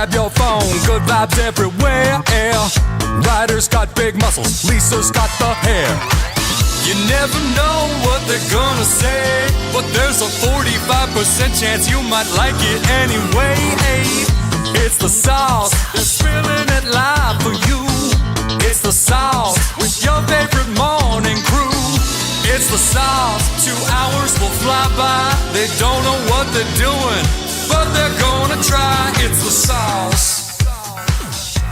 grab your phone, good vibes everywhere. Ryder's got big muscles, Lisa's got the hair. You never know what they're gonna say, but there's a 45% chance you might like it anyway. It's the sauce, they're spilling it live for you. It's the sauce with your favorite morning crew. It's the sauce, 2 hours will fly by. They don't know what they're doing, but they're gonna try. It's the sauce.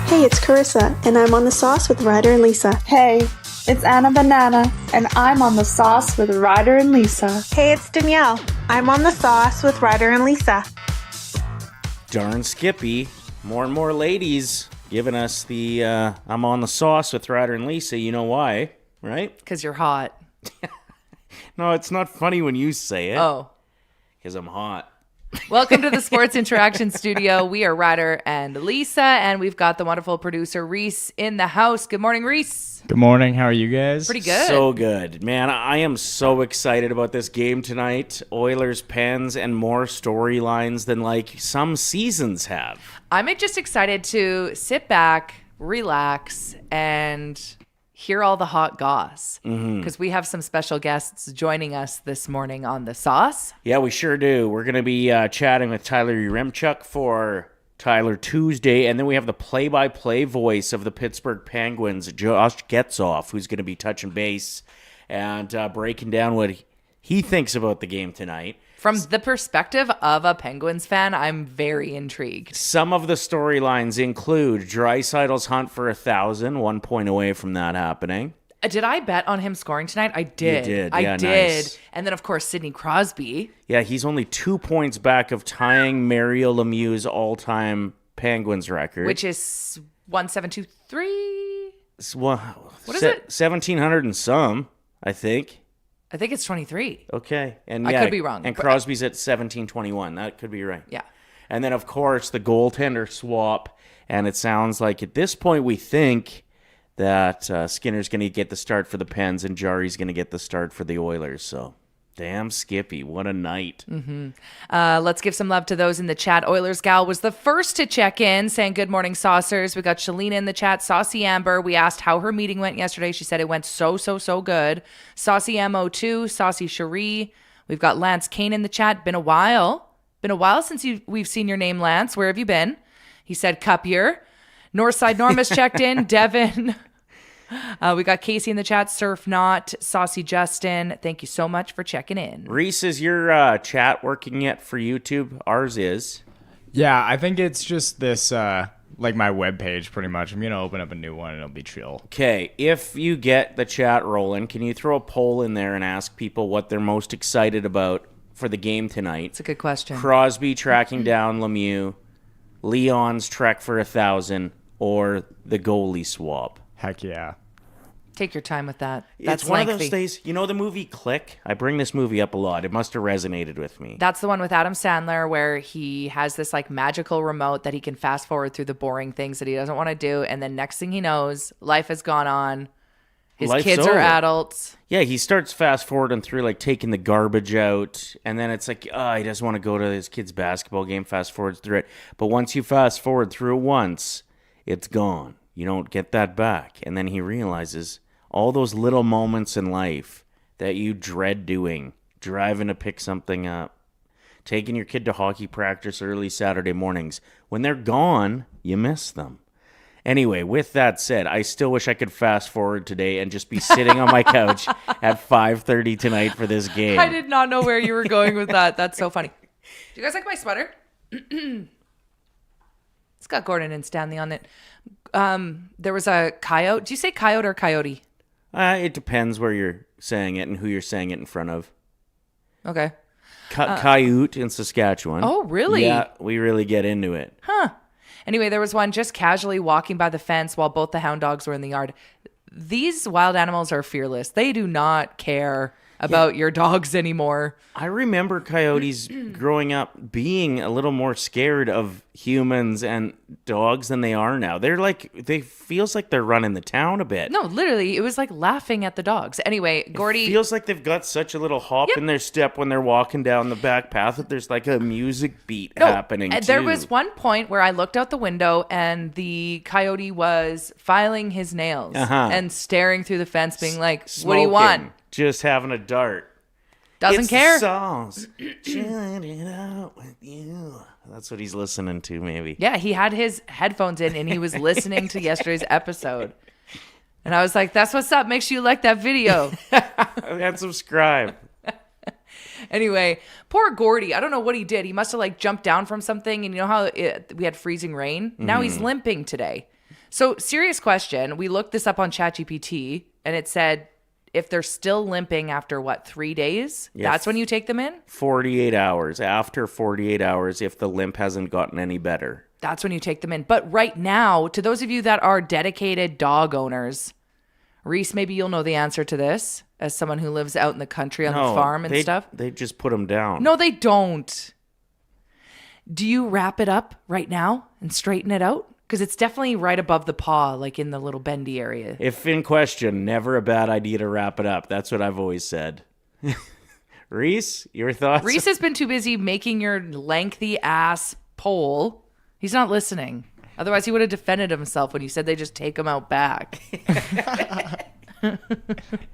Hey, it's Carissa, and I'm on the sauce with Ryder and Lisa. Hey, it's Anna Banana, and I'm on the sauce with Ryder and Lisa. Hey, it's Danielle. I'm on the sauce with Ryder and Lisa. Darn Skippy, more and more ladies giving us the I'm on the sauce with Ryder and Lisa. You know why, right? Because you're hot. No, it's not funny when you say it. Oh. Because I'm hot. Welcome to the Sports Interaction Studio. We are Ryder and Lisa, and we've got the wonderful producer Reese in the house. Good morning, Reese. Good morning. How are you guys? Pretty good. So good. Man, I am so excited about this game tonight. Oilers, Pens, and more storylines than like some seasons have. I'm just excited to sit back, relax, and hear all the hot goss. Because we have some special guests joining us this morning on the sauce. Yeah, we sure do. We're going to be chatting with Tyler Yaremchuk for Tyler Tuesday, and then we have the play-by-play voice of the Pittsburgh Penguins, Josh Getzoff, who's going to be touching base and breaking down what he thinks about the game tonight. From the perspective of a Penguins fan, I'm very intrigued. Some of the storylines include Draisaitl's hunt for 1,000, 1 point away from that happening. Did I bet on him scoring tonight? I did. You did. I Yeah, did. nice. And then, of course, Sidney Crosby. Yeah, he's only 2 points back of tying Mario Lemieux's all-time Penguins record. Which is 1723? What is it? 1,700 and some, I think. I think it's 23. Okay. And I yeah, could be wrong. And but- Crosby's at 1721. That could be right. Yeah. And then, of course, the goaltender swap. And it sounds like at this point we think that Skinner's going to get the start for the Pens and Jarry's going to get the start for the Oilers. So, damn Skippy. What a night. Let's give some love to those in the chat. Oilers Gal was the first to check in, saying good morning, Saucers. We got Shalina in the chat. Saucy Amber. We asked how her meeting went yesterday. She said it went so good. Saucy MO2. Saucy Cherie. We've got Lance Kane in the chat. Been a while since we've seen your name, Lance. Where have you been? He said cup year. Northside Normus checked in. Devin. We got Casey in the chat, Surf Not, Saucy Justin. Thank you so much for checking in. Reese, is your chat working yet for YouTube? Ours is. Yeah, I think it's just this, like my webpage pretty much. I'm going to open up a new one and it'll be chill. Okay, if you get the chat rolling, can you throw a poll in there and ask people what they're most excited about for the game tonight? It's a good question. Crosby tracking down Lemieux, Leon's trek for 1,000, or the goalie swap. Heck yeah. Take your time with that. That's It's one lengthy. of those days. You know the movie Click? I bring this movie up a lot. It must have resonated with me. That's the one with Adam Sandler where he has this like magical remote that he can fast forward through the boring things that he doesn't want to do. And then next thing he knows, life has gone on. His Life's kids over. are adults. Yeah, he starts fast forwarding through like taking the garbage out, and then it's like, he doesn't want to go to his kid's basketball game, fast forwards through it. But once you fast forward through it once, it's gone. You don't get that back. And then he realizes all those little moments in life that you dread doing, driving to pick something up, taking your kid to hockey practice early Saturday mornings, when they're gone, you miss them. Anyway, with that said, I still wish I could fast forward today and just be sitting on my couch at 5:30 tonight for this game. I did not know where you were going with that. That's so funny. Do you guys like my sweater? It's got Gordon and Stanley on it. There was a coyote. Do you say coyote or coyote? It depends where you're saying it and who you're saying it in front of. Okay. Coyote in Saskatchewan. Oh, really? Yeah, we really get into it. Huh. Anyway, there was one just casually walking by the fence while both the hound dogs were in the yard. These wild animals are fearless. They do not care about your dogs anymore. I remember coyotes growing up being a little more scared of humans and dogs than they are now. They feels like they're running the town a bit. No, literally, it was like laughing at the dogs. Anyway, Gordy... It feels like they've got such a little hop in their step when they're walking down the back path that there's like a music beat happening, too. There was one point where I looked out the window and the coyote was filing his nails and staring through the fence being like, what do you want? Just having a dart. Doesn't care. Songs. Chilling it out with you. That's what he's listening to, maybe. Yeah, he had his headphones in and he was listening to yesterday's episode. And I was like, that's what's up. Make sure you like that video. And subscribe. Anyway, poor Gordy. I don't know what he did. He must have like jumped down from something. And you know how we had freezing rain? Now he's limping today. So serious question. We looked this up on ChatGPT and it said, if they're still limping after 3 days, that's when you take them in? 48 hours. After 48 hours, if the limp hasn't gotten any better. That's when you take them in. But right now, to those of you that are dedicated dog owners, Reese, maybe you'll know the answer to this as someone who lives out in the country on the farm and stuff. They just put them down. No, they don't. Do you wrap it up right now and straighten it out? Because it's definitely right above the paw, like in the little bendy area. If in question, never a bad idea to wrap it up. That's what I've always said. Reese, your thoughts? Reese has been too busy making your lengthy ass pole. He's not listening. Otherwise, he would have defended himself when you said they just take him out back.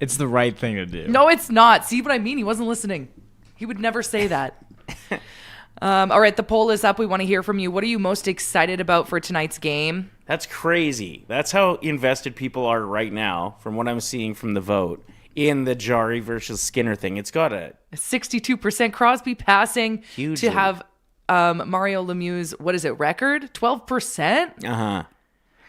It's the right thing to do. No, it's not. See what I mean? He wasn't listening. He would never say that. All right, the poll is up. We want to hear from you. What are you most excited about for tonight's game? That's crazy. That's how invested people are right now, from what I'm seeing from the vote, in the Jarry versus Skinner thing. It's got a 62% Crosby passing hugely to have Mario Lemieux's, record? 12%?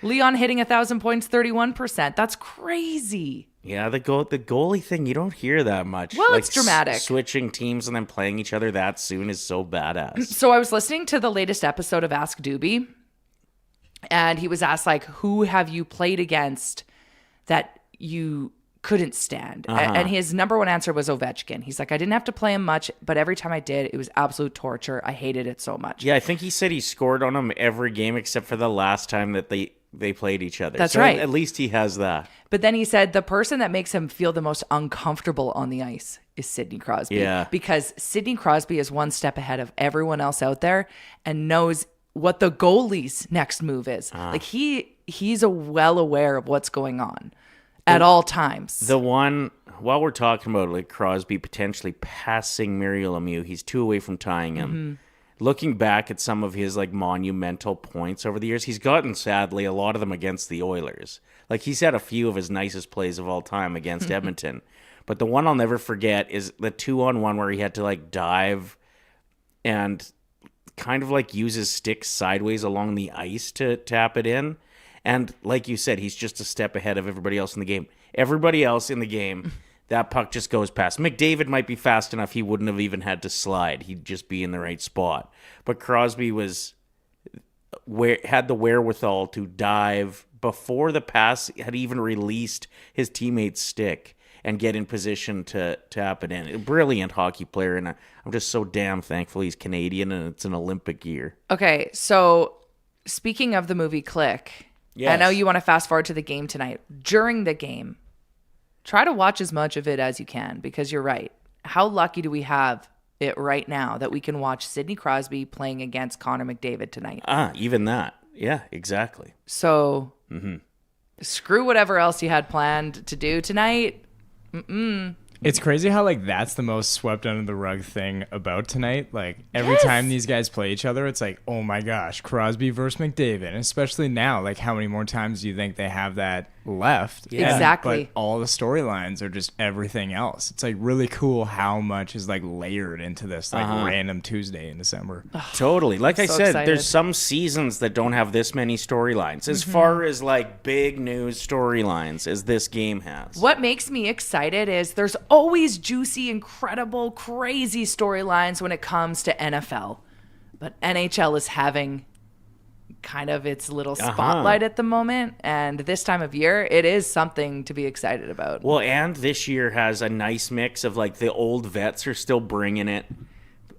Leon hitting 1,000 points, 31%. That's crazy. Yeah, the goalie thing, you don't hear that much. Well, it's dramatic. Switching teams and then playing each other that soon is so badass. So I was listening to the latest episode of Ask Doobie, and he was asked, who have you played against that you couldn't stand? And his number one answer was Ovechkin. He's like, I didn't have to play him much, but every time I did, it was absolute torture. I hated it so much. Yeah, I think he said he scored on him every game except for the last time that they played each other. That's right. At least he has that. But then he said the person that makes him feel the most uncomfortable on the ice is Sidney Crosby. Yeah. Because Sidney Crosby is one step ahead of everyone else out there and knows what the goalie's next move is. He's well aware of what's going on at all times. The one, while we're talking about Crosby potentially passing Mario Lemieux, he's 2 away from tying him. Mm-hmm. Looking back at some of his monumental points over the years, he's gotten, sadly, a lot of them against the Oilers. He's had a few of his nicest plays of all time against Edmonton. But the one I'll never forget is the 2-on-1 where he had to dive and kind of use his stick sideways along the ice to tap it in. And like you said, he's just a step ahead of everybody else in the game. Everybody else in the game, that puck just goes past. McDavid might be fast enough, he wouldn't have even had to slide. He'd just be in the right spot. But Crosby had the wherewithal to dive before the pass had even released his teammate's stick and get in position to tap it in. A brilliant hockey player, and I'm just so damn thankful he's Canadian and it's an Olympic year. Okay, so speaking of the movie Click, yes. I know you want to fast forward to the game tonight. During the game, try to watch as much of it as you can, because you're right. How lucky do we have it right now that we can watch Sidney Crosby playing against Connor McDavid tonight? Even that. Yeah, exactly. So screw whatever else you had planned to do tonight. It's crazy how that's the most swept under the rug thing about tonight. Every time these guys play each other, it's oh my gosh, Crosby versus McDavid. And especially now, how many more times do you think they have that left? Yeah. Exactly. But all the storylines are just everything else. It's really cool how much is layered into this random Tuesday in December. Totally. Like I said, excited. There's some seasons that don't have this many storylines as far as big news storylines as this game has. What makes me excited is there's always juicy, incredible, crazy storylines when it comes to NFL. But NHL is having kind of its little spotlight at the moment. And this time of year, it is something to be excited about. Well, and this year has a nice mix of like the old vets are still bringing it.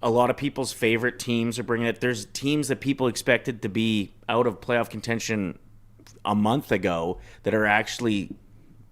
A lot of people's favorite teams are bringing it. There's teams that people expected to be out of playoff contention a month ago that are actually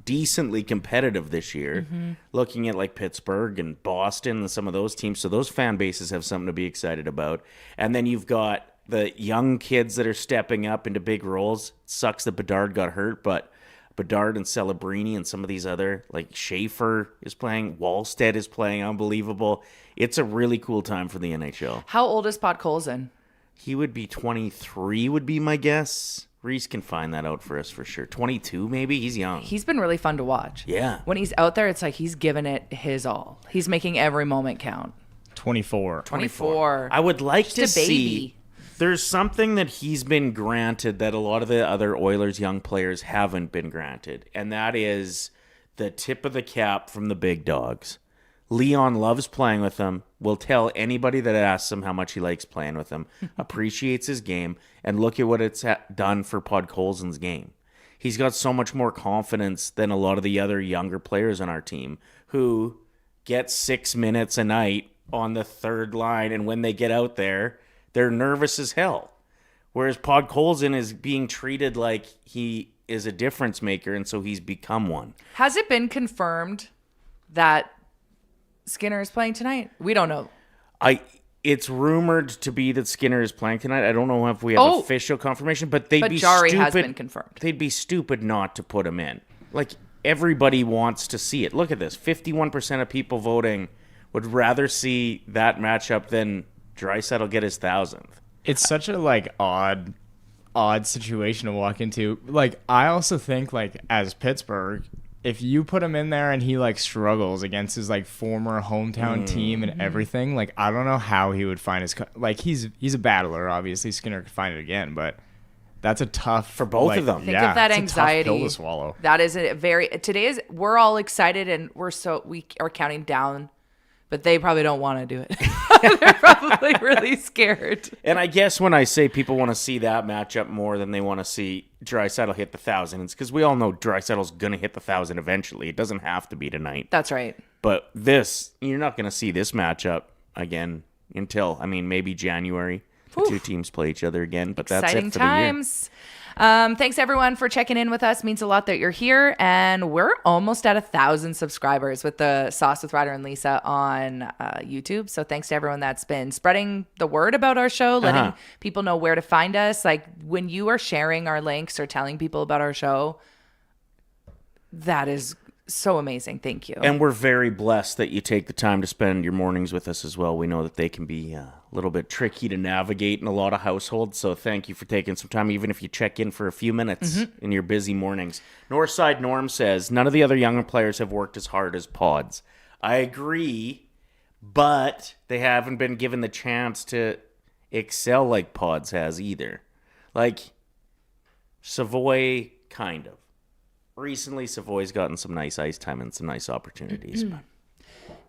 decently competitive this year. Looking at like Pittsburgh and Boston and some of those teams. So those fan bases have something to be excited about. And then you've got the young kids that are stepping up into big roles. It sucks that Bedard got hurt, but Bedard and Celebrini and some of these other, like Schaefer is playing, Wallstead is playing, unbelievable. It's a really cool time for the NHL. How old is Podkolzin? He would be 23 would be my guess. Reese can find that out for us for sure. 22 maybe? He's young. He's been really fun to watch. Yeah. When he's out there, it's like he's giving it his all. He's making every moment count. 24. 24. I would like Just to a baby. see. There's something that he's been granted that a lot of the other Oilers young players haven't been granted, and that is the tip of the cap from the big dogs. Leon loves playing with him, will tell anybody that asks him how much he likes playing with him, appreciates his game, and look at what it's done for Podkolzin's game. He's got so much more confidence than a lot of the other younger players on our team who get 6 minutes a night on the third line, and when they get out there, they're nervous as hell. Whereas Podkolzin is being treated like he is a difference maker, and so he's become one. Has it been confirmed that Skinner is playing tonight? We don't know. It's rumored to be that Skinner is playing tonight. I don't know if we have official confirmation, but they'd be Jarry stupid. has been confirmed. They'd be stupid not to put him in. Like, everybody wants to see it. Look at this. 51% of people voting would rather see that matchup than Draisaitl get his 1,000th. It's such a like odd situation to walk into. Like, I also think like as Pittsburgh, if you put him in there and he like struggles against his like former hometown team and everything, like I don't know how he would find his like he's a battler. Obviously, Skinner could find it again, but that's a tough for both of them. Think of that it's anxiety. a tough pill to swallow. That is a very we're all excited and we are counting down, but they probably don't want to do it. They're probably really scared. And I guess when I say people want to see that matchup more than they want to see Draisaitl hit the 1,000, it's because we all know Draisaitl's going to hit the 1,000 eventually. It doesn't have to be tonight. That's right. But you're not going to see this matchup again until, maybe January. The two teams play each other again, but that's Exciting it for times. Thanks everyone for checking in with us. Means a lot that you're here, and we're almost at 1,000 subscribers with the Sauce with Ryder and Lisa on YouTube. So thanks to everyone that's been spreading the word about our show, letting people know where to find us. Like when you are sharing our links or telling people about our show, that is so amazing. Thank you. And we're very blessed that you take the time to spend your mornings with us as well. We know that they can be a little bit tricky to navigate in a lot of households. So thank you for taking some time, even if you check in for a few minutes in your busy mornings. Northside Norm says, none of the other younger players have worked as hard as Pods. I agree, but they haven't been given the chance to excel like Pods has either. Like Savoy, kind of. Recently, Savoy's gotten some nice ice time and some nice opportunities.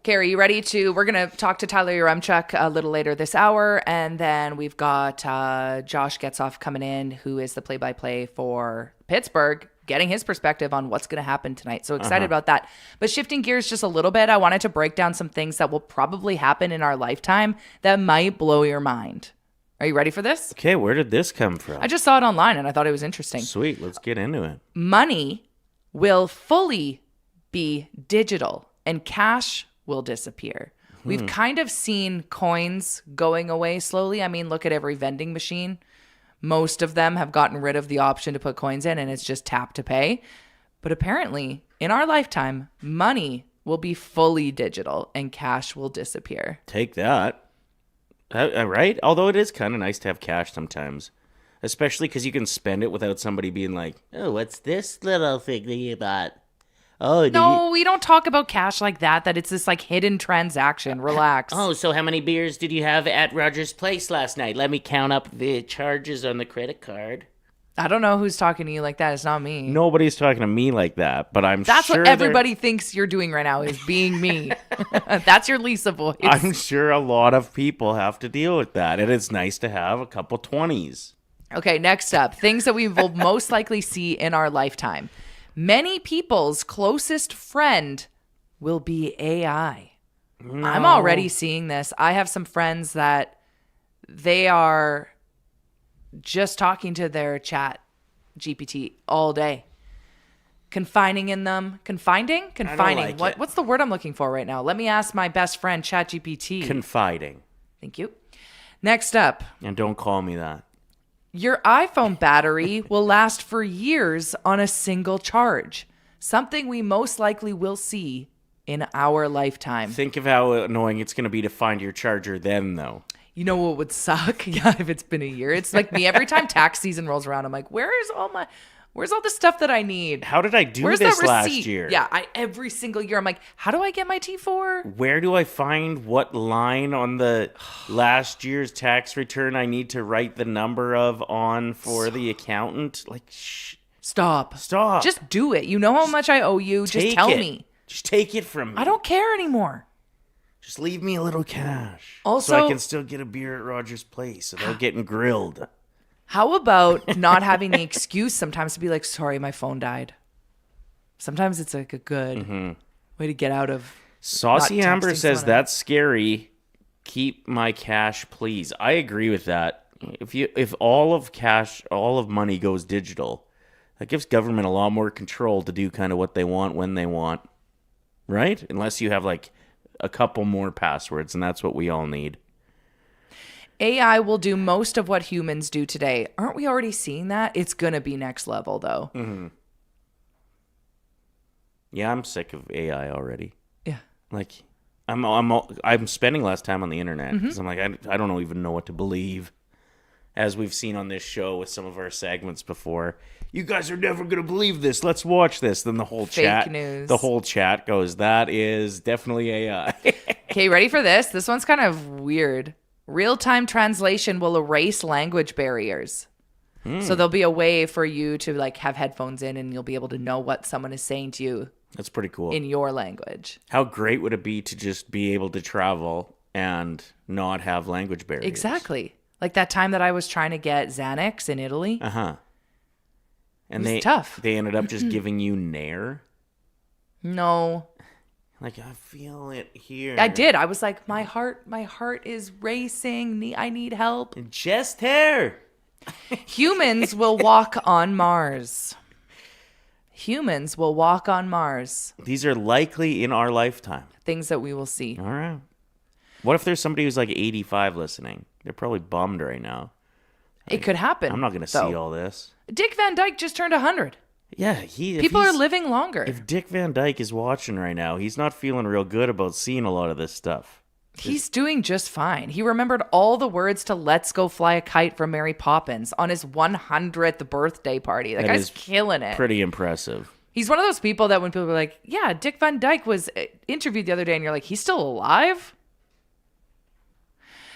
Carrie, you ready we're going to talk to Tyler Yaremchuk a little later this hour, and then we've got Josh Getzoff coming in, who is the play-by-play for Pittsburgh, getting his perspective on what's going to happen tonight. So excited about that. But shifting gears just a little bit, I wanted to break down some things that will probably happen in our lifetime that might blow your mind. Are you ready for this? Okay, where did this come from? I just saw it online, and I thought it was interesting. Sweet, let's get into it. Money will fully be digital and cash will disappear. We've kind of seen coins going away slowly. Look at every vending machine. Most of them have gotten rid of the option to put coins in, and it's just tap to pay. But apparently, in our lifetime, money will be fully digital and cash will disappear. Take that. Right? Although it is kind of nice to have cash sometimes. Especially because you can spend it without somebody being like, oh, what's this little thing that you bought? Oh, no, we don't talk about cash like that it's this like hidden transaction. Relax. Oh, so how many beers did you have at Roger's Place last night? Let me count up the charges on the credit card. I don't know who's talking to you like that. It's not me. Nobody's talking to me like that, but That's what everybody thinks you're doing right now is being me. That's your Lisa voice. I'm sure a lot of people have to deal with that, and it's nice to have a couple 20s. Okay, next up, things that we will most likely see in our lifetime. Many people's closest friend will be AI. No. I'm already seeing this. I have some friends that they are just talking to their chat GPT all day. Confining in them. Confining? like it. What's the word I'm looking for right now? Let me ask my best friend ChatGPT. Confiding. Thank you. Next up, And don't call me that. your iPhone battery will last for years on a single charge. Something we most likely will see in our lifetime. Think of how annoying it's going to be to find your charger then, though. You know what would suck? Yeah, if it's been a year. It's like me every time tax season rolls around, I'm like, where's all the stuff that I need? How did I do Where's this that last receipt? year? Yeah, every single year I'm like, how do I get my T4? Where do I find what line on the last year's tax return I need to write the number of on for the accountant? Like, Stop. Just do it. You know how much I owe you. Just tell me. Just take it from me. I don't care anymore. Just leave me a little cash. Also- so I can still get a beer at Roger's place without getting grilled. How about not having the excuse sometimes to be like, sorry, my phone died? Sometimes it's like a good way to get out of. Saucy not Amber texting says someone that's scary. Keep my cash, please. I agree with that. If all of money goes digital, that gives government a lot more control to do kind of what they want when they want, right? Unless you have like a couple more passwords, and that's what we all need. AI will do most of what humans do today. Aren't we already seeing that? It's going to be next level, though. Mm-hmm. Yeah, I'm sick of AI already. Yeah. Like, I'm spending less time on the internet Mm-hmm. because I'm like, I don't even know what to believe. As we've seen on this show with some of our segments before, you guys are never gonna believe this. Let's watch this. Then the whole Fake news. the whole chat goes, that is definitely AI. Okay, ready for this? This one's kind of weird. Real-time translation will erase language barriers. So there'll be a way for you to like have headphones in and you'll be able to know what someone is saying to you That's pretty cool. in your language. How great would it be to just be able to travel and not have language barriers? Exactly. Like that time that I was trying to get Xanax in Italy. And It was tough. They ended up just giving you Nair. No. Like, I feel it here. I did. I was like, my heart is racing. I need help. Chest hair. Humans will walk on Mars. Humans will walk on Mars. These are likely in our lifetime. Things that we will see. All right. What if there's somebody who's like 85 listening? They're probably bummed right now. It could happen. I'm not going to see all this. Dick Van Dyke just turned 100. Yeah, People are living longer. If Dick Van Dyke is watching right now, he's not feeling real good about seeing a lot of this stuff. He's doing just fine. He remembered all the words to Let's Go Fly a Kite from Mary Poppins on his 100th birthday party. That guy's is killing it. Pretty impressive. He's one of those people that when people are like, yeah, Dick Van Dyke was interviewed the other day, and you're like, he's still alive?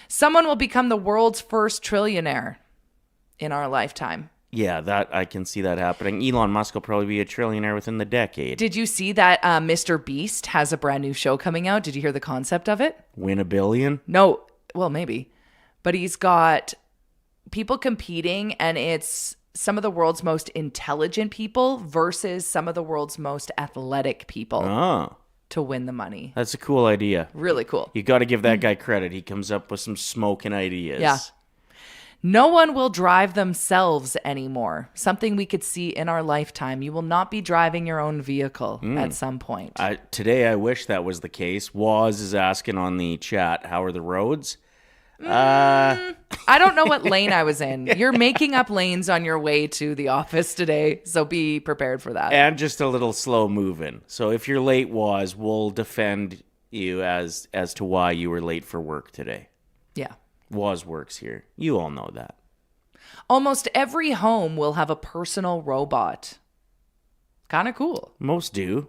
Someone will become the world's first trillionaire in our lifetime. Yeah, that I can see that happening. Elon Musk will probably be a trillionaire within the decade. Did you see that Mr. Beast has a brand new show coming out? Did you hear the concept of it? Win a billion? No. Well, maybe. But he's got people competing, and it's some of the world's most intelligent people versus some of the world's most athletic people Oh, to win the money. that's a cool idea. Really cool. You got to give that guy credit. He comes up with some smoking ideas. Yeah. No one will drive themselves anymore. Something we could see in our lifetime. You will not be driving your own vehicle at some point. Today, I wish that was the case. Waz is asking on the chat, how are the roads? I don't know what lane I was in. You're making up lanes on your way to the office today, so be prepared for that. And just a little slow moving. So if you're late, Waz, we'll defend you as to why you were late for work today. Yeah. Waz works here. You all know that. Almost every home will have a personal robot. Kind of cool. Most do.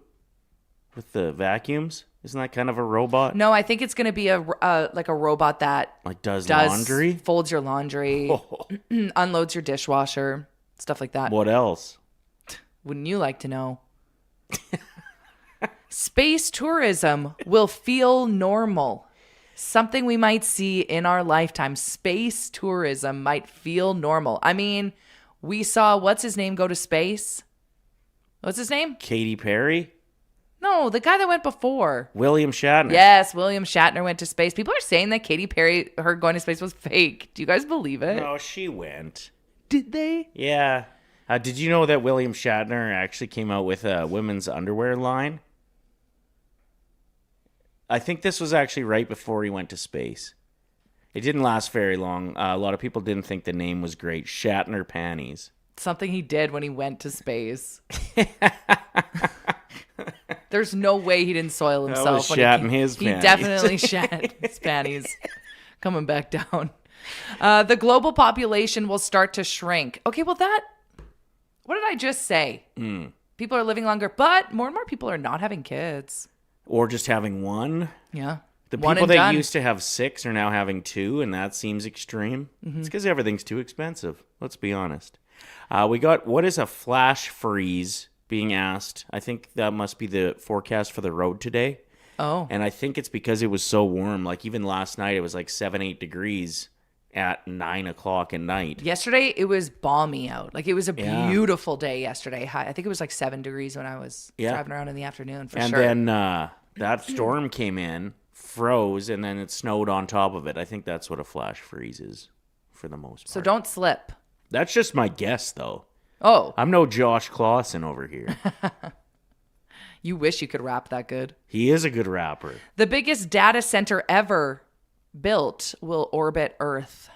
With the vacuums. Isn't that kind of a robot? No, I think it's going to be a robot that Like does laundry? folds your laundry, unloads your dishwasher, stuff like that. What else? Wouldn't you like to know? Space tourism will feel normal. something we might see in our lifetime. Space tourism might feel normal. I mean, we saw, what's his name go to space? What's his name? Katy Perry? No, the guy that went before. William Shatner. Yes, William Shatner went to space. People are saying that Katy Perry, her going to space was fake. Do you guys believe it? No, she went. Did they? Yeah. Did you know that William Shatner actually came out with a women's underwear line? I think this was actually right before he went to space. It didn't last very long. A lot of people didn't think the name was great. Shatner panties. Something he did when he went to space. There's no way he didn't soil himself. That was shatting his He panties. definitely shat his panties. Coming back down. The global population will start to shrink. Okay, well what did I just say? People are living longer, but more and more people are not having kids. Or just having one. Yeah. The One people and that done. used to have 6 are now having 2, and that seems extreme. It's because everything's too expensive. Let's be honest. We got, what is a flash freeze being asked? I think that must be the forecast for the road today. Oh. And I think it's because it was so warm. Like even last night, it was like 7-8 degrees at 9 o'clock at night. Yesterday, it was balmy out. Like, it was a Yeah. beautiful day yesterday. I think it was like 7 degrees when I was driving around in the afternoon, for And sure. then that storm came in, froze, and then it snowed on top of it. I think that's what a flash freeze is for the most part. So don't slip. That's just my guess, though. Oh, I'm no Josh Clausen over here. you wish you could rap that good. He is a good rapper. The biggest data center ever built will orbit Earth.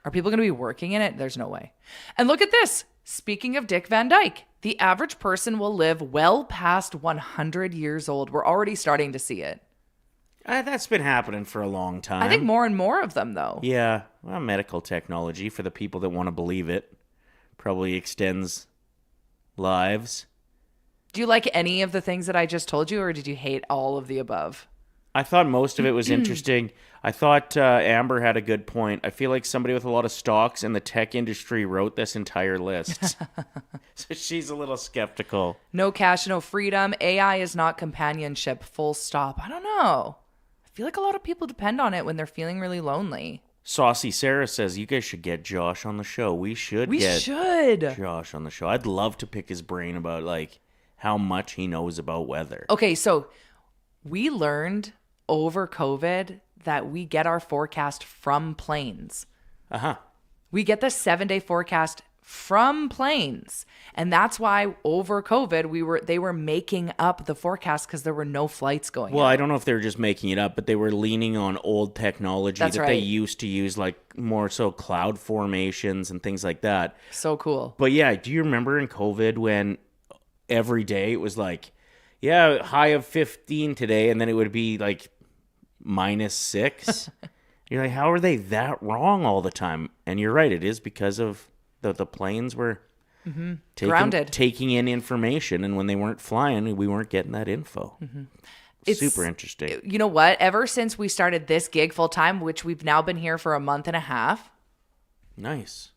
Are people going to be working in it? There's no way. And look at this. Speaking of Dick Van Dyke, the average person will live well past 100 years old. We're already starting to see it. That's been happening for a long time. I think more and more of them, though. Yeah, well, medical technology, for the people that want to believe it, probably extends lives. Do you like any of the things that I just told you, or did you hate all of the above? I thought most of it was interesting. I thought Amber had a good point. I feel like somebody with a lot of stocks in the tech industry wrote this entire list. So she's a little skeptical. No cash, no freedom. AI is not companionship. Full stop. I don't know. I feel like a lot of people depend on it when they're feeling really lonely. Saucy Sarah says, you guys should get Josh on the show. We should get Josh on the show. I'd love to pick his brain about, like, how much he knows about weather. Okay, so we learned over COVID that we get our forecast from planes. Uh-huh. We get the 7-day forecast from planes. And that's why over COVID they were making up the forecast because there were no flights going Well, out. I don't know if they were just making it up, but they were leaning on old technology That's that right. they used to use, like more so cloud formations and things like that. So cool. But yeah, do you remember in COVID when every day it was like, yeah, high of 15 today, and then it would be like -6? You're like, how are they that wrong all the time? And you're right, it is because of the planes were Grounded. taking in information, and when they weren't flying, we weren't getting that info. It's Super interesting. You know what? Ever since we started this gig full time, which we've now been here for a month and a half, Nice.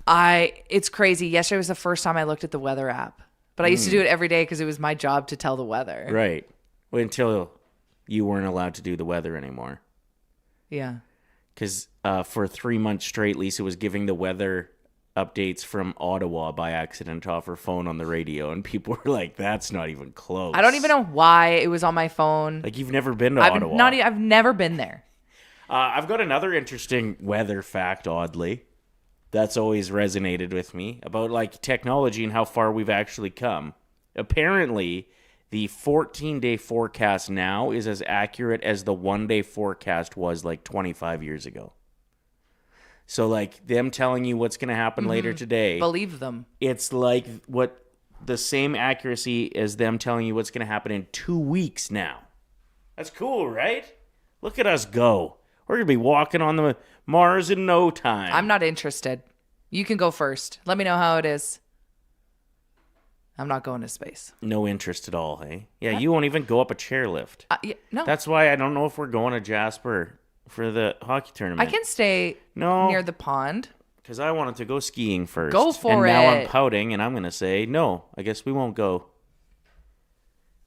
it's crazy. Yesterday was the first time I looked at the weather app. But I used to do it every day because it was my job to tell the weather. Right. Well, until you weren't allowed to do the weather anymore. Yeah. Because for 3 months straight, Lisa was giving the weather updates from Ottawa by accident off her phone on the radio. And people were like, that's not even close. I don't even know why it was on my phone. Like, you've never been to Ottawa. I've never been there. I've got another interesting weather fact, oddly. That's always resonated with me about like technology and how far we've actually come. Apparently, the 14-day forecast now is as accurate as the 1-day forecast was like 25 years ago. So like them telling you what's going to happen later today, Believe them. it's like what the same accuracy as them telling you what's going to happen in 2 weeks now. That's cool, right? Look at us go. We're going to be walking on the Mars in no time. I'm not interested. You can go first. Let me know how it is. I'm not going to space. No interest at all, hey? Yeah, you won't even go up a chairlift. No. That's why I don't know if we're going to Jasper for the hockey tournament. I can stay near the pond. Because I wanted to go skiing first. Go for and now I'm it. pouting, and I'm going to say, no, I guess we won't go.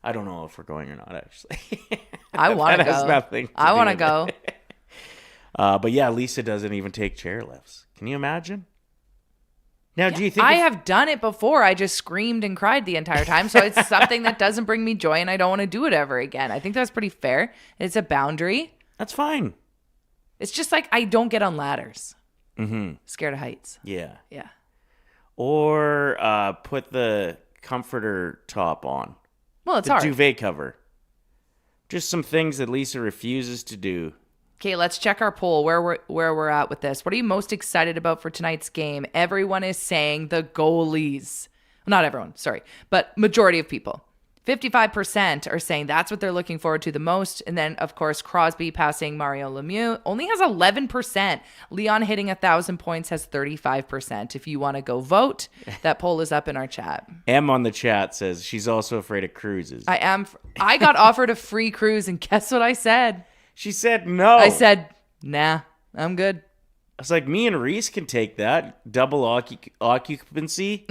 I don't know if we're going or not, actually. I want to That has go. nothing to I do want to with go. it. But yeah, Lisa doesn't even take chairlifts. Can you imagine? Now, do you think I have done it before. I just screamed and cried the entire time. So it's something that doesn't bring me joy and I don't want to do it ever again. I think that's pretty fair. It's a boundary. that's fine? It's just like I don't get on ladders. Mm-hmm. Scared of heights. Yeah. Yeah. Or put the comforter top on. Well, it's The hard. duvet cover. Just some things that Lisa refuses to do. Okay, let's check our poll where we're at with this. What are you most excited about for tonight's game? Everyone is saying the goalies. Well, not everyone, sorry, but majority of people. 55% are saying that's what they're looking forward to the most. And then, of course, Crosby passing Mario Lemieux only has 11%. Leon hitting 1,000 points has 35%. If you want to go vote, that poll is up in our chat. M on the chat says she's also afraid of cruises. I got offered a free cruise, and guess what I said? She said no. I said, nah, I'm good. I was like, me and Reese can take that. Double occupancy.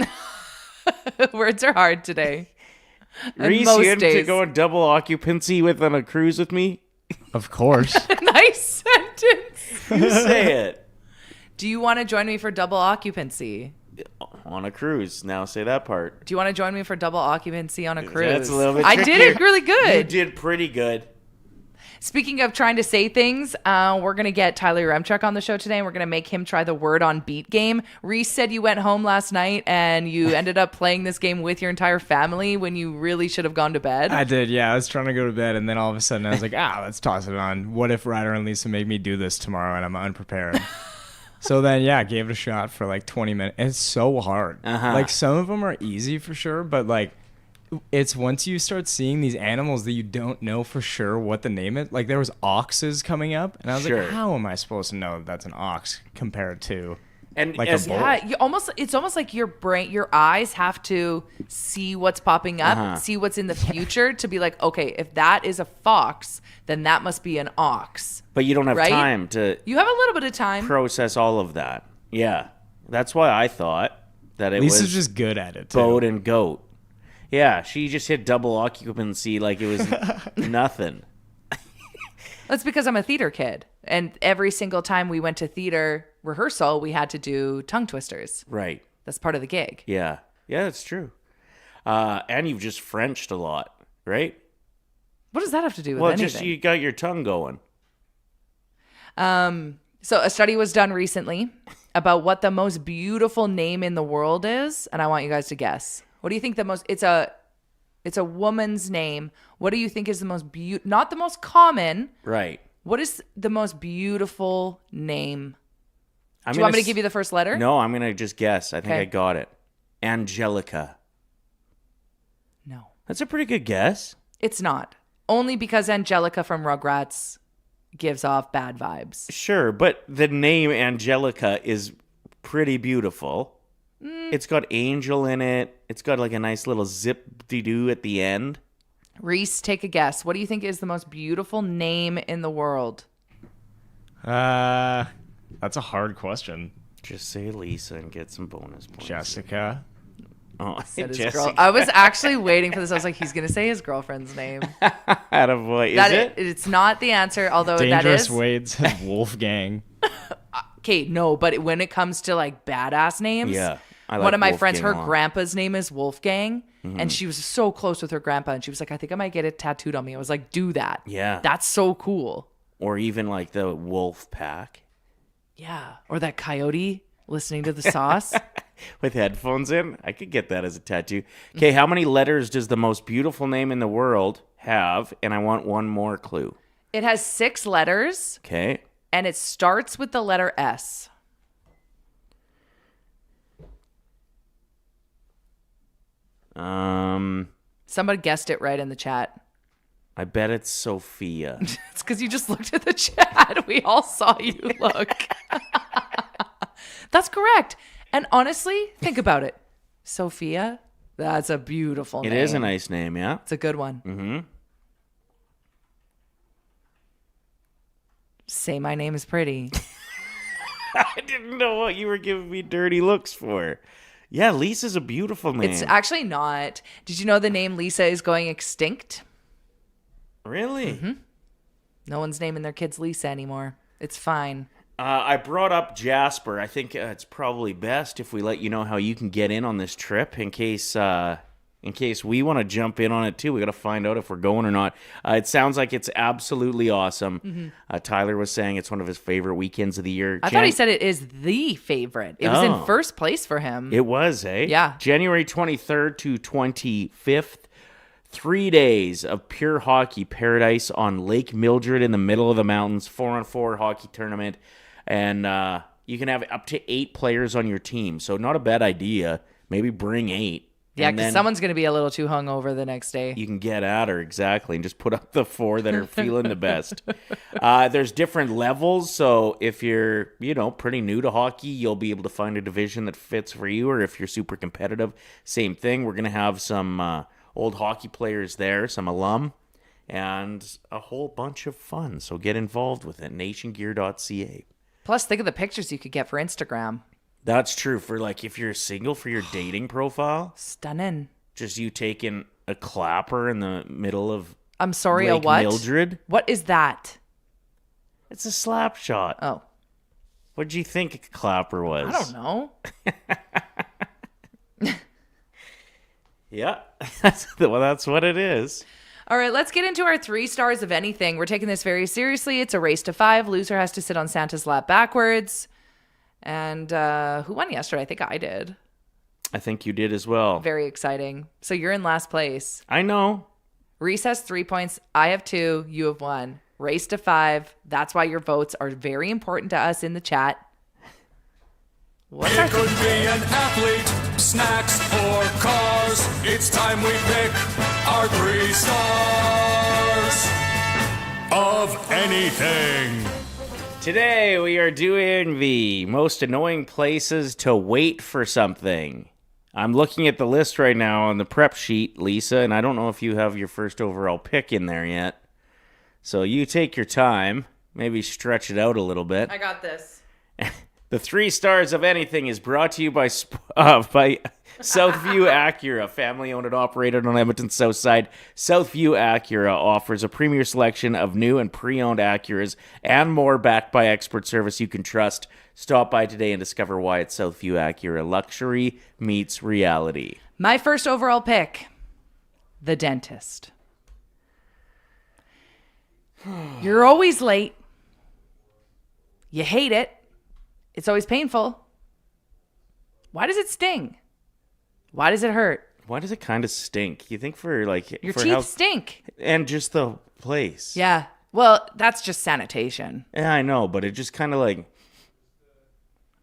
Words are hard today. And Reese, most you in to days. go on double occupancy on a cruise with me? Of course. Nice sentence. You say it. Do you want to join me for double occupancy? On a cruise. Now say that part. Do you want to join me for double occupancy on a cruise? That's a little bit I did trickier. it really You good. did pretty good. Speaking of trying to say things, we're going to get Tyler Yaremchuk on the show today, and we're going to make him try the word on beat game. Reese said you went home last night and you ended up playing this game with your entire family when you really should have gone to bed. I did, yeah. I was trying to go to bed, and then all of a sudden I was like, let's toss it on. What if Ryder and Lisa make me do this tomorrow and I'm unprepared? So then, yeah, I gave it a shot for like 20 minutes. It's so hard. Like, some of them are easy for sure, but like, it's once you start seeing these animals that you don't know for sure what the name is. Like, there was oxes coming up, and I was Sure. like, how am I supposed to know that that's an ox compared to And like as- a bull? Yeah, it's almost like your eyes have to see what's popping up, see what's in the future to be like, okay, if that is a fox, then that must be an ox. But you don't have Right? time to You have a little bit of time. process all of that. Yeah. That's why I thought that it Lisa's was just good at it, too. boat and goat. Yeah, she just hit double occupancy like it was nothing. That's because I'm a theater kid. And every single time we went to theater rehearsal, we had to do tongue twisters. Right. That's part of the gig. Yeah. Yeah, that's true. And you've just Frenched a lot, right? What does that have to do with Well, anything? just you got your tongue going. So a study was done recently about what the most beautiful name in the world is, and I want you guys to guess. What do you think the most? It's a woman's name. What do you think is the most not the most common? Right. What is the most beautiful name? I'm Do you want gonna me to give you the first letter? No, I'm going to just guess. I think Okay. I got it. Angelica. No, That's a pretty good guess. it's not. Only because Angelica from Rugrats gives off bad vibes. Sure, but the name Angelica is pretty beautiful. It's got angel in it. It's got like a nice little zip-de-doo at the end. Reese, take a guess. What do you think is the most beautiful name in the world? That's a hard question. Just say Lisa and get some bonus points. Jessica. Oh, Said his Jessica. girl. I was actually waiting for this. I was like, he's gonna say his girlfriend's name. Attaboy. Is That it? It's not the answer, although Dangerous that is. Wade says Wolfgang. Okay, no, but when it comes to like badass names, Yeah, I one like of my friends, Wolfgang her a lot. grandpa's name is Wolfgang, and she was so close with her grandpa, and she was like, I think I might get it tattooed on me. I was like, do that. Yeah. That's so cool. Or even like the wolf pack Yeah. Or that coyote listening to the sauce. with headphones in. I could get that as a tattoo. Okay, how many letters does the most beautiful name in the world have? And I want one more clue. It has 6 letters, Okay. and it starts with the letter S. Somebody guessed it right in the chat. I bet it's Sophia. It's because you just looked at the chat. We all saw you look. That's correct. And honestly, think about it. Sophia, that's a beautiful name. It is a nice name, yeah. It's a good one. Mm-hmm. Say my name is pretty. I didn't know what you were giving me dirty looks for. Yeah, Lisa's a beautiful name. It's actually not. Did you know the name Lisa is going extinct? Really? Mm-hmm. No one's naming their kids Lisa anymore. It's fine. I brought up Jasper. I think it's probably best if we let you know how you can get in on this trip in case we want to jump in on it too. We got to find out if we're going or not. It sounds like it's absolutely awesome. Mm-hmm. Tyler was saying it's one of his favorite weekends of the year. I thought he said it is the favorite. It was in first place for him. It was, eh? Yeah. January 23rd to 25th. 3 days of pure hockey paradise on Lake Mildred in the middle of the mountains. 4-on-4 hockey tournament. And you can have up to 8 players on your team. So not a bad idea. Maybe bring 8. Yeah, And because then someone's going to be a little too hungover the next day. you can get at her, exactly, and just put up the 4 that are feeling the best. There's different levels, so if you're, pretty new to hockey, you'll be able to find a division that fits for you, or if you're super competitive, same thing. We're going to have some old hockey players there, some alum, and a whole bunch of fun. So get involved with it, nationgear.ca. Plus, think of the pictures you could get for Instagram. That's true for, if you're single, for your dating profile. Stunning. Just you taking a clapper in the middle of I'm sorry, Lake a what? Mildred. What is that? It's a slap shot. Oh. What did you think a clapper was? I don't know. Yeah, that's what it is. All right, let's get into our 3 stars of anything. We're taking this very seriously. It's a race to 5. Loser has to sit on Santa's lap backwards. And who won yesterday? I think I did. I think you did as well. Very exciting. So you're in last place. I know. Reese has 3 points. I have 2. You have 1. Race to 5. That's why your votes are very important to us in the chat. It could be an athlete, snacks, or cars. It's time we pick our 3 stars of anything. Today we are doing the most annoying places to wait for something. I'm looking at the list right now on the prep sheet, Lisa, and I don't know if you have your first overall pick in there yet. So you take your time, maybe stretch it out a little bit. I got this. The 3 stars of anything is brought to you by Southview Acura, family owned and operated on Edmonton's south side. Southview Acura offers a premier selection of new and pre-owned Acuras and more, backed by expert service you can trust. Stop by today and discover why at Southview Acura luxury meets reality. My first overall pick, the dentist. You're always late. You hate it. It's always painful. Why does it sting? Why does it hurt? Why does it kind of stink? You think for Your for teeth stink. and just the place. Yeah. Well, that's just sanitation. Yeah, I know, but it just kind of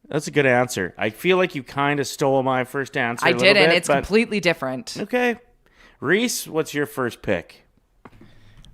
that's a good answer. I feel like you kind of stole my first answer. I didn't. It's completely different. Okay. Reese, what's your first pick?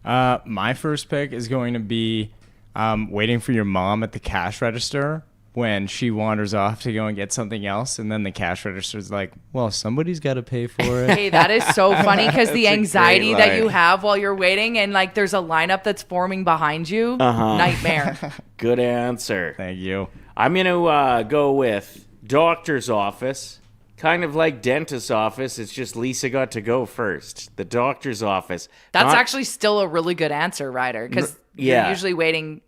My first pick is going to be waiting for your mom at the cash register when she wanders off to go and get something else, and then the cash register's like, well, somebody's got to pay for it. Hey, that is so funny because the That's a anxiety great that line. you have while you're waiting and there's a lineup that's forming behind you. Nightmare. Good answer. Thank you. I'm going to go with doctor's office. Kind of like dentist's office. It's just Lisa got to go first. The doctor's office. That's actually still a really good answer, Ryder, because yeah. you're usually waiting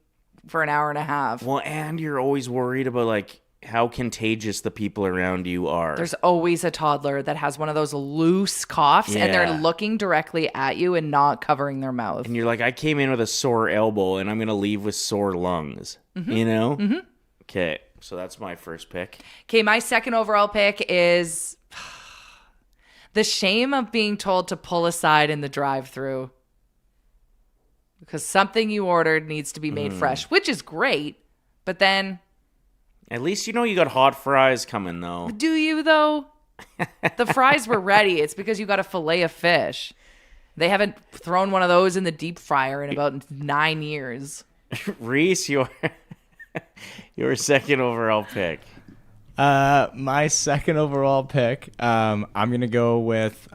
for an hour and a half. Well, and you're always worried about how contagious the people around you are. There's always a toddler that has one of those loose coughs and they're Yeah. looking directly at you and not covering their mouth. And you're like, I came in with a sore elbow and I'm going to leave with sore lungs. You know? Mm-hmm. Okay, so that's my first pick. Okay, my second overall pick is the shame of being told to pull aside in the drive-thru because something you ordered needs to be made fresh, which is great, but then... At least you know you got hot fries coming, though. Do you, though? The fries were ready. It's because you got a fillet of fish. They haven't thrown one of those in the deep fryer in about 9 years. Reese, your second overall pick. My second overall pick, I'm going to go with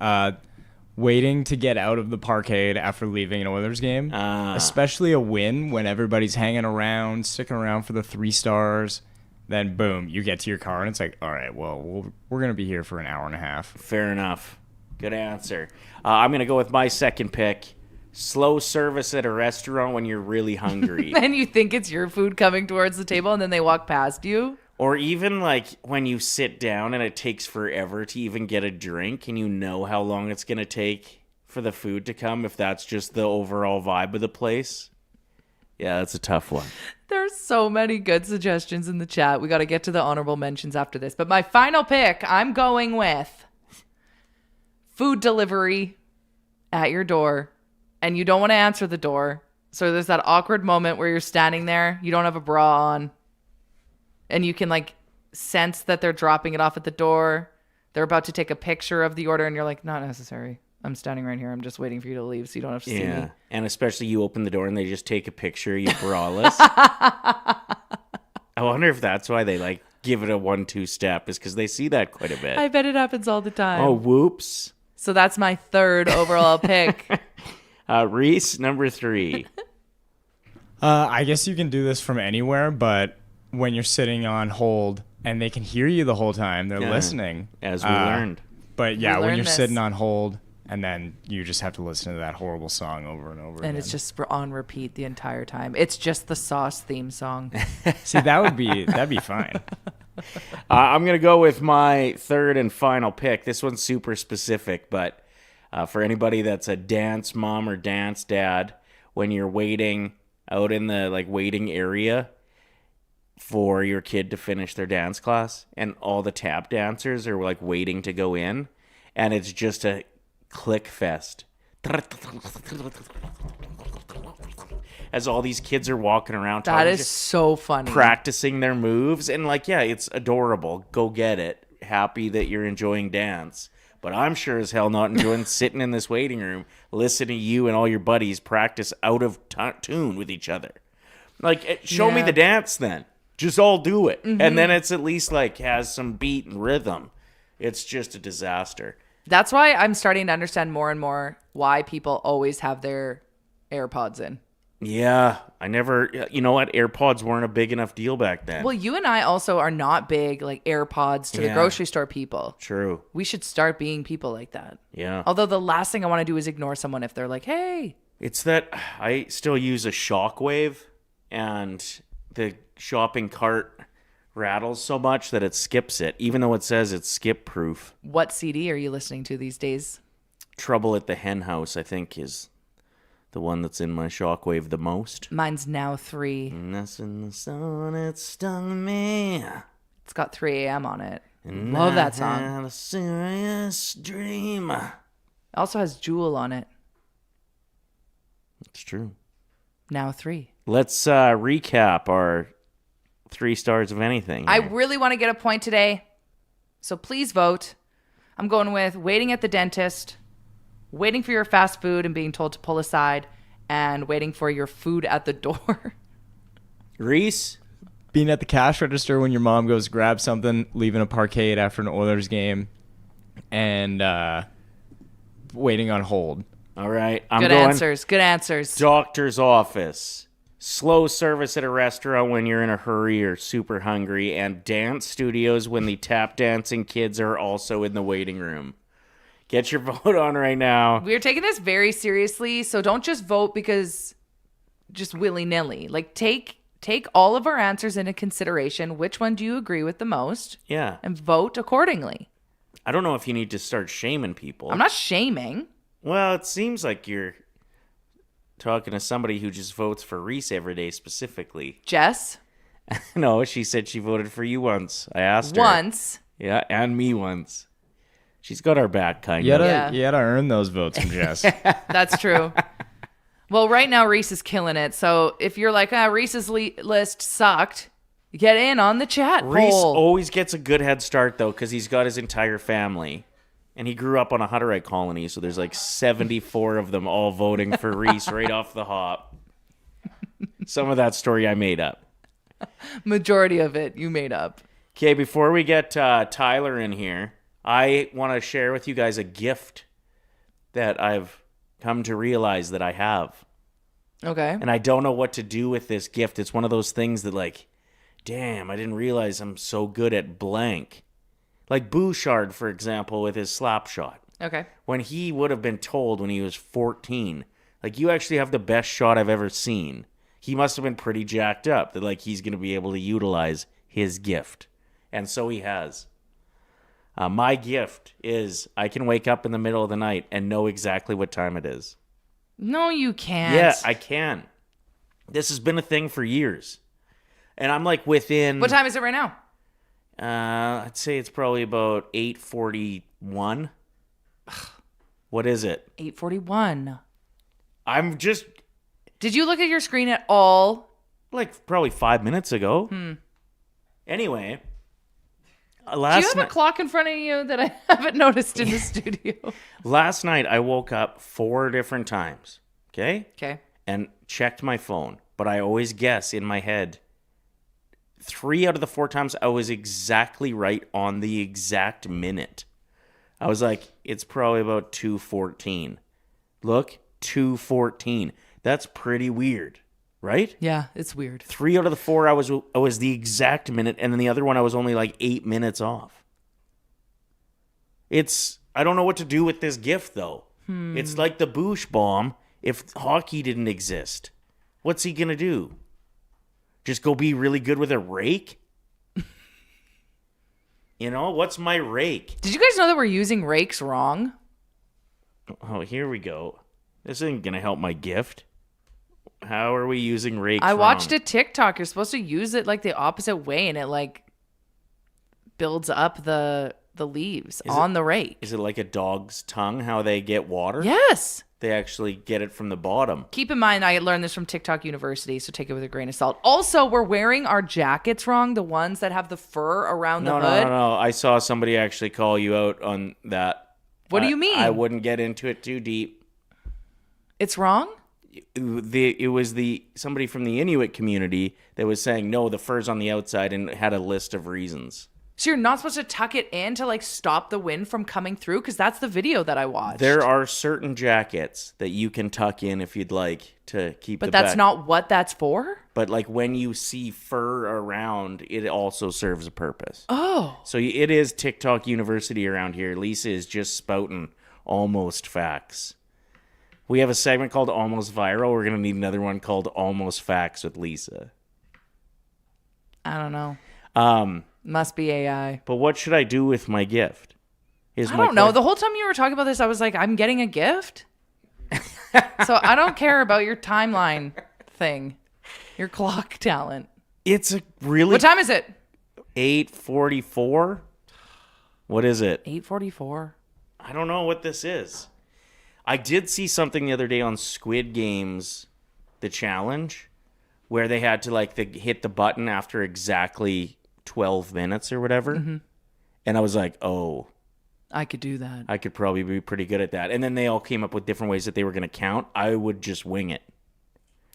waiting to get out of the parkade after leaving an Oilers game. Especially a win when everybody's hanging around, sticking around for the 3 stars. then boom, you get to your car and it's like, all right, well, we're going to be here for an hour and a half. Fair enough. Good answer. I'm going to go with my second pick. Slow service at a restaurant when you're really hungry. And you think it's your food coming towards the table and then they walk past you. Or even like when you sit down and it takes forever to even get a drink and you know how long it's going to take for the food to come, if that's just the overall vibe of the place. Yeah, that's a tough one. There's so many good suggestions in the chat. We got to get to the honorable mentions after this. But my final pick, I'm going with food delivery at your door. And you don't want to answer the door. So there's that awkward moment where you're standing there. You don't have a bra on. And you can like sense that they're dropping it off at the door. They're about to take a picture of the order. And you're like, not necessary. I'm standing right here. I'm just waiting for you to leave so you don't have to see me. And especially you open the door and they just take a picture of you braless. I wonder if that's why they like give it a 1-2 step, is because they see that quite a bit. I bet it happens all the time. Oh, whoops. So that's my third overall pick. Reese, number 3. I guess you can do this from anywhere, but when you're sitting on hold and they can hear you the whole time, they're listening. As we learned. But yeah, when you're this. sitting on hold and then you just have to listen to that horrible song over and over again. And it's just on repeat the entire time. It's just the Sauce theme song. See, that'd be fine. I'm going to go with my third and final pick. This one's super specific, but for anybody that's a dance mom or dance dad, when you're waiting out in the like waiting area for your kid to finish their dance class and all the tap dancers are like waiting to go in and it's just a click fest as all these kids are walking around. That is so funny. Practicing their moves. And like, yeah, it's adorable. Go get it. Happy that you're enjoying dance. But I'm sure as hell not enjoying sitting in this waiting room, listening to you and all your buddies practice out of tune with each other. Like, show me the dance then. Just all do it. Mm-hmm. And then it's at least like has some beat and rhythm. It's just a disaster. That's why I'm starting to understand more and more why people always have their AirPods in. Yeah, I never, you know what? AirPods weren't a big enough deal back then. Well, you and I also are not big like AirPods to the grocery store people. True. We should start being people like that. Yeah. Although the last thing I want to do is ignore someone if they're like, hey. It's that I still use a shockwave and the shopping cart rattles so much that it skips it, even though it says it's skip proof. What CD are you listening to these days? Trouble at the Hen House, I think, is the one that's in my shockwave the most. Mine's Now 3. And that's in the sun, it stung me. It's got 3 a.m. on it. And Love that I song. had a serious dream. It also has Jewel on it. It's true. Now 3. Let's recap our 3 stars of anything. I really want to get a point today, so please vote. I'm going with waiting at the dentist, waiting for your fast food and being told to pull aside, and waiting for your food at the door. Reese? Being at the cash register when your mom goes grab something, leaving a parkade after an Oilers game, and waiting on hold. All right. I'm Good going answers. Good answers. doctor's office. Slow service at a restaurant when you're in a hurry or super hungry, and dance studios when the tap dancing kids are also in the waiting room. Get your vote on right now. We're taking this very seriously, so don't just vote because just willy-nilly. Like, take all of our answers into consideration. Which one do you agree with the most? Yeah. And vote accordingly. I don't know if you need to start shaming people. I'm not shaming. Well, it seems like you're talking to somebody who just votes for Reese every day specifically. Jess? No, she said she voted for you once. I asked her. Once. Yeah, and me once. She's got our back, kind You of. gotta earn those votes from Jess. That's true. Well, right now Reese is killing it. So if you're like, Reese's list sucked, get in on the chat Reese poll. always gets a good head start, though, because he's got his entire family. And he grew up on a Hutterite colony, so there's like 74 of them all voting for Reese right off the hop. Some of that story I made up. Majority of it you made up. Okay, before we get Tyler in here, I want to share with you guys a gift that I've come to realize that I have. Okay. And I don't know what to do with this gift. It's one of those things that, like, damn, I didn't realize I'm so good at blank. Like Bouchard, for example, with his slap shot. Okay. When he would have been told when he was 14, like, you actually have the best shot I've ever seen. He must have been pretty jacked up that, like, he's going to be able to utilize his gift. And so he has. My gift is I can wake up in the middle of the night and know exactly what time it is. No, you can't. Yeah, I can. This has been a thing for years. And I'm like within... What time is it right now? I'd say it's probably about 8:41. What is it? 8:41. I'm just... Did you look at your screen at all? Like probably 5 minutes ago. Anyway... Do you have a clock in front of you that I haven't noticed in the studio? Last night, I woke up 4 different times, okay? Okay. And checked my phone. But I always guess in my head, 3 out of the 4 times, I was exactly right on the exact minute. I was like, it's probably about 2:14. Look, 2:14. That's pretty weird, right? Yeah, it's weird. 3 out of the 4, I was the exact minute, and then the other one I was only like 8 minutes off. I don't know what to do with this gift though. It's like the Boosh bomb if hockey didn't exist. What's he gonna do? Just go be really good with a rake? You know, what's my rake? Did you guys know that we're using rakes wrong? Oh, here we go. This isn't gonna help my gift. How are we using rakes I watched wrong? a TikTok. You're supposed to use it like the opposite way, and it like builds up the leaves on the rake. Is it like a dog's tongue, how they get water? Yes. They actually get it from the bottom. Keep in mind, I learned this from TikTok University, so take it with a grain of salt. Also, we're wearing our jackets wrong, the ones that have the fur around the hood. No. I saw somebody actually call you out on that. What do you mean? I wouldn't get into it too deep. It's wrong? It was somebody from the Inuit community that was saying, no, the fur's on the outside, and had a list of reasons. So you're not supposed to tuck it in to like stop the wind from coming through? Because that's the video that I watched. There are certain jackets that you can tuck in if you'd like to keep But that's not what that's for? But like when you see fur around, it also serves a purpose. Oh. So it is TikTok University around here. Lisa is just spouting almost facts. We have a segment called Almost Viral. We're going to need another one called Almost Facts with Lisa. I don't know. Must be AI. But what should I do with my gift? I don't know. The whole time you were talking about this, I was like, I'm getting a gift? So I don't care about your timeline thing, your clock talent. It's a really... What time is it? 8:44. What is it? 8:44. I don't know what this is. I did see something the other day on Squid Games, the challenge, where they had to like hit the button after exactly 12 minutes or whatever. Mm-hmm. And I was like, oh, I could do that. I could probably be pretty good at that. And then they all came up with different ways that they were going to count. I would just wing it.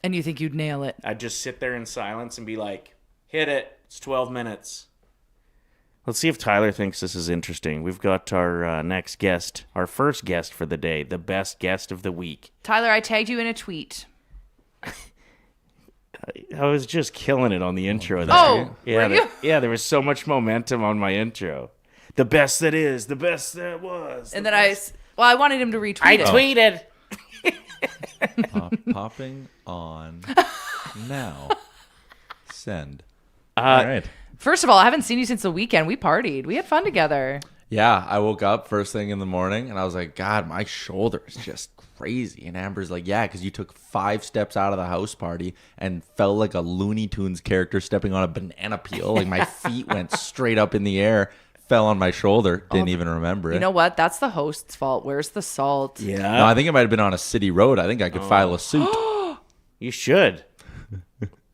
And you think you'd nail it? I'd just sit there in silence and be like, hit it. It's 12 minutes. Let's see if Tyler thinks this is interesting. We've got our next guest, our first guest for the day, the best guest of the week. Tyler, I tagged you in a tweet. I was just killing it on the intro there. Oh, yeah, were you? There was so much momentum on my intro. The best that is, the best that was. And then I wanted him to retweet it. I tweeted. Popping on now. Send. All right. First of all, I haven't seen you since the weekend. We partied. We had fun together. Yeah, I woke up first thing in the morning and I was like, God, my shoulder is just crazy. And Amber's like, yeah, because you took 5 steps out of the house party and felt like a Looney Tunes character stepping on a banana peel. Like my feet went straight up in the air, fell on my shoulder, didn't even remember it. You know what? That's the host's fault. Where's the salt? Yeah. No, I think it might have been on a city road. I think I could file a suit. You should.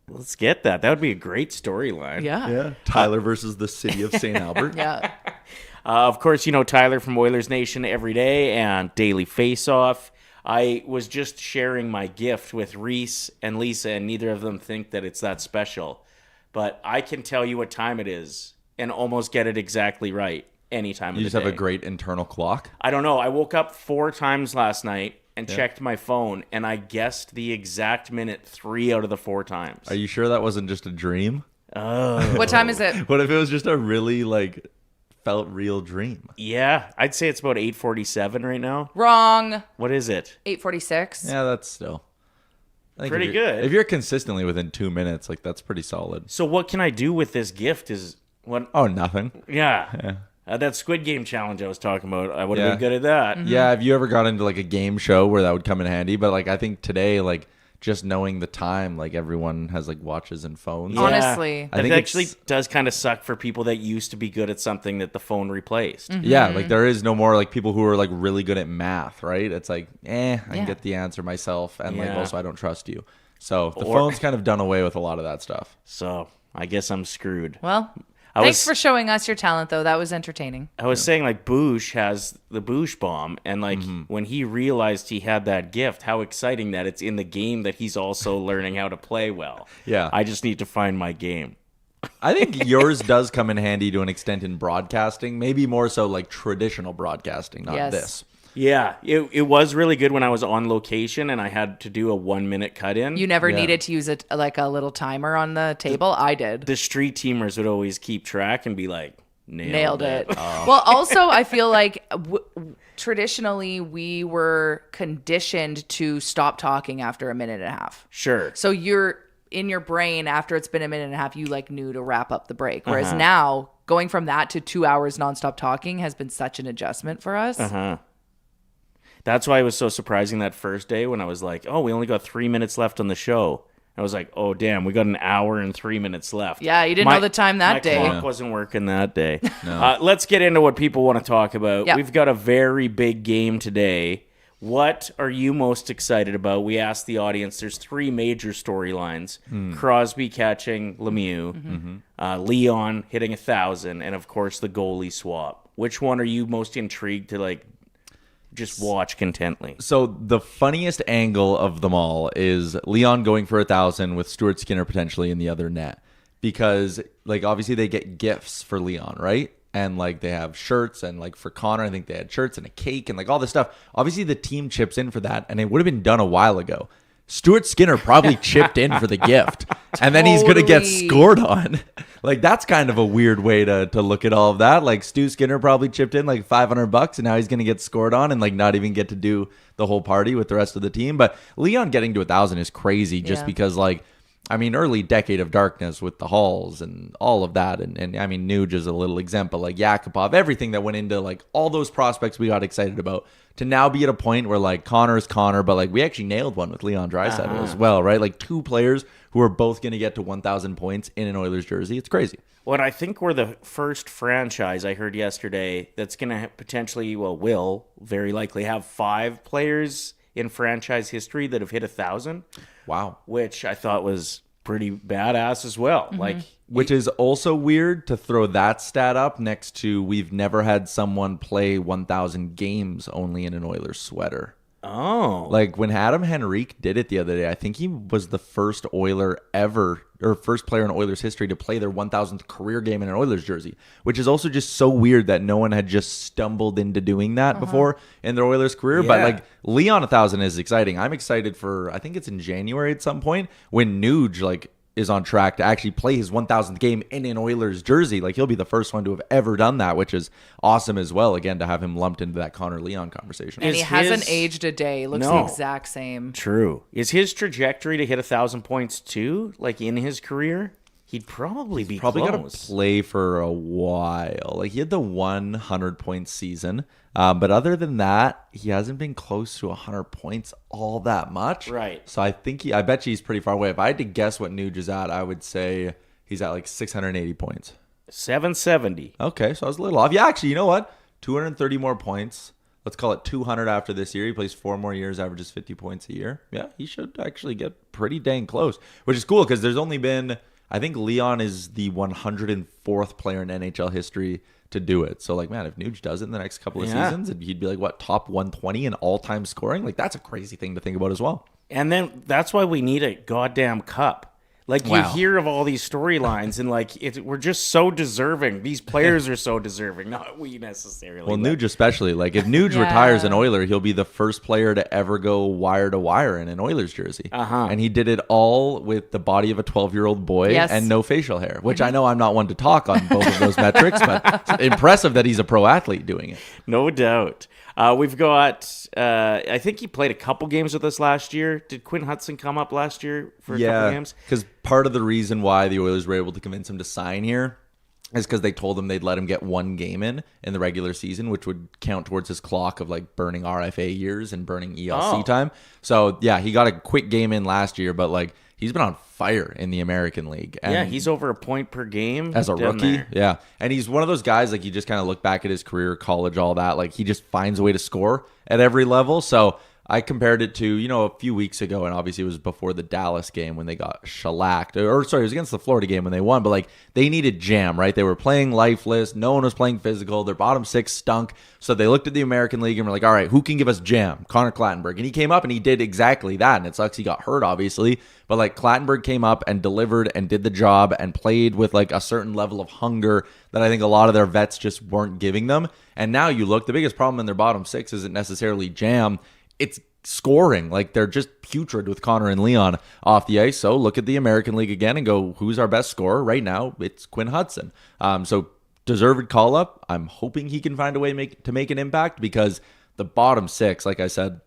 Let's get that. That would be a great storyline. Yeah. Tyler versus the city of St. Albert. Yeah. Of course, you know Tyler from Oilersnation Everyday and Daily Face-Off. I was just sharing my gift with Reese and Lisa, and neither of them think that it's that special. But I can tell you what time it is and almost get it exactly right any time of the day. You just have a great internal clock? I don't know. I woke up 4 times last night and checked my phone, and I guessed the exact minute 3 out of the 4 times. Are you sure that wasn't just a dream? Oh. What time is it? What if it was just a really like felt real dream? Yeah, I'd say it's about 8:47 right now. Wrong. What is it? 8:46. Yeah, that's still I think Pretty if you're- good. If you're consistently within 2 minutes, like that's pretty solid. So what can I do with this gift? Is what? Oh, nothing. Yeah. That Squid Game challenge I was talking about, I would have Yeah. been good at that. Mm-hmm. Yeah, have you ever got into like a game show where that would come in handy? But like I think today, like just knowing the time, like everyone has like watches and phones. Yeah. Honestly. I That think actually it's- does kind of suck for people that used to be good at something that the phone replaced. Yeah, like there is no more like people who are like really good at math, right? It's like, I Yeah. can get the answer myself, and like Yeah. also I don't trust you. So the Or- phone's kind of done away with a lot of that stuff. So I guess I'm screwed. Well, I thanks was- for showing us your talent, though. That was entertaining. I was saying like Boosh has the Boosh bomb, and like when he realized he had that gift, how exciting that it's in the game that he's also learning how to play well. Yeah. I just need to find my game. I think yours does come in handy to an extent in broadcasting, maybe more so like traditional broadcasting, not Yes. this. Yeah, it was really good when I was on location and I had to do a 1 minute cut in. You never Yeah. needed to use like a little timer on the table. I did. The street teamers would always keep track and be like, Nailed it. Well, also, I feel like traditionally we were conditioned to stop talking after a minute and a half. Sure. So you're in your brain after it's been a minute and a half, you like knew to wrap up the break. Whereas now going from that to 2 hours nonstop talking has been such an adjustment for us. That's why it was so surprising that first day when I was like, oh, we only got 3 minutes left on the show. I was like, oh, damn, we got an hour and 3 minutes left. Yeah, you didn't know the time that day. My clock wasn't working that day. Let's get into what people want to talk about. Yep. We've got a very big game today. What are you most excited about? We asked the audience. There's three major storylines. Crosby catching Lemieux, Leon hitting 1,000, and, of course, the goalie swap. Which one are you most intrigued to, like, just watch contently? So the funniest angle of them all is Leon going for 1,000 with Stuart Skinner potentially in the other net, because like obviously they get gifts for Leon, right? And like they have shirts, and like for Connor, I think they had shirts and a cake and like all this stuff. Obviously the team chips in for that, and it would have been done a while ago. Stuart Skinner probably chipped in for the gift, and then he's going to get Totally. scored on. Like, that's kind of a weird way to look at all of that. Like, Stu Skinner probably chipped in like $500, and now he's going to get scored on and like not even get to do the whole party with the rest of the team. But Leon getting to 1,000 is crazy just Yeah. because, like, I mean, early decade of darkness with the Halls and all of that. And I mean, Nuge is a little example, like Yakupov, everything that went into like all those prospects we got excited about, to now be at a point where like Connor's Connor, but like we actually nailed one with Leon Draisaitl as well, right? Like two players who are both going to get to 1,000 points in an Oilers jersey. It's crazy. What I think we're the first franchise I heard yesterday that's going to potentially, well, will very likely have 5 players in franchise history that have hit 1,000. Wow. Which I thought was pretty badass as well. Like, Which is also weird to throw that stat up next to we've never had someone play 1,000 games only in an Oilers sweater. oh, Like when Adam Henrique did it the other day, I think he was the first Oiler ever, or first player in Oilers history to play their 1,000th career game in an Oilers jersey, which is also just so weird that no one had just stumbled into doing that before in their Oilers career. But Yeah. like Leon 1,000 is exciting. I'm excited for, I think it's in January at some point when Nuge like is on track to actually play his 1,000th game in an Oilers jersey. Like he'll be the first one to have ever done that, which is awesome as well. Again, to have him lumped into that Connor Leon conversation. And he Is hasn't his- aged a day. Looks No. the exact same. true. Is his trajectory to hit 1,000 points too? Like in his career, he'd probably be Probably got close. to play for a while. Like he had the 100-point season, but other than that, he hasn't been close to 100 points all that much. Right. So I bet you he's pretty far away. If I had to guess what Nuge is at, I would say he's at like 680 points. 770. Okay, so I was a little off. Yeah, actually, you know what? 230 more points. Let's call it 200 after this year. He plays 4 more years, averages 50 points a year. Yeah, he should actually get pretty dang close, which is cool because there's only been, I think Leon is the 104th player in NHL history to do it. So, like, man, if Nuge does it in the next couple of Yeah. seasons, he'd be like, what, top 120 in all-time scoring? Like, that's a crazy thing to think about as well. And then that's why we need a goddamn cup. Like, you hear of all these storylines, and like we're just so deserving. These players are so deserving, not we necessarily. Well, Nuge especially. Like, if Nuge retires an Oiler, he'll be the first player to ever go wire to wire in an Oilers jersey. And he did it all with the body of a 12-year-old boy and no facial hair, which I know I'm not one to talk on both of those metrics, but it's impressive that he's a pro athlete doing it. No doubt. We've got, I think he played a couple games with us last year. Did Quinn Hudson come up last year for a couple games? Because part of the reason why the Oilers were able to convince him to sign here is because they told him they'd let him get one game in the regular season, which would count towards his clock of like burning RFA years and burning ELC time. So, yeah, he got a quick game in last year, but like he's been on fire in the American League. And he's over a point per game as a rookie. Yeah. And he's one of those guys, like, you just kind of look back at his career, college, all that. Like, he just finds a way to score at every level. So I compared it to, a few weeks ago, and obviously it was before the Dallas game when they got shellacked. Or, sorry, it was against the Florida game when they won. But, like, they needed jam, right? They were playing lifeless. No one was playing physical. Their bottom six stunk. So they looked at the American League and were like, all right, who can give us jam? Connor Clattenburg. And he came up and he did exactly that. And it sucks he got hurt, obviously. But, like, Clattenburg came up and delivered and did the job and played with, like, a certain level of hunger that I think a lot of their vets just weren't giving them. And now you look, the biggest problem in their bottom six isn't necessarily jam. It's scoring. Like, they're just putrid with Connor and Leon off the ice. So look at the American League again and go, who's our best scorer right now? It's Quinn Hudson. So deserved call up. I'm hoping he can find a way to make an impact, because the bottom six, like I said,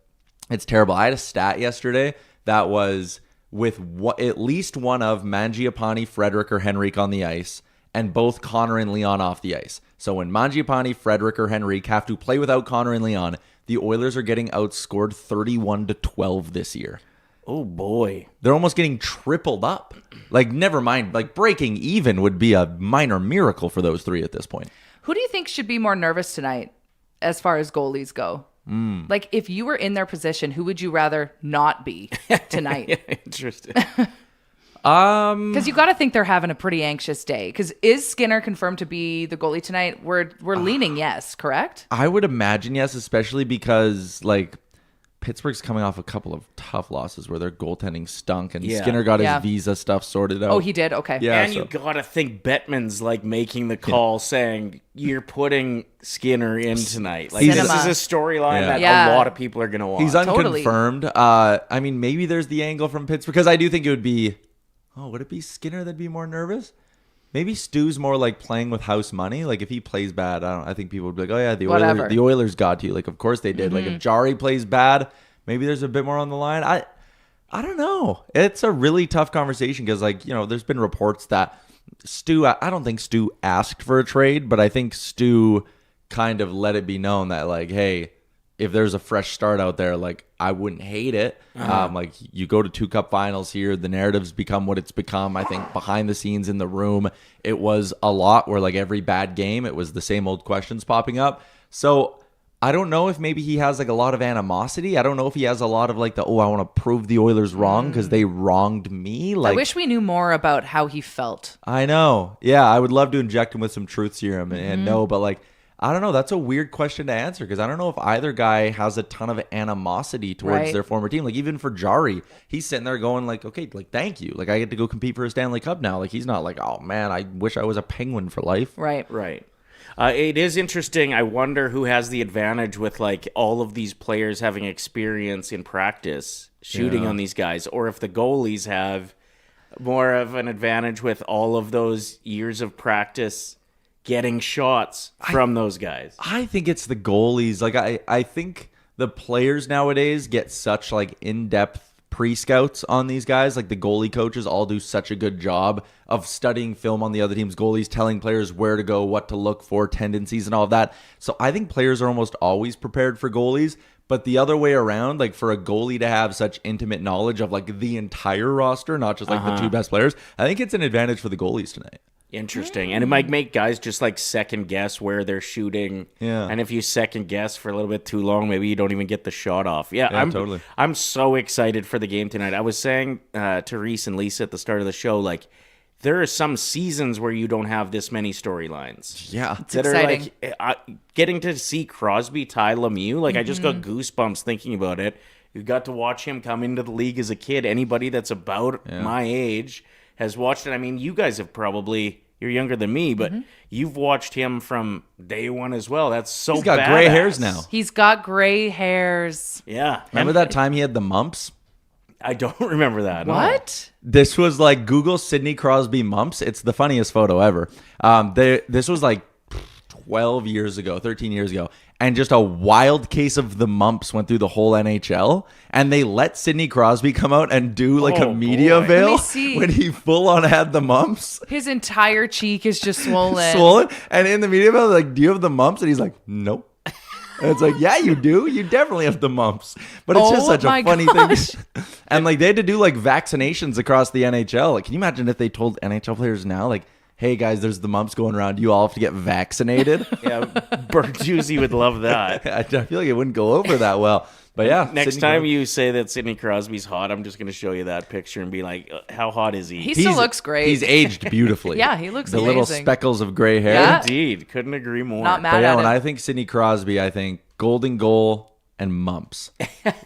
it's terrible. I had a stat yesterday that was with at least one of Mangiapane, Frederick, or Henrique on the ice, and both Connor and Leon off the ice. So when Mangiapane, Frederick, or Henrique have to play without Connor and Leon, the Oilers are getting outscored 31-12 this year. Oh, boy. They're almost getting tripled up. Like, never mind. Like, breaking even would be a minor miracle for those three at this point. Who do you think should be more nervous tonight as far as goalies go? Like, if you were in their position, who would you rather not be tonight? Interesting. Because you got to think they're having a pretty anxious day. Because is Skinner confirmed to be the goalie tonight? We're leaning yes, correct? I would imagine yes, especially because, like, Pittsburgh's coming off a couple of tough losses where their goaltending stunk, and Skinner got his visa stuff sorted out. Oh, he did? Okay. Yeah, and you got to think Bettman's, like, making the call saying, you're putting Skinner in tonight. Like, this is a storyline that a lot of people are going to watch. He's unconfirmed. I mean, maybe there's the angle from Pittsburgh, because I do think it would be... Oh, would it be Skinner that'd be more nervous? Maybe Stu's more like playing with house money. Like, if he plays bad, I think people would be like, oh yeah, the Oilers got to you. Like, of course they did. Like, if Jarry plays bad, maybe there's a bit more on the line. I don't know. It's a really tough conversation because, like, there's been reports that Stu, I don't think Stu asked for a trade, but I think Stu kind of let it be known that, like, hey, if there's a fresh start out there, like, I wouldn't hate it. Like, you go to 2 cup finals here. The narrative's become what it's become. I think behind the scenes in the room, it was a lot where, like, every bad game, it was the same old questions popping up. So I don't know if maybe he has, like, a lot of animosity. I don't know if he has a lot of, like, I want to prove the Oilers wrong because they wronged me. Like, I wish we knew more about how he felt. I know. Yeah, I would love to inject him with some truth serum and know, but, like, I don't know. That's a weird question to answer because I don't know if either guy has a ton of animosity towards their former team. Like, even for Jarry, he's sitting there going like, okay, like, thank you. Like, I get to go compete for a Stanley Cup now. Like, he's not like, oh man, I wish I was a Penguin for life. Right. It is interesting. I wonder who has the advantage with, like, all of these players having experience in practice shooting on these guys, or if the goalies have more of an advantage with all of those years of practice getting shots from those guys. I think it's the goalies. Like, I think the players nowadays get such, like, in-depth pre-scouts on these guys. Like, the goalie coaches all do such a good job of studying film on the other team's goalies, telling players where to go, what to look for, tendencies, and all of that. So I think players are almost always prepared for goalies. But the other way around, like, for a goalie to have such intimate knowledge of, like, the entire roster, not just, like, the 2 best players, I think it's an advantage for the goalies tonight. Interesting. And it might make guys just, like, second guess where they're shooting. Yeah. And if you second guess for a little bit too long, maybe you don't even get the shot off. Yeah, totally. I'm so excited for the game tonight. I was saying to Reese and Lisa at the start of the show, like, there are some seasons where you don't have this many storylines. Yeah. It's exciting. Are like, getting to see Crosby, Ty Lemieux, like, I just got goosebumps thinking about it. You got to watch him come into the league as a kid. Anybody that's about my age has watched it. I mean, you guys have probably, you're younger than me, but you've watched him from day one as well. That's so He's got badass. gray hairs now. He's got gray hairs. Yeah. Remember that time he had the mumps? I don't remember that. no. What? This was like Google Sidney Crosby mumps. It's the funniest photo ever. This was like 12 years ago, 13 years ago. And just a wild case of the mumps went through the whole NHL. And they let Sidney Crosby come out and do like a media boy. Let avail me see. when he full on had the mumps. His entire cheek is just swollen. Swollen. And in the media avail, like, do you have the mumps? And he's like, nope. And it's like, yeah, you do. You definitely have the mumps. But it's just Oh such my a funny gosh. thing. And like they had to do like vaccinations across the NHL. Like, can you imagine if they told NHL players now, like, hey guys, there's the mumps going around. You all have to get vaccinated. Yeah, Bertuzzi would love that. I feel like it wouldn't go over that well. But yeah. Next Sidney time Crosby- you say that Sidney Crosby's hot, I'm just going to show you that picture and be like, how hot is he? He still looks great. He's aged beautifully. Yeah, he looks the little amazing. speckles of gray hair. Yeah. Indeed. Couldn't agree more. Not mad But yeah, at when him. I think Sidney Crosby, I think golden goal and mumps.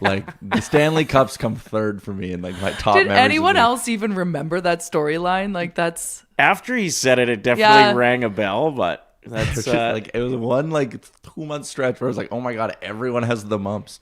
Like the Stanley Cups come third for me in like my top Did memories of anyone the- else even remember that storyline? Like that's After he said it, it definitely Yeah. rang a bell, but that's It's just, like it was one like 2 month stretch where I was like, oh my god, everyone has the mumps.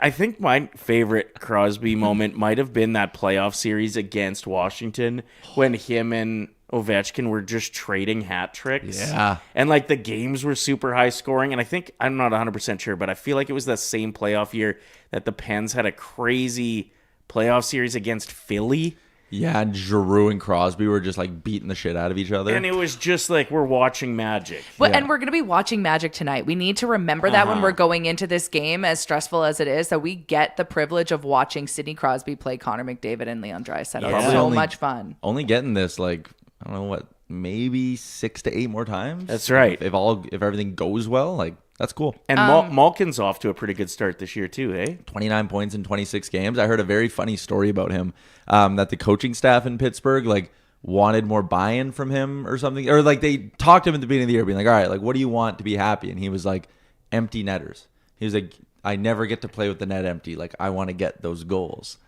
I think my favorite Crosby moment might have been that playoff series against Washington when him and Ovechkin were just trading hat tricks. Yeah. And like the games were super high scoring. And I think, I'm not 100% sure, but I feel like it was that same playoff year that the Pens had a crazy playoff series against Philly. Yeah, and Giroux and Crosby were just like beating the shit out of each other. And it was just like we're watching magic. But and we're going to be watching Magic tonight. We need to remember that when we're going into this game, as stressful as it is, that we get the privilege of watching Sidney Crosby play Connor McDavid and Leon Draisaitl. Yeah. It's so Probably much fun. Only getting this like I don't know what, maybe 6 to 8 more times. That's right. If everything goes well, like that's cool. And Malkin's off to a pretty good start this year too, eh? 29 points in 26 games. I heard a very funny story about him that the coaching staff in Pittsburgh like wanted more buy-in from him or something, or like they talked to him at the beginning of the year being like, all right, like what do you want to be happy? And he was like, empty netters. He was like, I never get to play with the net empty. Like I want to get those goals.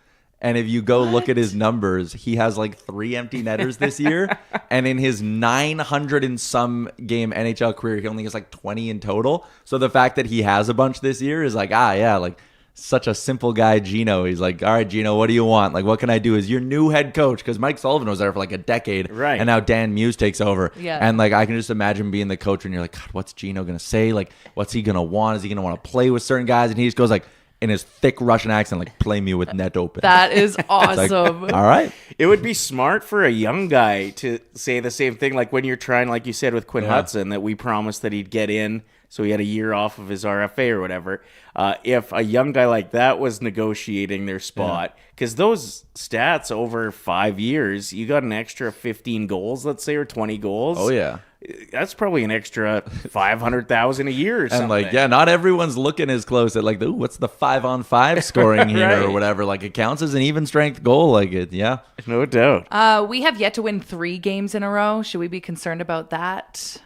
And if you go look at his numbers, he has like 3 empty netters this year. And in his 900 and some game NHL career, he only has like 20 in total. So the fact that he has a bunch this year is like, yeah, like such a simple guy, Gino. He's like, all right, Gino, what do you want? Like, what can I do as your new head coach? Because Mike Sullivan was there for like a decade. Right. And now Dan Muse takes over. Yeah. And like, I can just imagine being the coach and you're like, God, what's Gino going to say? Like, what's he going to want? Is he going to want to play with certain guys? And he just goes like, in his thick Russian accent, like, play me with net open. That is awesome. All right. It would be smart for a young guy to say the same thing, like when you're trying, like you said with Quinn Hudson, that we promised that he'd get in, so he had a year off of his RFA or whatever. If a young guy like that was negotiating their spot, because those stats over 5 years, you got an extra 15 goals, let's say, or 20 goals. Oh, yeah. That's probably an extra 500,000 a year or something. And like, yeah, not everyone's looking as close at like, ooh, what's the 5-on-5 scoring here Right. or whatever. Like it counts as an even strength goal. Like it, yeah. No doubt. We have yet to win 3 games in a row. Should we be concerned about that?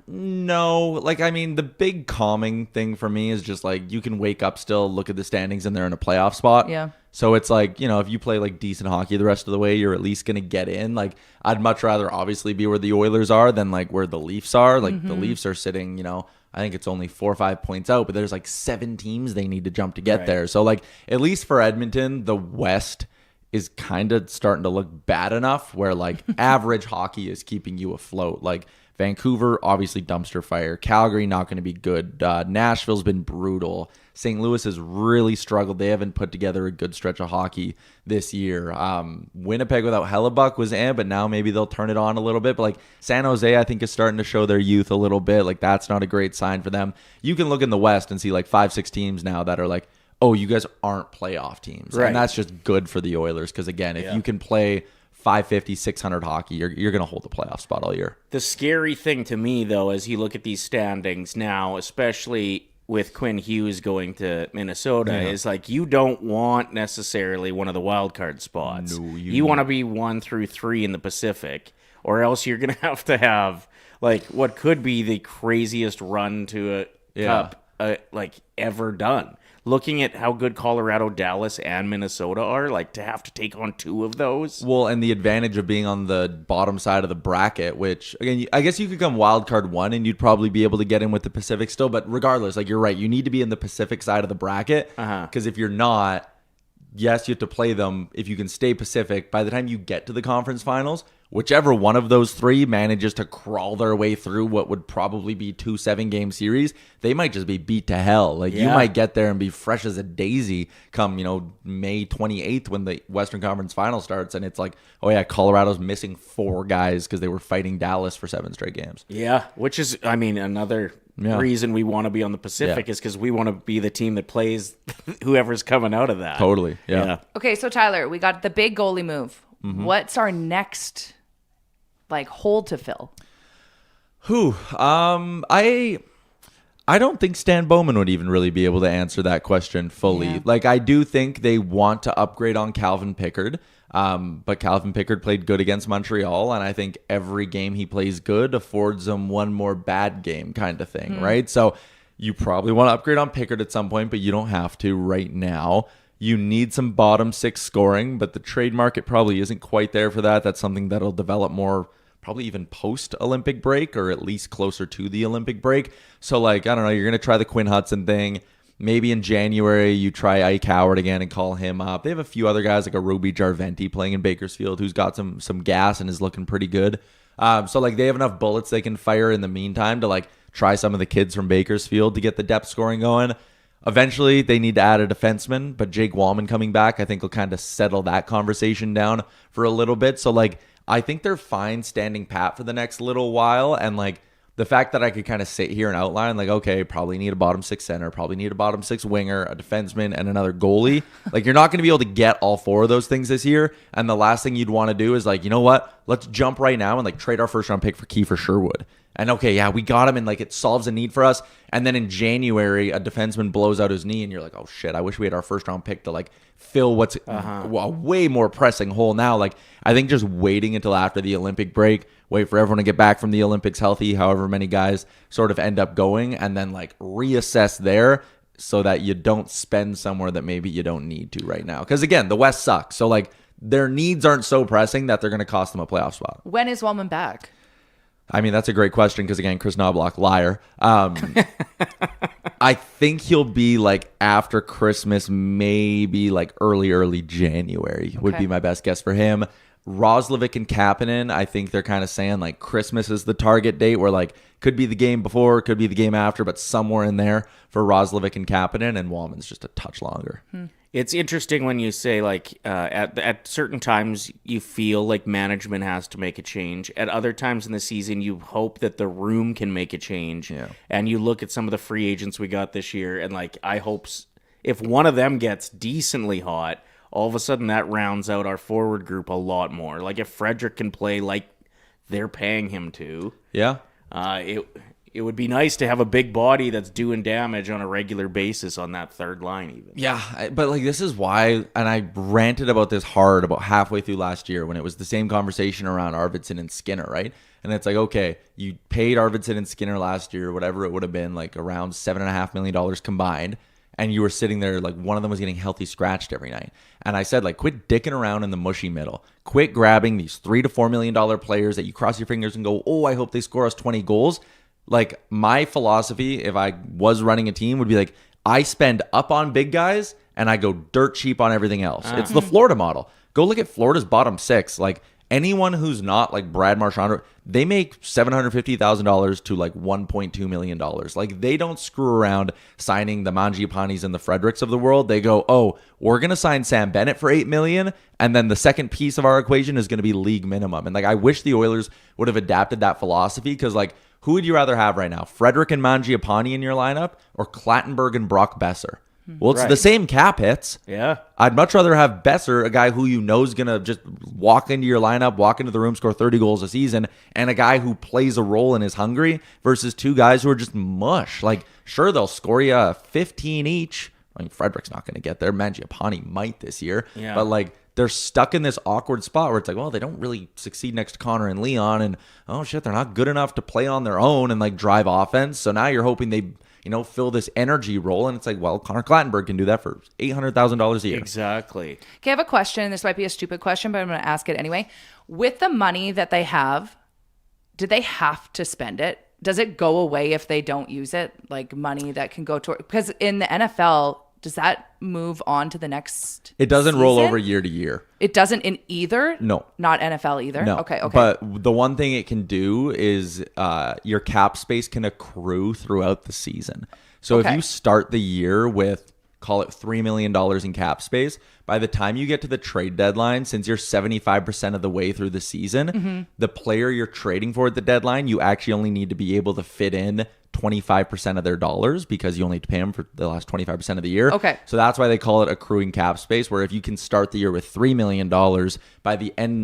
No, like I mean, the big calming thing for me is just like you can wake up still, look at the standings, and they're in a playoff spot. Yeah. So it's like, you know, if you play like decent hockey the rest of the way, you're at least gonna get in. Like I'd much rather obviously be where the Oilers are than like where the Leafs are. Like the Leafs are sitting, you know, I think it's only 4 or 5 points out, but there's like 7 teams they need to jump to get there. So like at least for Edmonton, the West is kind of starting to look bad enough where like average hockey is keeping you afloat. Like Vancouver, obviously dumpster fire. Calgary, not going to be good. Nashville's been brutal. St. Louis has really struggled. They haven't put together a good stretch of hockey this year. Winnipeg without Hellebuck was but now maybe they'll turn it on a little bit. But like San Jose, I think is starting to show their youth a little bit. Like that's not a great sign for them. You can look in the West and see like 5-6 teams now that are like, oh, you guys aren't playoff teams. Right. And that's just good for the Oilers because, again, if you can play 550, 600 hockey, you're going to hold the playoff spot all year. The scary thing to me, though, as you look at these standings now, especially with Quinn Hughes going to Minnesota, is like you don't want necessarily one of the wild card spots. No, you want to be 1 through 3 in the Pacific, or else you're going to have like what could be the craziest run to a cup ever done. Looking at how good Colorado, Dallas, and Minnesota are, like to have to take on 2 of those. Well, and the advantage of being on the bottom side of the bracket, which again, I guess you could come wild card 1 and you'd probably be able to get in with the Pacific still. But regardless, like you're right, you need to be in the Pacific side of the bracket because if you're not, yes, you have to play them. If you can stay Pacific, by the time you get to the conference finals, whichever one of those 3 manages to crawl their way through what would probably be 2 7-game series, they might just be beat to hell. Like you might get there and be fresh as a daisy come, May 28th when the Western Conference final starts. And it's like, oh yeah, Colorado's missing 4 guys because they were fighting Dallas for 7 straight games. Yeah, which is, another reason we want to be on the Pacific is because we want to be the team that plays whoever's coming out of that. Totally. Yeah. Okay, so Tyler, we got the big goalie move. What's our next hole to fill? I don't think Stan Bowman would even really be able to answer that question fully. Yeah. Like I do think they want to upgrade on Calvin Pickard. But Calvin Pickard played good against Montreal, and I think every game he plays good affords him one more bad game kind of thing, right? So you probably want to upgrade on Pickard at some point, but you don't have to right now. You need some bottom 6 scoring, but the trade market probably isn't quite there for that. That's something that'll develop more probably even post-Olympic break or at least closer to the Olympic break. So, I don't know, you're going to try the Quinn Hudson thing. Maybe in January you try Ike Howard again and call him up. They have a few other guys like a Roby Jarventi playing in Bakersfield who's got some gas and is looking pretty good. So they have enough bullets they can fire in the meantime to try some of the kids from Bakersfield to get the depth scoring going. Eventually, they need to add a defenseman, but Jake Wallman coming back, I think, will kind of settle that conversation down for a little bit. So, I think they're fine standing pat for the next little while. And, the fact that I could kind of sit here and outline, okay, probably need a bottom 6 center, probably need a bottom 6 winger, a defenseman, and another goalie. You're not going to be able to get all 4 of those things this year. And the last thing you'd want to do is, you know what? Let's jump right now and, trade our first-round pick for Kiefer Sherwood. And okay, yeah, we got him and it solves a need for us. And then in January, a defenseman blows out his knee and you're like, oh shit, I wish we had our first round pick to fill what's a way more pressing hole now. I think just waiting until after the Olympic break, wait for everyone to get back from the Olympics healthy, however many guys sort of end up going, and then reassess there so that you don't spend somewhere that maybe you don't need to right now. Because again, the West sucks. So their needs aren't so pressing that they're going to cost them a playoff spot. When is Wallman back? I mean, that's a great question because, again, Chris Knobloch, liar. I think he'll be after Christmas, maybe early January would be my best guess for him. Roslovic and Kapanen, I think they're kind of saying Christmas is the target date where could be the game before, could be the game after, but somewhere in there for Roslovic and Kapanen, and Wallman's just a touch longer. It's interesting when you say at certain times you feel like management has to make a change. At other times in the season, you hope that the room can make a change. Yeah. And you look at some of the free agents we got this year, and I hope if one of them gets decently hot, all of a sudden that rounds out our forward group a lot more. If Frederick can play like they're paying him to, it would be nice to have a big body that's doing damage on a regular basis on that third line even. Yeah, but this is why, and I ranted about this hard about halfway through last year when it was the same conversation around Arvidsson and Skinner, right? And it's okay, you paid Arvidsson and Skinner last year, whatever it would have been, around $7.5 million combined, and you were sitting there one of them was getting healthy scratched every night. And I said, quit dicking around in the mushy middle. Quit grabbing these $3 to $4 million players that you cross your fingers and go, oh, I hope they score us 20 goals. My philosophy, if I was running a team, would be I spend up on big guys and I go dirt cheap on everything else. It's the Florida model. Go look at Florida's bottom 6. Anyone who's not Brad Marchand, they make $750,000 to $1.2 million. They don't screw around signing the Mangiapanis and the Fredericks of the world. They go, oh, we're going to sign Sam Bennett for $8 million, and then the second piece of our equation is going to be league minimum. And I wish the Oilers would have adapted that philosophy because who would you rather have right now? Frederick and Mangiapane in your lineup or Clattenburg and Brock Besser? Well, it's the same cap hits. Yeah. I'd much rather have Besser, a guy who you know is going to just walk into your lineup, walk into the room, score 30 goals a season, and a guy who plays a role and is hungry versus 2 guys who are just mush. Sure, they'll score you 15 each. I mean, Frederick's not going to get there. Mangiapane might this year. Yeah. But, they're stuck in this awkward spot where it's well, they don't really succeed next to Connor and Leon, and, oh, shit, they're not good enough to play on their own and, drive offense. So now you're hoping they fill this energy role. And it's like, well, Connor Clattenburg can do that for $800,000 a year. Okay, Exactly. I have a question. This might be a stupid question, but I'm going to ask it anyway. With the money that they have, do they have to spend it? Does it go away if they don't use it? Like money that can go toward, because in the NFL, does that move on to the next It doesn't season? roll over year to year. It doesn't in either? No. Not NFL either? No. Okay. But the one thing it can do is your cap space can accrue throughout the season. So if you start the year with, call it $3 million in cap space, by the time you get to the trade deadline, since you're 75% of the way through the season, the player you're trading for at the deadline, you actually only need to be able to fit in 25% of their dollars because you only have to pay them for the last 25% of the year. Okay. So that's why they call it accruing cap space, where if you can start the year with $3 million,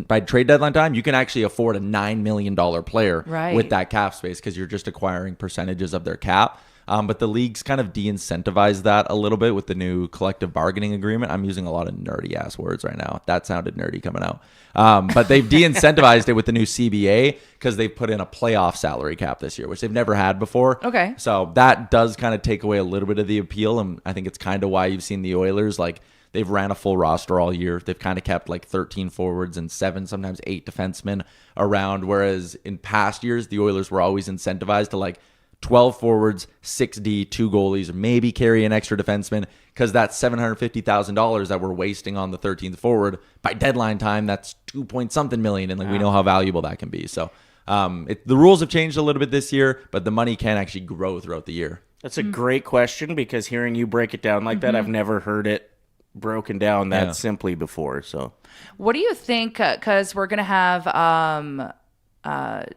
by trade deadline time, you can actually afford a $9 million player with that cap space because you're just acquiring percentages of their cap. But the league's kind of de-incentivized that a little bit with the new collective bargaining agreement. I'm using a lot of nerdy ass words right now. That sounded nerdy coming out. But they've de-incentivized it with the new CBA because they've put in a playoff salary cap this year, which they've never had before. Okay. So that does kind of take away a little bit of the appeal. And I think it's kind of why you've seen the Oilers, like, they've ran a full roster all year. They've kind of kept like 13 forwards and 7, sometimes 8 defensemen around. Whereas in past years, the Oilers were always incentivized to like 12 forwards, 6D, 2 goalies, maybe carry an extra defenseman, because that's $750,000 that we're wasting on the 13th forward. By deadline time, that's 2-point-something million, and like we know how valuable that can be. So the rules have changed a little bit this year, but the money can actually grow throughout the year. That's a great question, because hearing you break it down like that, I've never heard it broken down that simply before. So What do you think? Because we're going to have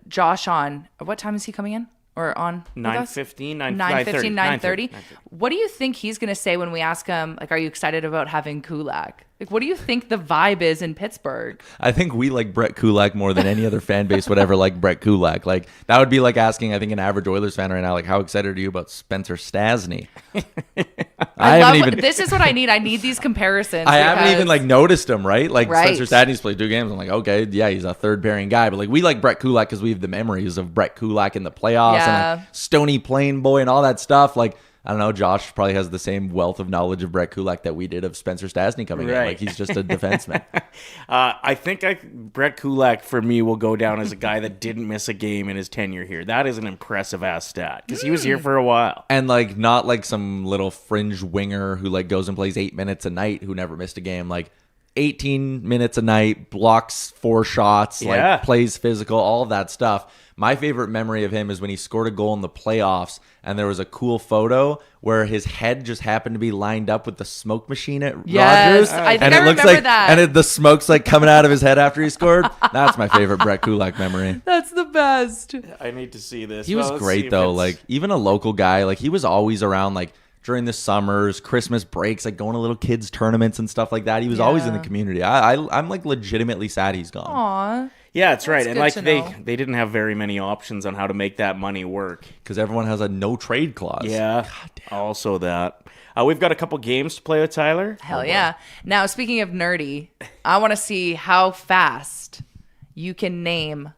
Josh on. What time is he coming in? Or on 9:15, 9:15, 9:30. What do you think he's going to say when we ask him, like, are you excited about having Kulak? Like, what do you think the vibe is in Pittsburgh? I think we like Brett Kulak more than any other fan base would ever like Brett Kulak. Like, that would be like asking, I think, an average Oilers fan right now, like, how excited are you about Spencer Stasny? This is what I need. I need these comparisons. I haven't even like noticed him, right? Like Right. Spencer Stasny's played 2 games. I'm like, okay, yeah, he's a third pairing guy. But like, we like Brett Kulak because we have the memories of Brett Kulak in the playoffs and like Stony Plain Boy and all that stuff. Like, I don't know, Josh probably has the same wealth of knowledge of Brett Kulak that we did of Spencer Stasny coming in. Like, he's just a defenseman. I think Brett Kulak, for me, will go down as a guy that didn't miss a game in his tenure here. That is an impressive ass stat, because he was here for a while. And like, not like some little fringe winger who like goes and plays 8 minutes a night who never missed a game. Like, 18 minutes a night, blocks 4 shots, like plays physical, all of that stuff. My favorite memory of him is when he scored a goal in the playoffs, and there was a cool photo where his head just happened to be lined up with the smoke machine at Rogers. I think and I it looks remember like, that. And the smoke's like coming out of his head after he scored. That's my favorite Brett Kulak memory. That's the best. I need to see this. He was great though. Like, even a local guy, like he was always around, like during the summers, Christmas breaks, like going to little kids tournaments and stuff like that. He was always in the community. I'm like legitimately sad he's gone. Aw. Yeah, that's right. That's And like good to know. they didn't have very many options on how to make that money work. Because everyone has a no trade clause. Yeah, also that. We've got a couple games to play with, Tyler. Hell yeah. Now, speaking of nerdy, I want to see how fast you can name.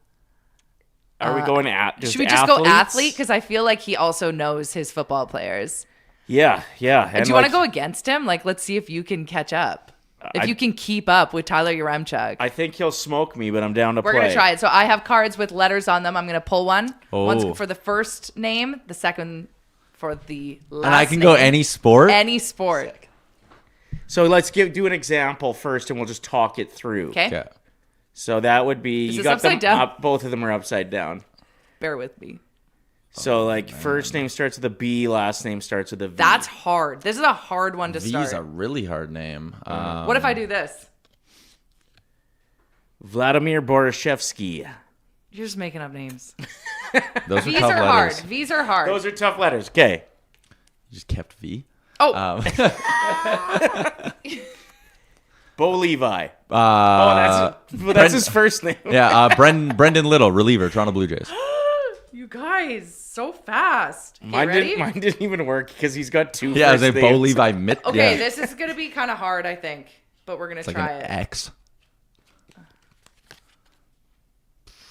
Are we going Should we just go athlete? Because I feel like he also knows his football players. Yeah. And do you want to go against him? Like, let's see if you can catch up. If you can keep up with Tyler Yaremchuk. I think he'll smoke me, but I'm down to play. We're going to try it. So I have cards with letters on them. I'm going to pull one. Oh. One's for the first name, the second for the last And I can name. go any sport? Any sport. So let's do an example first, and we'll just talk it through. Okay? So that would be... Is you this got upside them down? up. Both of them are upside down. Bear with me. So, like, first name starts with a B, last name starts with a V. That's hard. This is a hard one to V's start. a really hard name. What if I do this? Vladimir Borishevsky. You're just making up names. Those V's are tough are letters. hard. V's are hard. Those are tough letters. Okay. You just kept V? Oh. Bo Levi. That's his first name. Yeah, Brendan Little, reliever, Toronto Blue Jays. You guys, so fast. Okay, Mine ready? didn't even work because he's got 2 Yeah, first it's names. Bo Levi Mitt. Okay, yeah. this is going to be kind of hard, I think. But we're going to It's like try an it. X.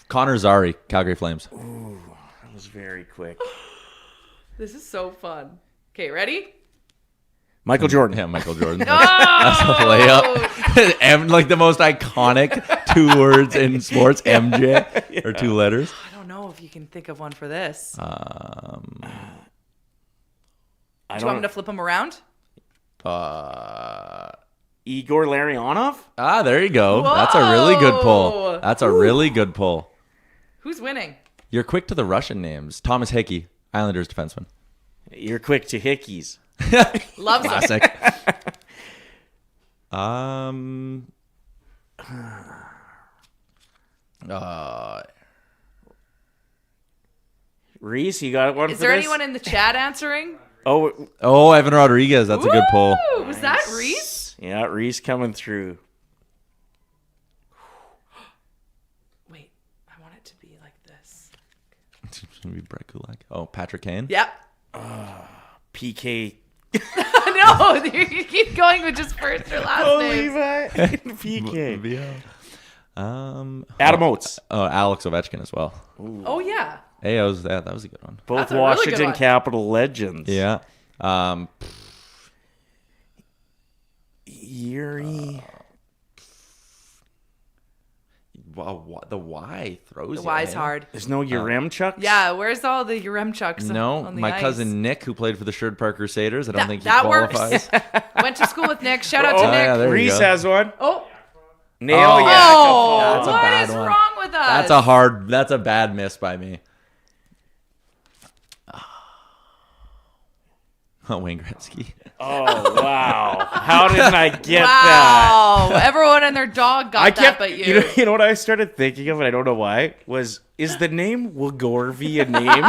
Connor Zary, Calgary Flames. That was very quick. This is so fun. Okay, ready? Michael Jordan. Yeah, Michael Jordan. Oh! That's a layup. Like the most iconic 2 words in sports, MJ, or 2 letters. I don't know if you can think of one for this. Do you want me to flip them around? Igor Larionov? There you go. Whoa! That's a really good pull. That's a really good pull. Who's winning? You're quick to the Russian names. Thomas Hickey, Islanders defenseman. You're quick to hickeys. Loves them. Classic. Reese, you got one Is for there this? anyone in the chat answering? Oh, Evan Rodriguez. That's a good pull. Ooh, was that Reese? yeah, Reese coming through. Wait, I want it to be like this. It's gonna be Brett Kulak. Oh, Patrick Kane. Yep. PK. No, you keep going with just first or last name. PK. Adam Oates. Oh, Alex Ovechkin as well. Oh, yeah. Hey, that was a good one. Both That's a really good Washington one. Capital legends. Yeah. Yuri. The Y throws The you, Y's eh? hard. There's no Yaremchuk? Yeah, where's all the Yaremchuks No, on the my ice? cousin Nick, who played for the Sherwood Park Crusaders. I don't think he that qualifies. works. Went to school with Nick. Shout out to Nick. yeah, there you Reese go. has one. Oh, Nail oh, That's a what bad is one. wrong with us? That's a bad miss by me. Wayne Gretzky. Oh, wow. How didn't I get that? Wow. Everyone and their dog got that but you. You know what I started thinking of, and I don't know why, is the name Wagorvi a name?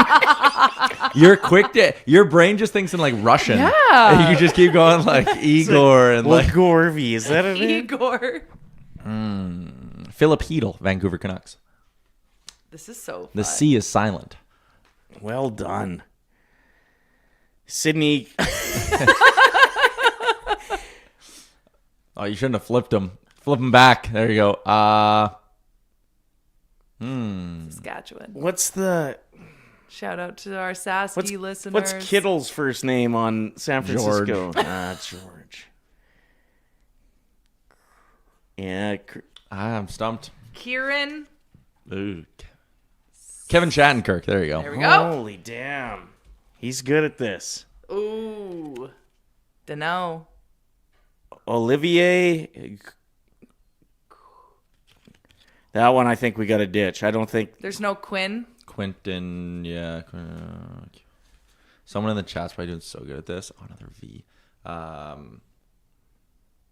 You're quick to your brain just thinks in like Russian. Yeah. And you just keep going like Igor and like Wagorvi, is that a name? Igor. Philip Hedl, Vancouver Canucks. This is so fun. The C is silent. Well done. Sydney. Oh, you shouldn't have flipped him. Flip him back. There you go. Saskatchewan. What's the... Shout out to our Sasky listeners. What's Kittle's first name on San Francisco? George. Yeah. I'm stumped. Kieran. Ooh. Kevin Shattenkirk. There you go. There we go. Holy damn. He's good at this. Ooh. Dunno. Olivier. That one I think we got to ditch. I don't think... There's no Quinn. Quentin, yeah. Someone in the chat's probably doing so good at this. Oh, another V.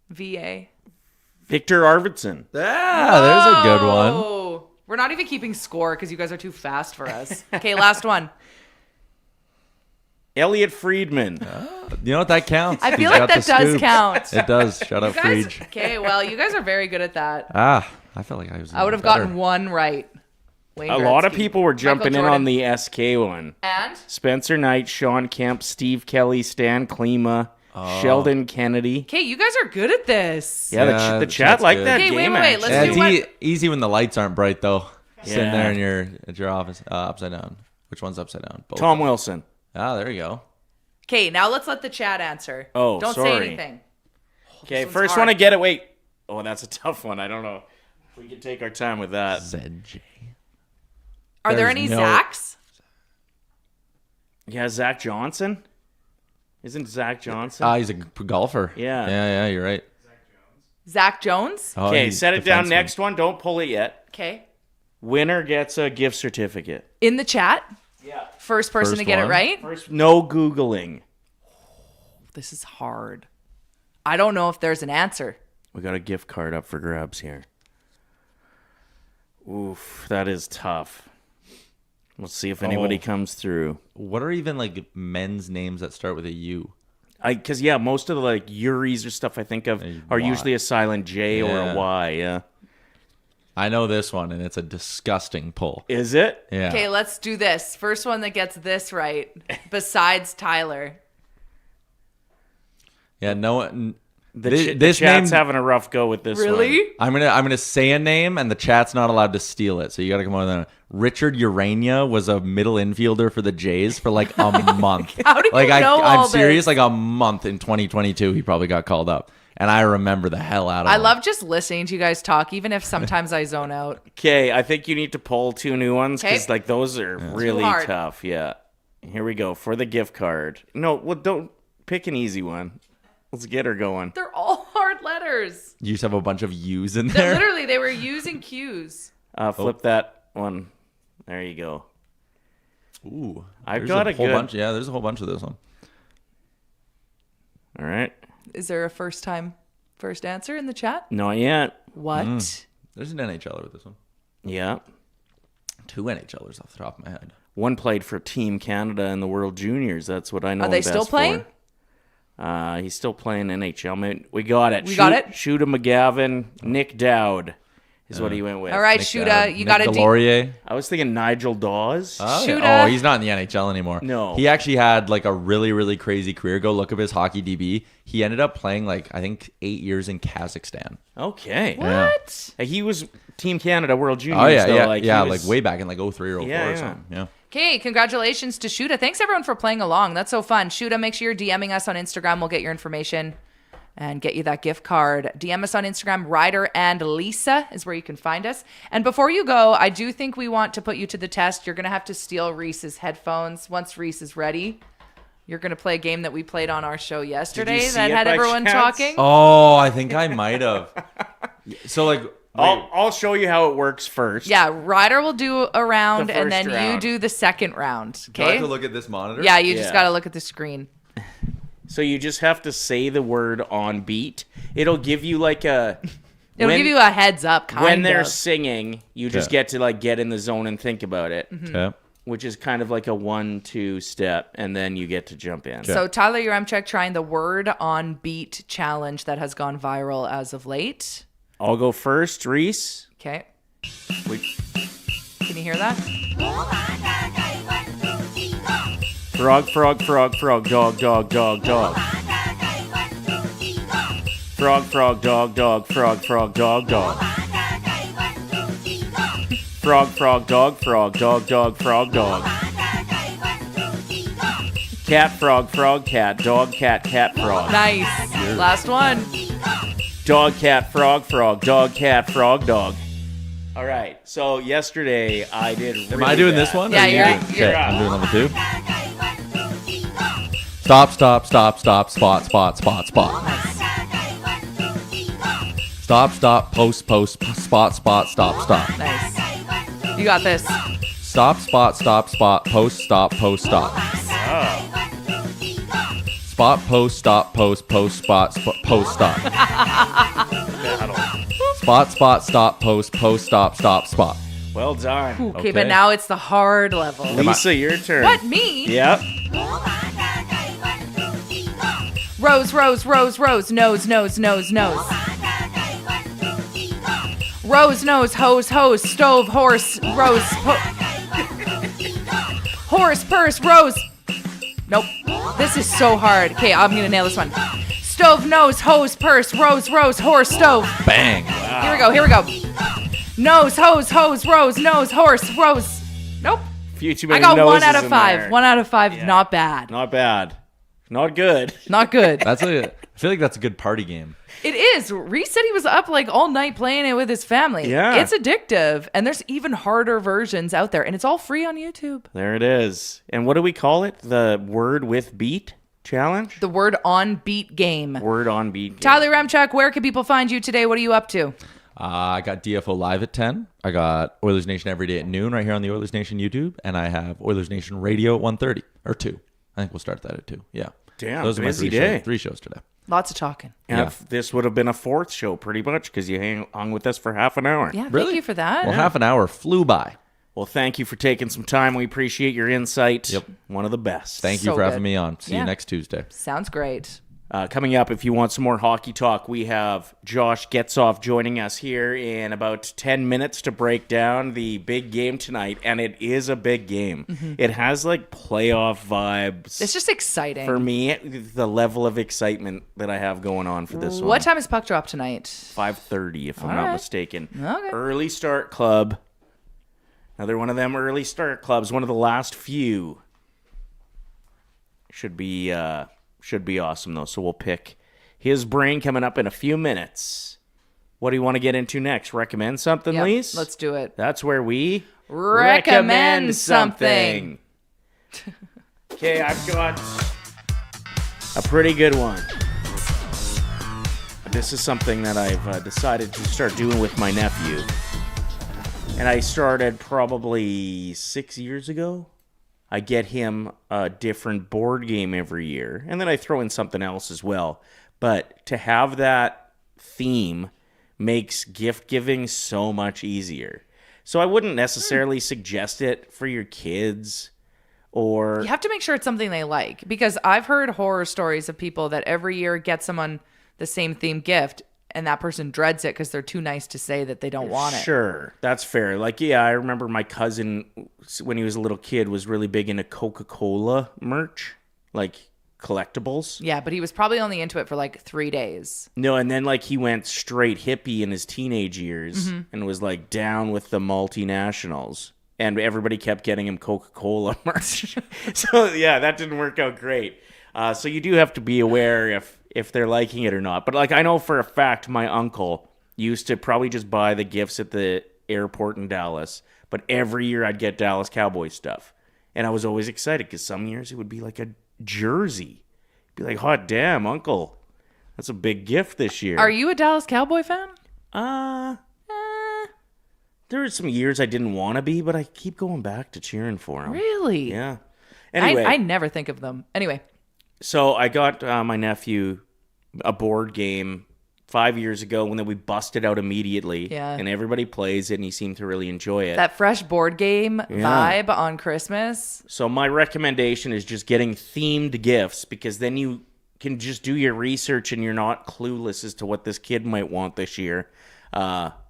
VA. Victor Arvidsson. Yeah, there's a good one. Oh, we're not even keeping score because you guys are too fast for us. Okay, last one. Elliot Friedman. You know what? That counts. I feel He's like got that the does scoop. count. It does. Shout out Guys, Friedge. okay, well, you guys are very good at that. I felt like I was. I would have gotten one right. Wayne A lot of Gretzky. people were jumping in Michael on Jordan. the SK one. And? Spencer Knight, Sean Kemp, Steve Kelly, Stan Klima, Sheldon Kennedy. Okay, you guys are good at this. Yeah, Yeah, the the chat chat's liked good. that Okay, game. wait. actually. Let's Yeah, do it's what- easy when the lights aren't bright though. Sitting Yeah. there at your office, upside down. Which one's upside down? Both. Tom Wilson. There you go. Okay, now let's let the chat answer. Oh, Don't say sorry. anything. Okay, one's first hard. one to get it. Wait. Oh, that's a tough one. I don't know. We can take our time with that. ZJ. Are there There's any no- Zachs? Yeah, Zach Johnson. Isn't Zach Johnson? He's a golfer. Yeah. Yeah, you're right. Zach Jones? Oh, Okay, he's set it down. defenseman. Next one. Don't pull it yet. Okay. Winner gets a gift certificate. In the chat? Yeah. First person First to get one. it right? First, no Googling. This is hard. I don't know if there's an answer. We got a gift card up for grabs here. Oof, that is tough. Let's see if anybody comes through. What are even like men's names that start with a U? Because most of the like Yuris or stuff I think of are Y. usually a silent J or a Yeah. Y. Yeah. I know this one, and it's a disgusting pull. Is it? Yeah. Okay, let's do this. First one that gets this right, besides Tyler. Yeah. No one. The this chat's name- having a rough go with this one. Really? I'm gonna say a name, and the chat's not allowed to steal it. So you got to come on with that. Richard Urania was a middle infielder for the Jays for like a month. How do you like know I'm all serious. this? Like a month in 2022, he probably got called up, and I remember the hell out of I him. love just listening to you guys talk, even if sometimes I zone out. Okay, I think you need to pull 2 new ones because Okay. like those are really hard. tough. Yeah. Here we go for the gift card. No, well, don't pick an easy one. Let's get her going. They're all hard letters. You just have a bunch of U's in They're there. literally, they were using cues. Flip that one. There you go. Ooh, I've there's got a a whole good- bunch. Yeah, there's a whole bunch of this one. All right. Is there a first answer in the chat? Not yet. What? There's an NHLer with this one. Yeah. 2 NHLers off the top of my head. One played for Team Canada in the World Juniors. That's what I know. Are they him still best playing? For. He's still playing NHL. Man, we got it. We got it? Shooter McGavin, Nick Dowd is what he went with. All right, Nick Shuda, Dowd, you Nick got a Delorier. I was thinking Nigel Dawes. Oh, Shuda. yeah. Oh, he's not in the NHL anymore. No. He actually had like a really, really crazy career. Go look up his hockey DB. He ended up playing like, I think 8 years in Kazakhstan. Okay. What? He was Team Canada World Juniors. Oh, yeah, though. yeah. Like, yeah, he was- like way back in like 03 or 04 Yeah, or yeah. something. Yeah. Okay, congratulations to Shuda. Thanks everyone for playing along. That's so fun. Shuda, make sure you're DMing us on Instagram. We'll get your information and get you that gift card. DM us on Instagram. Ryder and Lisa is where you can find us. And before you go, I do think we want to put you to the test. You're going to have to steal Reese's headphones once Reese is ready. You're going to play a game that we played on our show yesterday see that it had by everyone chance? talking. Oh, I think I might have. So like, I'll show you how it works first. Yeah, Ryder will do a round The and first then you round. do the second round. do I have Okay? to look at this monitor? Yeah, you just Yeah. got to look at the screen. So you just have to say the word on beat. It'll give you like a. It'll give you a heads up, kind when they're of. singing, you just Yeah. get to like get in the zone and think about it, Okay. which is kind of like a 1-2 step, and then you get to jump in. So Tyler Yaremchuk trying the word on beat challenge that has gone viral as of late. I'll go first, Reese. Okay. We- Can you hear that? Frog, frog, frog, frog, dog, dog, dog, dog. Frog, frog, dog, dog, frog, frog, dog, dog. Frog, frog, dog, frog, dog, dog, frog, dog. Cat, frog, frog, cat, dog, cat, cat, frog. Nice. Last one. Dog, cat, frog, frog, dog, cat, frog, dog. All right. So yesterday I did. Am I doing this one? Yeah, Or you you're- doing- you're Okay, up. I'm doing number 2. Stop, stop, stop, stop, spot, spot, spot, spot. Stop, stop, post, post, spot, spot, stop, stop. Nice. You got this. Stop, spot, stop, spot, post, stop, stop. Spot, post, stop, post, spot, post, stop. Spot, spot, stop, post, stop, spot. Well done. Okay, Okay. but now it's the hard level. Lisa, your turn. What, me? Yep. Rose, rose, rose, rose, nose, nose, nose, nose. Rose, nose, hose, hose, stove, horse, rose, horse, purse, rose. Nope. This is so hard. Okay, I'm gonna nail this one. Stove, nose, hose, purse, rose, rose, horse, stove. Bang. Here we go, here we go. Nose, hose, hose, rose, nose, horse, rose. Nope. Few too I many got 1 noses out of in 5. there. 1 out of 5, not bad. Not bad. Not good. Not good. I feel like that's a good party game. It is. Reese said he was up like all night playing it with his family. Yeah. It's addictive. And there's even harder versions out there. And it's all free on YouTube. There it is. And what do we call it? The word with beat challenge? The word on beat game. Word on beat. game. Tyler Yaremchuk, where can people find you today? What are you up to? I got DFO Live at 10. I got Oilers Nation Everyday at noon right here on the Oilers Nation YouTube. And I have Oilers Nation Radio at 1:30. Or 2. I think we'll start that at 2. Yeah. Damn, Those are my busy 3 day. shows, 3 shows today. Lots of talking. And Yeah. this would have been a 4th show pretty much because you hung with us for half an hour. Yeah, thank Really? you for that. Well, half an hour flew by. Well, thank you for taking some time. We appreciate your insight. Yep. One of the best. Thank you So for good. having me on. See Yeah. you next Tuesday. Sounds great. Coming up, if you want some more hockey talk, we have Josh Getzoff joining us here in about 10 minutes to break down the big game tonight, and it is a big game. Mm-hmm. It has like playoff vibes. It's just exciting. For me, the level of excitement that I have going on for this one. What time is puck drop tonight? 5:30, if I'm not mistaken. Okay. Early start club. Another one of them early start clubs, one of the last few. Should be awesome, though. So we'll pick his brain coming up in a few minutes. What do you want to get into next? Recommend something, Yep, Lise? let's do it. That's where we recommend something. Okay, I've got a pretty good one. This is something that I've decided to start doing with my nephew. And I started probably 6 years ago. I get him a different board game every year, and then I throw in something else as well. But to have that theme makes gift giving so much easier. So I wouldn't necessarily suggest it for your kids, or... You have to make sure it's something they like, because I've heard horror stories of people that every year get someone the same theme gift, and that person dreads it because they're too nice to say that they don't want it. Sure, that's fair. Like, yeah, I remember my cousin, when he was a little kid, was really big into Coca-Cola merch, like collectibles. Yeah, but he was probably only into it for like 3 days. No, and then like he went straight hippie in his teenage years and was like down with the multinationals. And everybody kept getting him Coca-Cola merch. So, yeah, that didn't work out great. So you do have to be aware if they're liking it or not. But like I know for a fact my uncle used to probably just buy the gifts at the airport in Dallas. But every year I'd get Dallas Cowboys stuff. And I was always excited because some years it would be like a jersey. Be like, hot damn, uncle. That's a big gift this year. Are you a Dallas Cowboy fan? There were some years I didn't want to be, but I keep going back to cheering for them. Really? Yeah. Anyway. I never think of them. Anyway. So I got my nephew a board game 5 years ago, and then we busted out immediately. Yeah. And everybody plays it, and he seemed to really enjoy it. That fresh board game vibe on Christmas. So my recommendation is just getting themed gifts, because then you can just do your research and you're not clueless as to what this kid might want this year.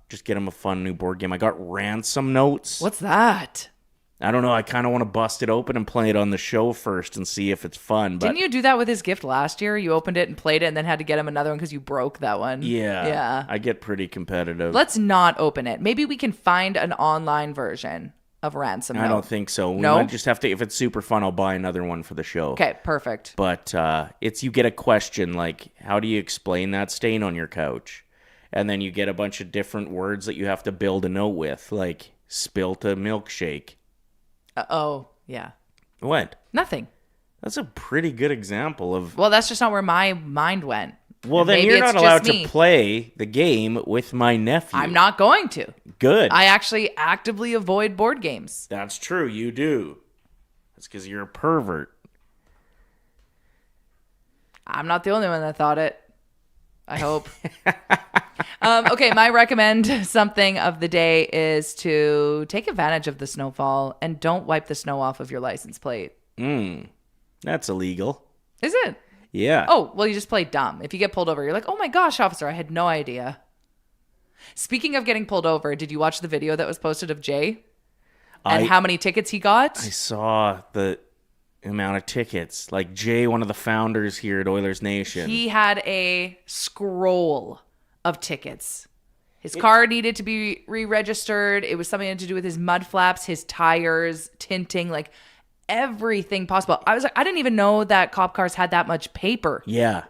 Just get him a fun new board game. I got Ransom Notes. What's that? I don't know. I kind of want to bust it open and play it on the show first and see if it's fun. But didn't you do that with his gift last year? You opened it and played it and then had to get him another one because you broke that one. Yeah. I get pretty competitive. Let's not open it. Maybe we can find an online version of Ransom Note. I don't think so. We No? might just have to, if it's super fun, I'll buy another one for the show. Okay, perfect. But you get a question like, how do you explain that stain on your couch? And then you get a bunch of different words that you have to build a note with, like spilt a milkshake. Yeah. What? Nothing. That's a pretty good example of... Well, that's just not where my mind went. Well, then Maybe you're it's not allowed just to me. play the game with my nephew. I'm not going to. Good. I actually actively avoid board games. That's true. You do. That's because you're a pervert. I'm not the only one that thought it. I hope. Okay, my recommend something of the day is to take advantage of the snowfall and don't wipe the snow off of your license plate. That's illegal. Is it? Yeah. Oh, well, you just play dumb. If you get pulled over, you're like, oh my gosh, officer, I had no idea. Speaking of getting pulled over, did you watch the video that was posted of Jay? And how many tickets he got? I saw the amount of tickets. Like Jay, one of the founders here at Oilers Nation. He had a scroll of tickets. His car needed to be re-registered. It was something to do with his mud flaps, his tires, tinting, like everything possible. I was like, I didn't even know that cop cars had that much paper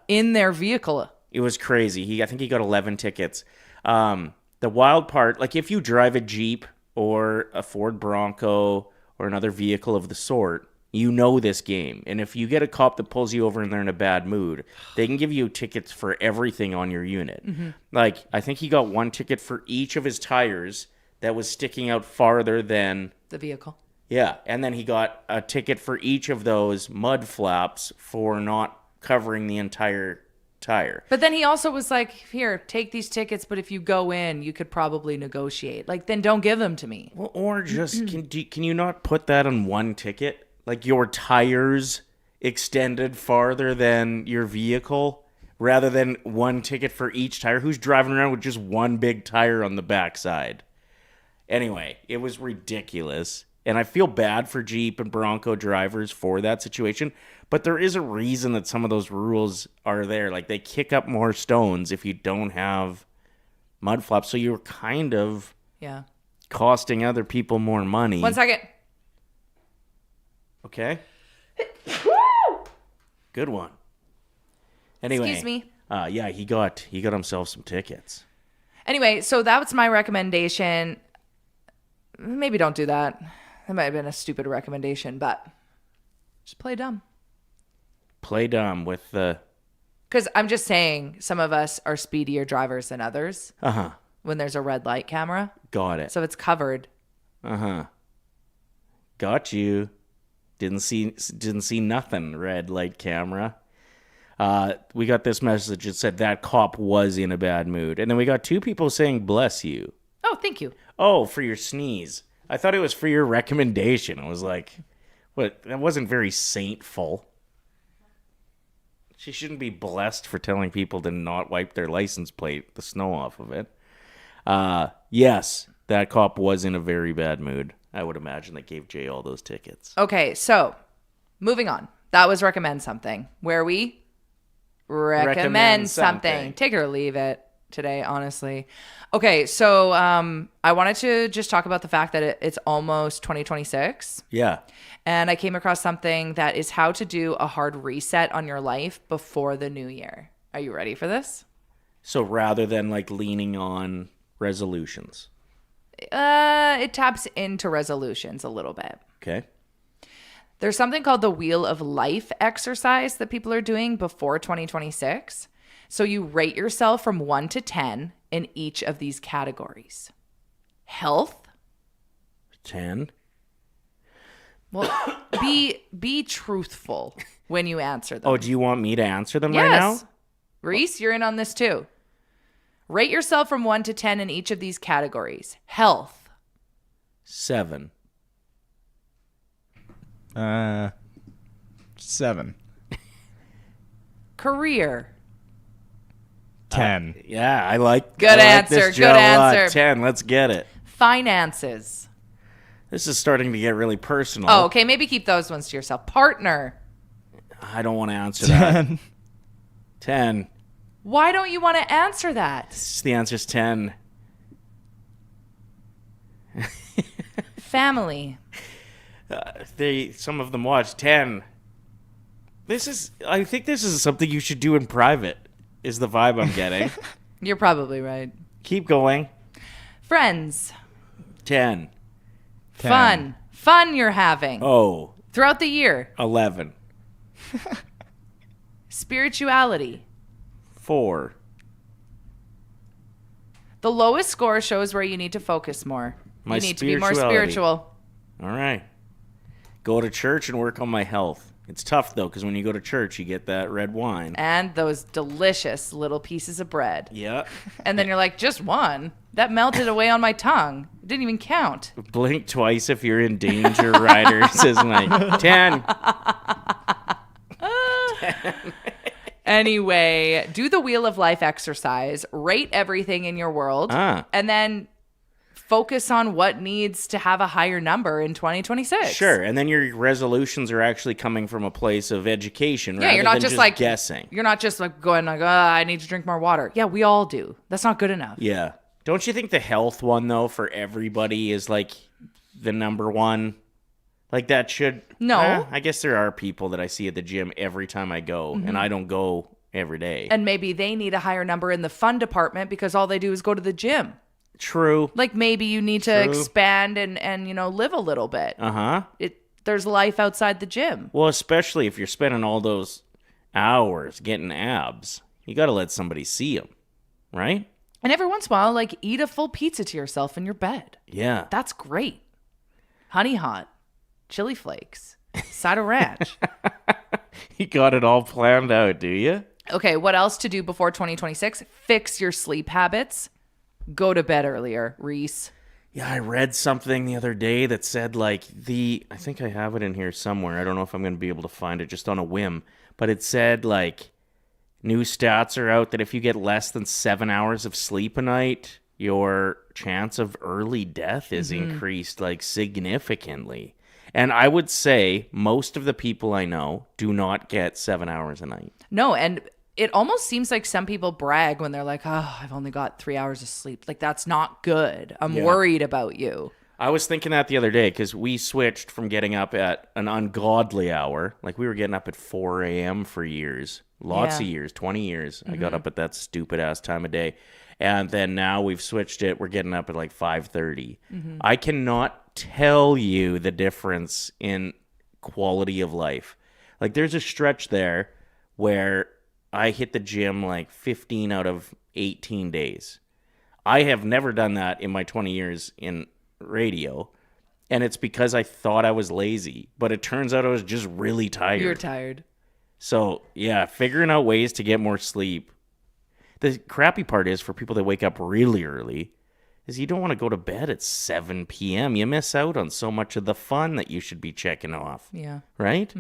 in their vehicle. It was crazy. I think he got 11 tickets. The wild part, like if you drive a Jeep or a Ford Bronco or another vehicle of the sort, you know this game. And if you get a cop that pulls you over and they're in a bad mood, they can give you tickets for everything on your unit. Mm-hmm. Like, I think he got one ticket for each of his tires that was sticking out farther than the vehicle. Yeah. And then he got a ticket for each of those mud flaps for not covering the entire tire. But then he also was like, here, take these tickets, but if you go in, you could probably negotiate. Like, then don't give them to me. Well, or just, can you not put that on one ticket? Like your tires extended farther than your vehicle rather than one ticket for each tire? Who's driving around with just one big tire on the backside? Anyway, it was ridiculous. And I feel bad for Jeep and Bronco drivers for that situation. But there is a reason that some of those rules are there. Like, they kick up more stones if you don't have mud flaps. So you're kind of costing other people more money. 1 second. Okay. Good one. Anyway. Excuse me. Yeah, he got himself some tickets. Anyway, so that was my recommendation. Maybe don't do that. That might have been a stupid recommendation, but just play dumb. Play dumb with the... Because I'm just saying, some of us are speedier drivers than others. Uh-huh. When there's a red light camera. Got it. So it's covered. Uh-huh. Got you. Didn't see nothing, red light camera. We got this message that said that cop was in a bad mood. And then we got 2 people saying, bless you. Oh, thank you. Oh, for your sneeze. I thought it was for your recommendation. I was like, what? That wasn't very saintful. She shouldn't be blessed for telling people to not wipe their license plate, the snow off of it. Yes, that cop was in a very bad mood. I would imagine that gave Jay all those tickets. Okay, so moving on. That was recommend something. Where we recommend something. Take it or leave it today, honestly. Okay, so I wanted to just talk about the fact that it's almost 2026. Yeah. And I came across something that is how to do a hard reset on your life before the new year. Are you ready for this? So rather than like leaning on resolutions. It taps into resolutions a little bit. Okay. There's something called the Wheel of Life exercise that people are doing before 2026. So you rate yourself from 1 to 10 in each of these categories. Health. 10. Well, be truthful when you answer them. Oh, do you want me to answer them right now? Yes. Reese, you're in on this too. Rate yourself from 1 to 10 in each of these categories. Health. 7. 7. Career. 10. Yeah, I like Good I like answer. this, Good Joe, a lot. answer. 10. Let's get it. Finances. This is starting to get really personal. Oh, okay. Maybe keep those ones to yourself. Partner. I don't want to answer that. 10. Why don't you want to answer that? The answer's 10. Family. Some of them watch 10. I think this is something you should do in private, is the vibe I'm getting. You're probably right. Keep going. Friends. 10. Fun you're having. Oh. Throughout the year. 11. Spirituality. 4. The lowest score shows where you need to focus more. My you need to be more spirituality. spiritual. All right. Go to church and work on my health. It's tough, though, because when you go to church, you get that red wine. And those delicious little pieces of bread. Yeah. And then you're like, just one? That melted away on my tongue. It didn't even count. Blink twice if you're in danger, Ryder, says Mike. 10. Anyway, do the Wheel of Life exercise. Rate everything in your world. And then focus on what needs to have a higher number in 2026. Sure, and then your resolutions are actually coming from a place of education rather you're not than just like guessing. You're not just like going like, I need to drink more water. Yeah, we all do. That's not good enough. Yeah. Don't you think the health one, though, for everybody is like the number one? Like that should... No. I guess there are people that I see at the gym every time I go, and I don't go every day. And maybe they need a higher number in the fun department because all they do is go to the gym. True. Like maybe you need to expand and live a little bit. Uh-huh. There's life outside the gym. Well, especially if you're spending all those hours getting abs, you got to let somebody see them, right? And every once in a while, like eat a full pizza to yourself in your bed. Yeah. That's great. Honey hot, chili flakes, cider ranch. You got it all planned out, do you? Okay, what else to do before 2026? Fix your sleep habits. Go to bed earlier, Reese. Yeah, I read something the other day that said like I think I have it in here somewhere. I don't know if I'm going to be able to find it just on a whim, but it said like new stats are out that if you get less than 7 hours of sleep a night, your chance of early death is increased like significantly. And I would say most of the people I know do not get 7 hours a night. No, and it almost seems like some people brag when they're like, oh, I've only got 3 hours of sleep. Like, that's not good. I'm worried about you. I was thinking that the other day because we switched from getting up at an ungodly hour. Like, we were getting up at 4 a.m. for years. Lots of years, 20 years. I got up at that stupid-ass time of day. And then now we've switched it. We're getting up at like 5:30. I cannot tell you the difference in quality of life. Like, there's a stretch there where I hit the gym like 15 out of 18 days. I have never done that in my 20 years in radio, and it's because I thought I was lazy, but it turns out I was just really tired. You're tired. So, yeah, figuring out ways to get more sleep. The crappy part is for people that wake up really early is you don't want to go to bed at 7 p.m. You miss out on so much of the fun that you should be checking off. Yeah. Right?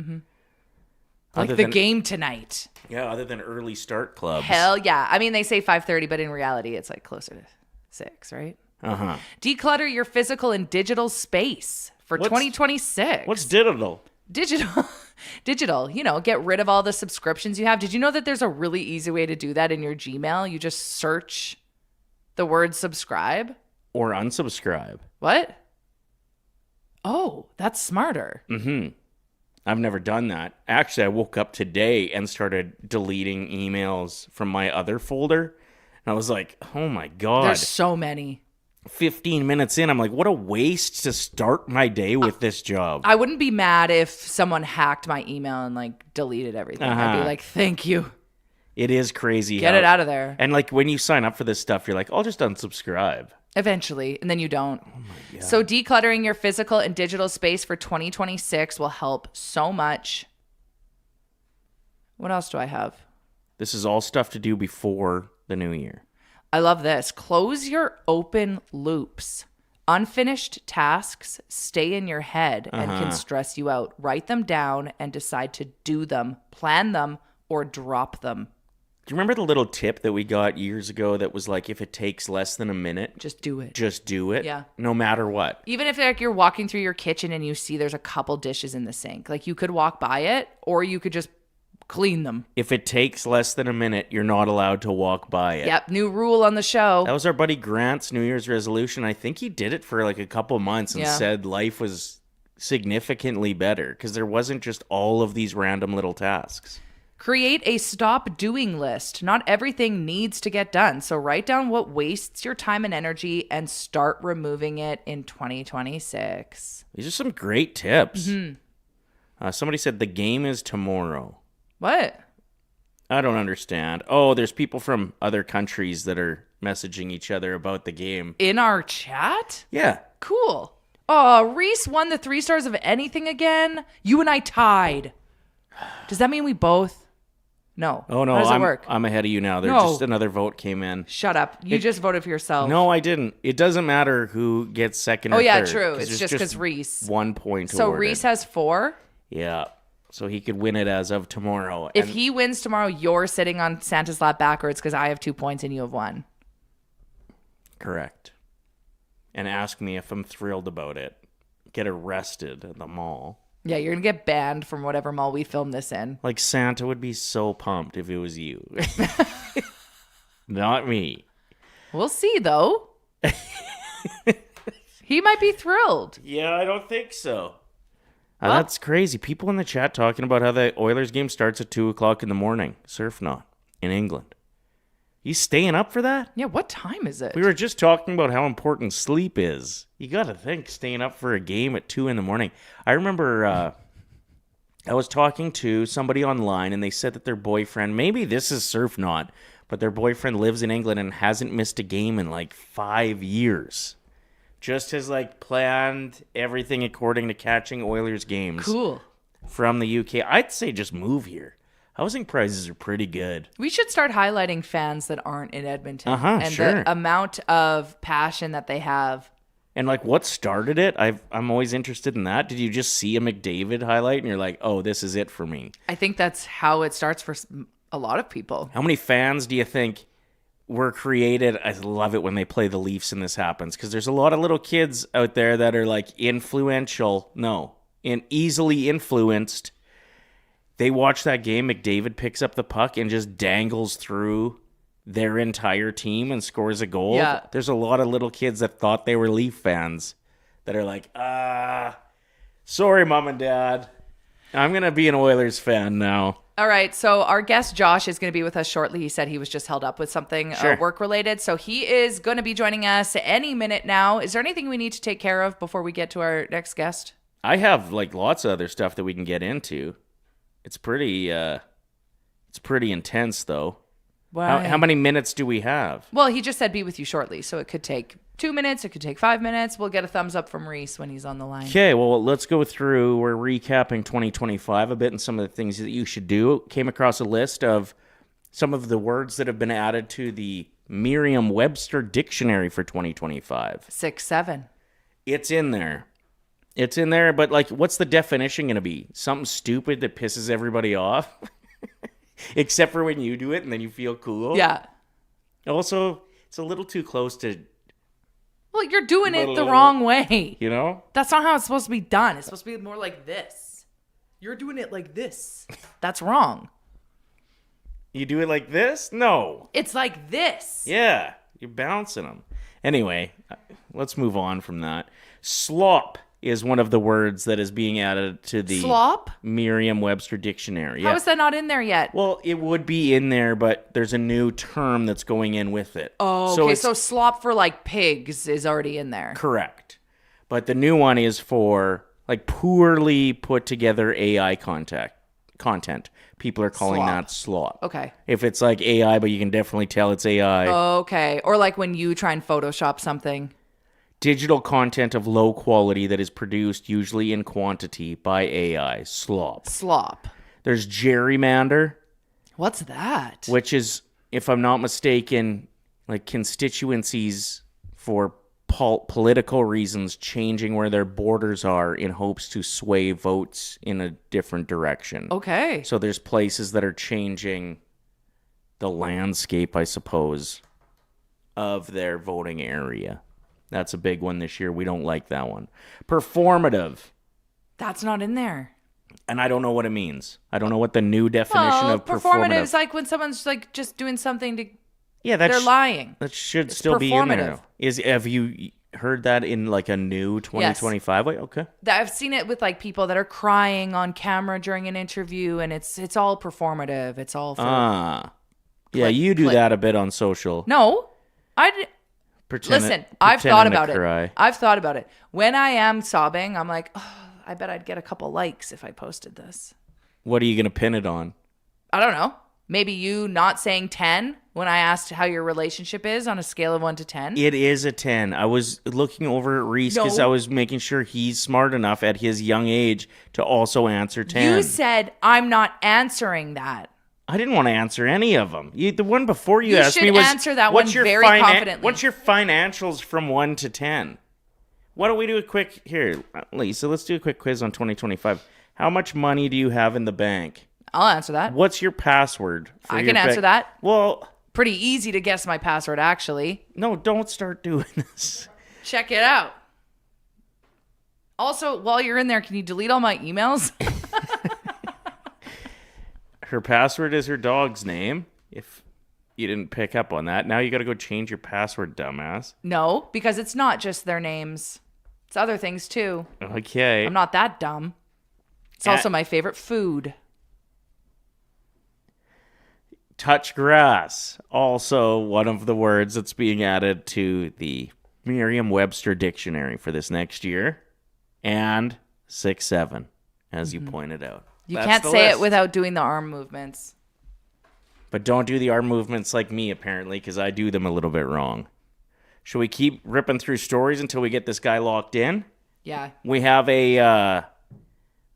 Like the game tonight. Yeah, other than early start clubs. Hell yeah. I mean, they say 5:30, but in reality, it's like closer to 6, right? Uh-huh. Declutter your physical and digital space for 2026. What's digital? Digital, get rid of all the subscriptions you have. Did you know that there's a really easy way to do that in your Gmail? You just search the word subscribe. Or unsubscribe. What? Oh, that's smarter. I've never done that. Actually, I woke up today and started deleting emails from my other folder. And I was like, oh my God. There's so many. 15 minutes in, I'm like, what a waste to start my day with this job. I wouldn't be mad if someone hacked my email and like deleted everything. I'd be like, thank you. It is crazy. Get it out of there. And like when you sign up for this stuff, you're like, I'll just unsubscribe. Eventually, and then you don't. Oh my God. So decluttering your physical and digital space for 2026 will help so much. What else do I have? This is all stuff to do before the new year. I love this. Close your open loops. Unfinished tasks stay in your head and can stress you out. Write them down and decide to do them, plan them, or drop them. Do you remember the little tip that we got years ago that was like, if it takes less than a minute, just do it. Just do it. Yeah. No matter what. Even if like you're walking through your kitchen and you see there's a couple dishes in the sink, like you could walk by it or you could just clean them. If it takes less than a minute, you're not allowed to walk by it. Yep. New rule on the show. That was our buddy Grant's New Year's resolution. I think he did it for like a couple months and said life was significantly better because there wasn't just all of these random little tasks. Create a stop doing list. Not everything needs to get done. So write down what wastes your time and energy and start removing it in 2026. These are some great tips. Somebody said the game is tomorrow. What? I don't understand. Oh, there's people from other countries that are messaging each other about the game. In our chat? Yeah. Cool. Oh, Reese won the 3 stars of anything again. You and I tied. Does that mean we both? No. Oh, no. How does it work? I'm ahead of you now. There's just another vote came in. Shut up. You just voted for yourself. No, I didn't. It doesn't matter who gets second or third. Oh, yeah, true. It's there's just because Reese. 1 point So awarded. Reese has 4? Yeah. So he could win it as of tomorrow. If he wins tomorrow, you're sitting on Santa's lap backwards because I have 2 points and you have 1. Correct. And ask me if I'm thrilled about it. Get arrested at the mall. Yeah, you're going to get banned from whatever mall we filmed this in. Like Santa would be so pumped if it was you. Not me. We'll see, though. He might be thrilled. Yeah, I don't think so. That's crazy. People in the chat talking about how the Oilers game starts at 2 o'clock in the morning. Surf not in England. You staying up for that? Yeah, what time is it? We were just talking about how important sleep is. You got to think staying up for a game at 2 in the morning. I remember I was talking to somebody online and they said that their boyfriend, maybe this is Surf not, but their boyfriend lives in England and hasn't missed a game in like 5 years. Just has like planned everything according to catching Oilers games. Cool. From the UK. I'd say just move here. Housing prices are pretty good. We should start highlighting fans that aren't in Edmonton. And the amount of passion that they have And like, what started it? I'm always interested in that. Did you just see a McDavid highlight and you're like, oh, this is it for me? I think that's how it starts for a lot of people. How many fans do you think were created? I love it when they play the Leafs and this happens, because there's a lot of little kids out there that are like easily influenced. They watch that game, McDavid picks up the puck and just dangles through their entire team and scores a goal. Yeah. There's a lot of little kids that thought they were Leaf fans that are like, sorry, Mom and Dad. I'm going to be an Oilers fan now. All right, so our guest Josh is going to be with us shortly. He said he was just held up with something work-related, so he is going to be joining us any minute now. Is there anything we need to take care of before we get to our next guest? I have like lots of other stuff that we can get into. It's pretty intense, though. How many minutes do we have? Well, he just said be with you shortly, so it could take 2 minutes. It could take 5 minutes. We'll get a thumbs up from Reese when he's on the line. Okay, well, let's go through. We're recapping 2025 a bit and some of the things that you should do. Came across a list of some of the words that have been added to the Merriam-Webster dictionary for 2025. 6-7. It's in there. It's in there, but like, what's the definition going to be? Something stupid that pisses everybody off? Except for when you do it and then you feel cool? Yeah. Also, it's a little too close to... Well, you're doing it the wrong way. You know? That's not how it's supposed to be done. It's supposed to be more like this. You're doing it like this. That's wrong. You do it like this? No. It's like this. Yeah. You're bouncing them. Anyway, let's move on from that. Slop is one of the words that is being added to the Slop? Merriam-Webster dictionary. How is that not in there yet? Well, it would be in there, but there's a new term that's going in with it. Oh, okay. So slop for like pigs is already in there. Correct. But the new one is for like poorly put together AI content. People are calling that slop. Okay. If it's like AI, but you can definitely tell it's AI. Okay. Or like when you try and Photoshop something. Digital content of low quality that is produced usually in quantity by AI. Slop. There's gerrymander. What's that? Which is, if I'm not mistaken, like constituencies for political reasons changing where their borders are in hopes to sway votes in a different direction. Okay. So there's places that are changing the landscape, I suppose, of their voting area. That's a big one this year. We don't like that one. Performative. That's not in there. And I don't know what it means. I don't know what the new definition of performative is. Like when someone's like just doing something to... Yeah, they're lying. That should still be in there. Have you heard that in like a new 2025? Yes. Okay. I've seen it with like people that are crying on camera during an interview, and it's all performative. It's all for you do that a bit on social. No, I've thought about it. I've thought about it. When I am sobbing, I'm like, oh, I bet I'd get a couple likes if I posted this. What are you going to pin it on? I don't know. Maybe you not saying 10 when I asked how your relationship is on a scale of 1 to 10. It is a 10. I was looking over at Reese because I was making sure he's smart enough at his young age to also answer 10. You said, I'm not answering that. I didn't want to answer any of them. The one before you asked me was, answer that one very confidently. What's your financials from 1 to 10? Why don't we do a quick, here, Lisa, let's do a quick quiz on 2025. How much money do you have in the bank? I'll answer that. What's your password? I can answer that. Well, pretty easy to guess my password, actually. No, don't start doing this. Check it out. Also, while you're in there, can you delete all my emails? Her password is her dog's name. If you didn't pick up on that, now you got to go change your password, dumbass. No, because it's not just their names. It's other things, too. Okay. I'm not that dumb. It's also my favorite food. Touch grass. Also one of the words that's being added to the Merriam-Webster dictionary for this next year. And 6-7, as you pointed out. You can't say it without doing the arm movements. But don't do the arm movements like me, apparently, because I do them a little bit wrong. Should we keep ripping through stories until we get this guy locked in? Yeah. We have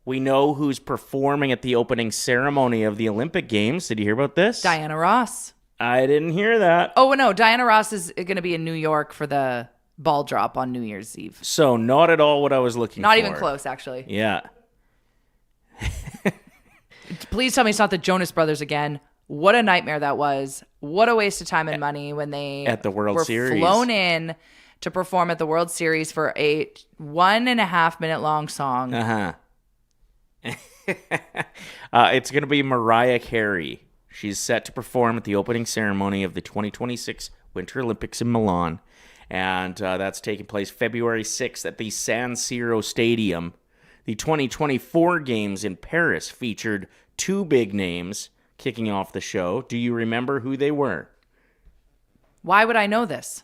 we know who's performing at the opening ceremony of the Olympic Games. Did you hear about this? Diana Ross. I didn't hear that. Oh, no. Diana Ross is going to be in New York for the ball drop on New Year's Eve. So not at all what I was looking for. Not even close, actually. Yeah. Please tell me it's not the Jonas Brothers again. What a nightmare that was. What a waste of time and money when they at the World were Series. Flown in to perform at the World Series for a 1.5 minute long song. It's going to be Mariah Carey. She's set to perform at the opening ceremony of the 2026 Winter Olympics in Milan. And that's taking place February 6th at the San Siro Stadium. The 2024 games in Paris featured two big names kicking off the show. Do you remember who they were? Why would I know this?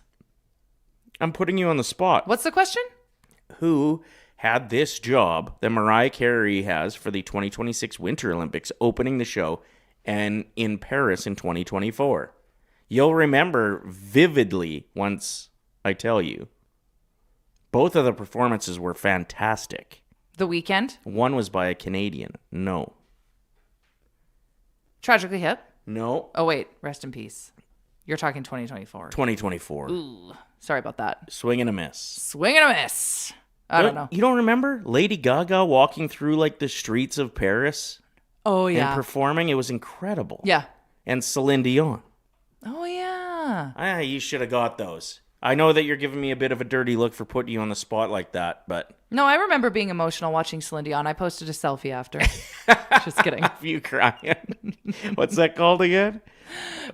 I'm putting you on the spot. What's the question? Who had this job that Mariah Carey has for the 2026 Winter Olympics, opening the show and in Paris in 2024? You'll remember vividly once I tell you. Both of the performances were fantastic. The Weeknd? One was by a Canadian. No. Tragically Hip? No. Oh, wait. Rest in peace. You're talking 2024. 2024. Ooh. Sorry about that. Swing and a miss. Swing and a miss. I don't know. You don't remember Lady Gaga walking through like the streets of Paris? Oh, yeah. And performing? It was incredible. Yeah. And Celine Dion. Oh, yeah. You should have got those. I know that you're giving me a bit of a dirty look for putting you on the spot like that, but... No, I remember being emotional watching Celine Dion. I posted a selfie after. Just kidding. You crying. What's that called again?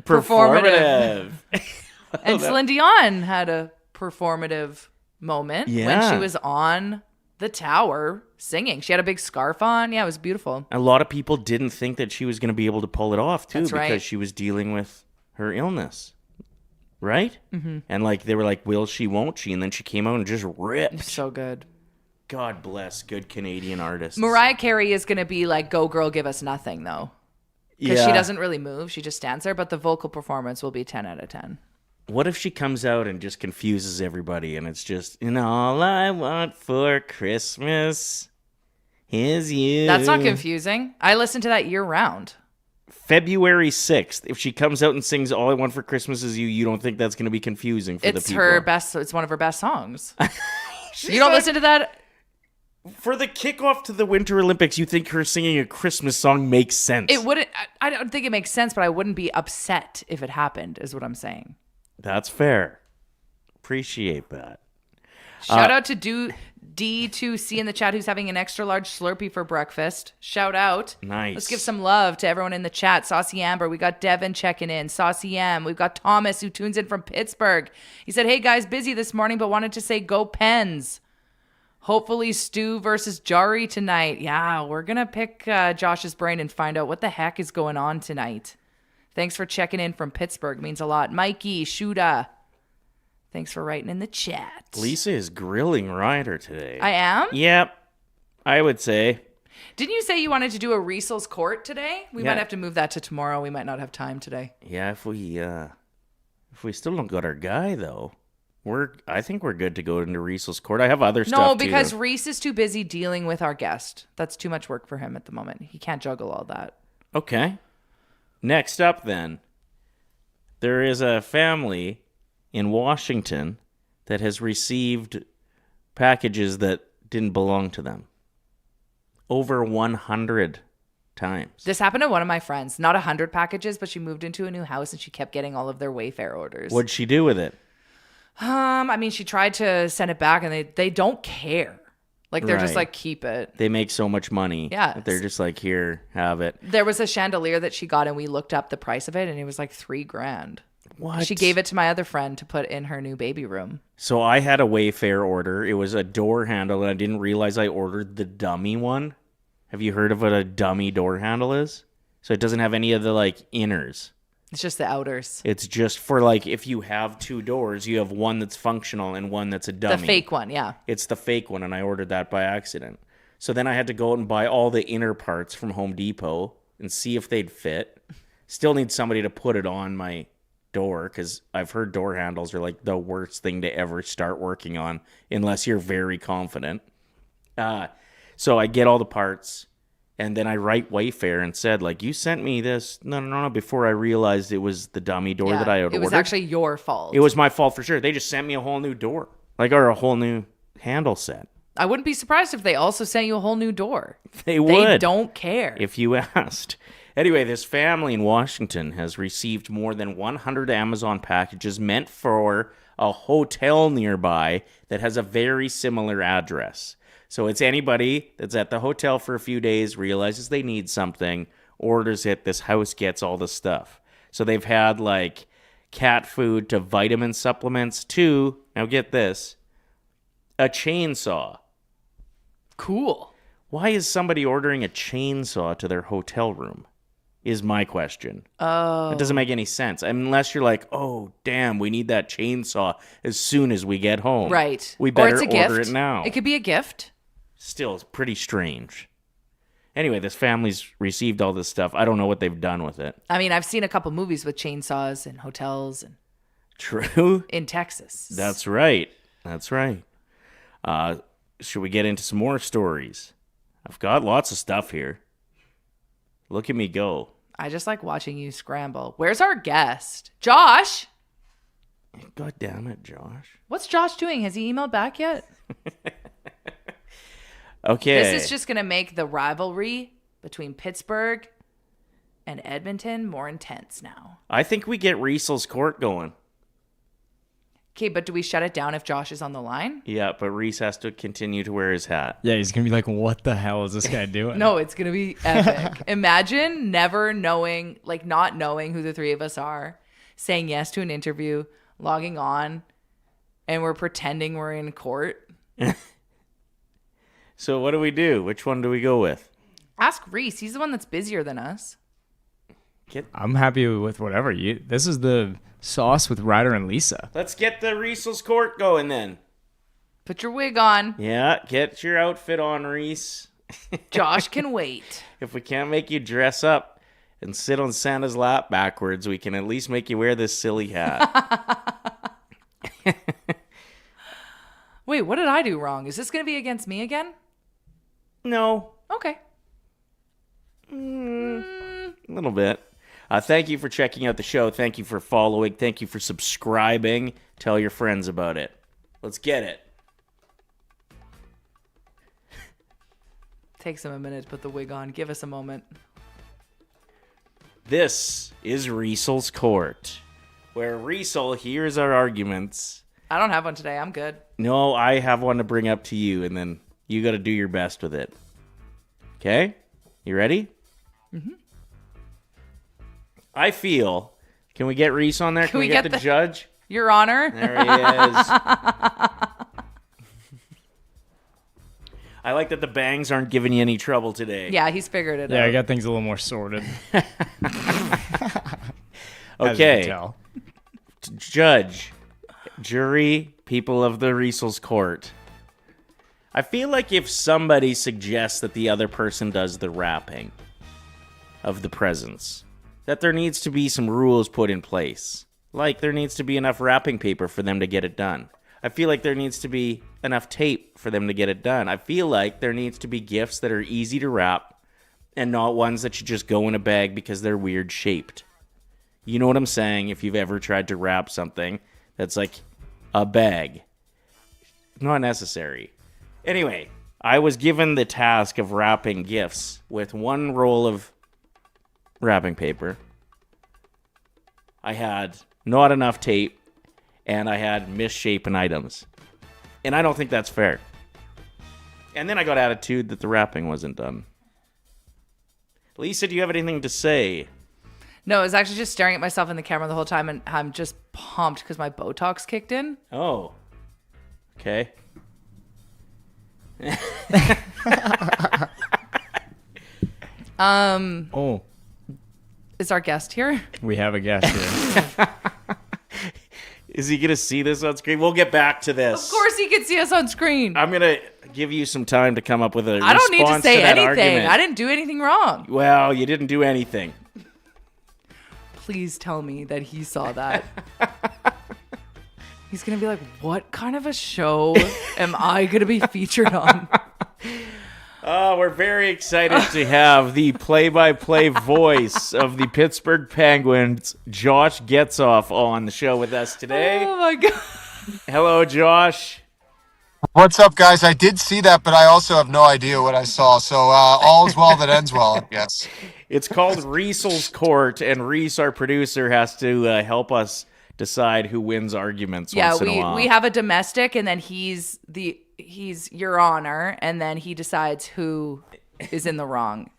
Performative. And Celine Dion had a performative moment when she was on the tower singing. She had a big scarf on. Yeah, it was beautiful. A lot of people didn't think that she was going to be able to pull it off, too, That's right. because she was dealing with her illness. Right? Mm-hmm. And like they were like, will she, won't she? And then she came out and just ripped. So good. God bless good Canadian artists. Mariah Carey is going to be like, go girl, give us nothing, though. Because she doesn't really move. She just stands there. But the vocal performance will be 10 out of 10. What if she comes out and just confuses everybody and it's just, and all I want for Christmas is you. That's not confusing. I listen to that year round. February 6th. If she comes out and sings All I Want for Christmas Is You, you don't think that's going to be confusing for the people? It's one of her best songs. You don't listen to that? For the kickoff to the Winter Olympics, you think her singing a Christmas song makes sense? It wouldn't. I don't think it makes sense, but I wouldn't be upset if it happened, is what I'm saying. That's fair. Appreciate that. Shout out to D2C in the chat who's having an extra large Slurpee for breakfast. Shout out. Nice. Let's give some love to everyone in the chat. Saucy Amber. We got Devin checking in. Saucy M. We've got Thomas who tunes in from Pittsburgh. He said, hey guys, busy this morning, but wanted to say go Pens. Hopefully Stu versus Jarry tonight. Yeah, we're going to pick Josh's brain and find out what the heck is going on tonight. Thanks for checking in from Pittsburgh. Means a lot. Mikey, Shuda. Thanks for writing in the chat. Lisa is grilling Ryder today. I am? Yep. I would say. Didn't you say you wanted to do a Riesel's Court today? We might have to move that to tomorrow. We might not have time today. Yeah, if we still don't got our guy though, I think we're good to go into Riesel's Court. I have other stuff No, because too. Reese is too busy dealing with our guest. That's too much work for him at the moment. He can't juggle all that. Okay. Next up then, there is a family in Washington that has received packages that didn't belong to them. Over 100 times. This happened to one of my friends. Not 100 packages, but she moved into a new house and she kept getting all of their Wayfair orders. What'd she do with it? I mean, she tried to send it back and they don't care. Like, they're just Right. like, keep it. They make so much money. Yeah. They're just like, here, have it. There was a chandelier that she got and we looked up the price of it and it was like $3,000. What? She gave it to my other friend to put in her new baby room. So I had a Wayfair order. It was a door handle, and I didn't realize I ordered the dummy one. Have you heard of what a dummy door handle is? So it doesn't have any of the, like, inners. It's just the outers. It's just for, like, if you have two doors, you have one that's functional and one that's a dummy. The fake one, yeah. It's the fake one, and I ordered that by accident. So then I had to go out and buy all the inner parts from Home Depot and see if they'd fit. Still need somebody to put it on my door, because I've heard door handles are like the worst thing to ever start working on unless you're very confident. So I get all the parts, and then I write Wayfair and said, like, you sent me this. No, before I realized it was the dummy door that I had ordered. It was actually your fault. It was my fault for sure. They just sent me a whole new door. Like, or a whole new handle set. I wouldn't be surprised if they also sent you a whole new door. They would. They don't care. If you asked. Anyway, this family in Washington has received more than 100 Amazon packages meant for a hotel nearby that has a very similar address. So it's anybody that's at the hotel for a few days, realizes they need something, orders it, this house gets all the stuff. So they've had like cat food to vitamin supplements to, now get this, a chainsaw. Cool. Why is somebody ordering a chainsaw to their hotel room? Is my question. Oh. It doesn't make any sense. Unless you're like, oh, damn, we need that chainsaw as soon as we get home. Right. We better or it's a order gift. it now. It could be a gift. Still, it's pretty strange. Anyway, this family's received all this stuff. I don't know what they've done with it. I mean, I've seen a couple movies with chainsaws in hotels and True. in Texas. That's right. That's right. Should we get into some more stories? I've got lots of stuff here. Look at me go. I just like watching you scramble. Where's our guest? Josh! God damn it, Josh. What's Josh doing? Has he emailed back yet? Okay. This is just going to make the rivalry between Pittsburgh and Edmonton more intense now. I think we get Riesel's court going. Okay, but do we shut it down if Josh is on the line? Yeah, but Reese has to continue to wear his hat. Yeah, he's going to be like, what the hell is this guy doing? No, it's going to be epic. Imagine never knowing, like not knowing who the three of us are, saying yes to an interview, logging on, and we're pretending we're in court. So what do we do? Which one do we go with? Ask Reese. He's the one that's busier than us. I'm happy with whatever. This is the sauce with Ryder and Lisa. Let's get the Riesel's court going then. Put your wig on. Yeah, get your outfit on, Reese. Josh can wait. If we can't make you dress up and sit on Santa's lap backwards, we can at least make you wear this silly hat. Wait, what did I do wrong? Is this going to be against me again? No. Okay. A little bit. Thank you for checking out the show. Thank you for following. Thank you for subscribing. Tell your friends about it. Let's get it. Takes him a minute to put the wig on. Give us a moment. This is Riesel's Court, where Riesel hears our arguments. I don't have one today. I'm good. No, I have one to bring up to you, and then you got to do your best with it. Okay? You ready? Mm-hmm. I feel... Can we get Reese on there? Can we get the judge? Your Honor. There he is. I like that the bangs aren't giving you any trouble today. Yeah, he's figured it out. Yeah, I got things a little more sorted. Okay. Judge, jury, people of the Riesel's court. I feel like if somebody suggests that the other person does the wrapping of the presents, that there needs to be some rules put in place. Like there needs to be enough wrapping paper for them to get it done. I feel like there needs to be enough tape for them to get it done. I feel like there needs to be gifts that are easy to wrap and not ones that should just go in a bag because they're weird shaped. You know what I'm saying? If you've ever tried to wrap something that's like a bag. Not necessary. Anyway, I was given the task of wrapping gifts with one roll of wrapping paper. I had not enough tape, and I had misshapen items. And I don't think that's fair. And then I got attitude that the wrapping wasn't done. Lisa, do you have anything to say? No, I was actually just staring at myself in the camera the whole time, and I'm just pumped because my Botox kicked in. Oh. Okay. Oh, Is our guest here? we have a guest here. Is he going to see this on screen? We'll get back to this. Of course he can see us on screen. I'm going to give you some time to come up with a I don't need to response say that anything. argument. I didn't do anything wrong. Well, you didn't do anything. Please tell me that he saw that. He's going to be like, what kind of a show am I going to be featured on? Oh, we're very excited to have the play-by-play voice of the Pittsburgh Penguins, Josh Getzoff, on the show with us today. Oh, my God. Hello, Josh. What's up, guys? I did see that, but I also have no idea what I saw. So all is well that ends well, I guess. It's called Riesel's Court, and Reese, our producer, has to help us decide who wins arguments once in a while. We have a domestic, and then he's Your Honor, and then he decides who is in the wrong.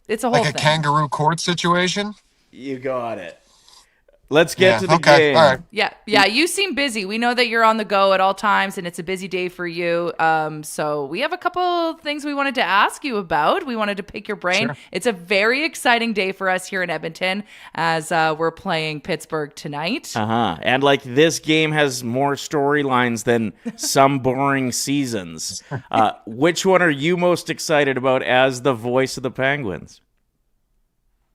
It's a whole like a thing. Kangaroo court situation? You got it. Let's get to the game. All right. Yeah. You seem busy. We know that you're on the go at all times, and it's a busy day for you. So we have a couple things we wanted to ask you about. We wanted to pick your brain. Sure. It's a very exciting day for us here in Edmonton as we're playing Pittsburgh tonight. And like this game has more storylines than some boring seasons. Which one are you most excited about as the voice of the Penguins?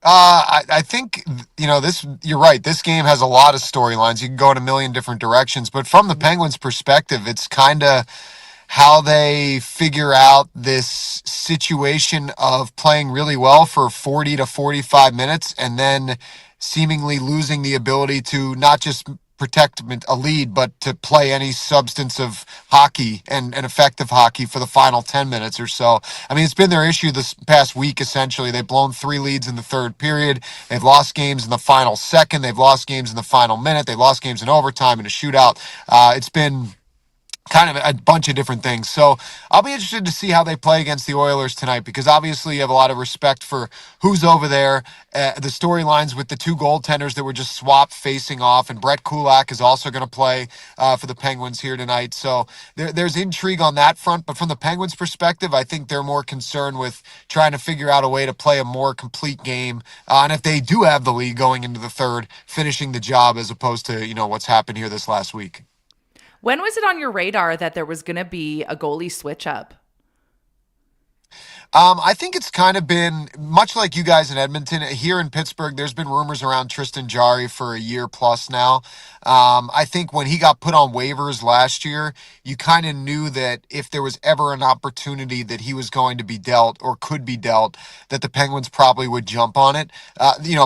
I think, this. You're right. This game has a lot of storylines. You can go in a million different directions. But from the Penguins' perspective, it's kind of how they figure out this situation of playing really well for 40 to 45 minutes and then seemingly losing the ability to not just protect a lead, but to play any substance of hockey and effective hockey for the final 10 minutes or so. I mean, it's been their issue this past week, essentially. They've blown 3 leads in the third period. They've lost games in the final second. They've lost games in the final minute. They've lost games in overtime in a shootout. It's been kind of a bunch of different things. So I'll be interested to see how they play against the Oilers tonight, because obviously you have a lot of respect for who's over there. The storylines with the 2 goaltenders that were just swapped facing off, and Brett Kulak is also going to play for the Penguins here tonight. So there's intrigue on that front. But from the Penguins' perspective, I think they're more concerned with trying to figure out a way to play a more complete game. And if they do have the lead going into the third, finishing the job as opposed to, what's happened here this last week. When was it on your radar that there was going to be a goalie switch up? I think it's kind of been much like you guys in Edmonton. Here in Pittsburgh, there's been rumors around Tristan Jarry for a year plus now. I think when he got put on waivers last year, you kind of knew that if there was ever an opportunity that he was going to be dealt or could be dealt, that the Penguins probably would jump on it.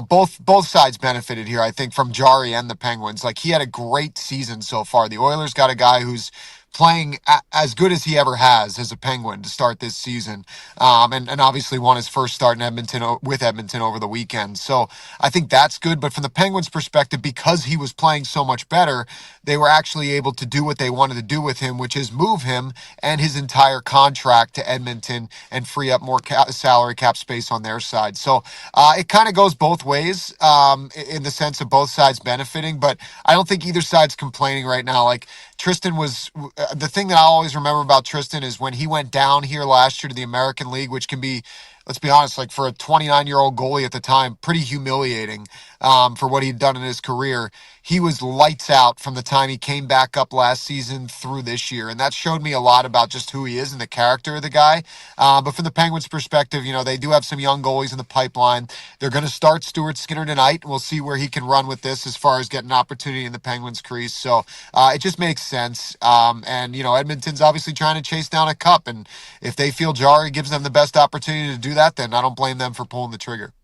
Both sides benefited here, I think, from Jarry and the Penguins. Like, he had a great season so far. The Oilers got a guy who's playing as good as he ever has as a Penguin to start this season, and obviously won his first start in Edmonton with Edmonton over the weekend. So I think that's good. But from the Penguins' perspective, because he was playing so much better, they were actually able to do what they wanted to do with him, which is move him and his entire contract to Edmonton and free up more salary cap space on their side. So it kind of goes both ways in the sense of both sides benefiting, but I don't think either side's complaining right now. Like, Tristan was the thing that I always remember about Tristan is when he went down here last year to the American League, which can be, let's be honest, like for a 29-year-old goalie at the time, pretty humiliating for what he'd done in his career. He was lights out from the time he came back up last season through this year. And that showed me a lot about just who he is and the character of the guy. But from the Penguins' perspective, they do have some young goalies in the pipeline. They're going to start Stuart Skinner tonight. We'll see where he can run with this as far as getting an opportunity in the Penguins' crease. So it just makes sense. And Edmonton's obviously trying to chase down a cup. And if they feel Jarry gives them the best opportunity to do that, then I don't blame them for pulling the trigger.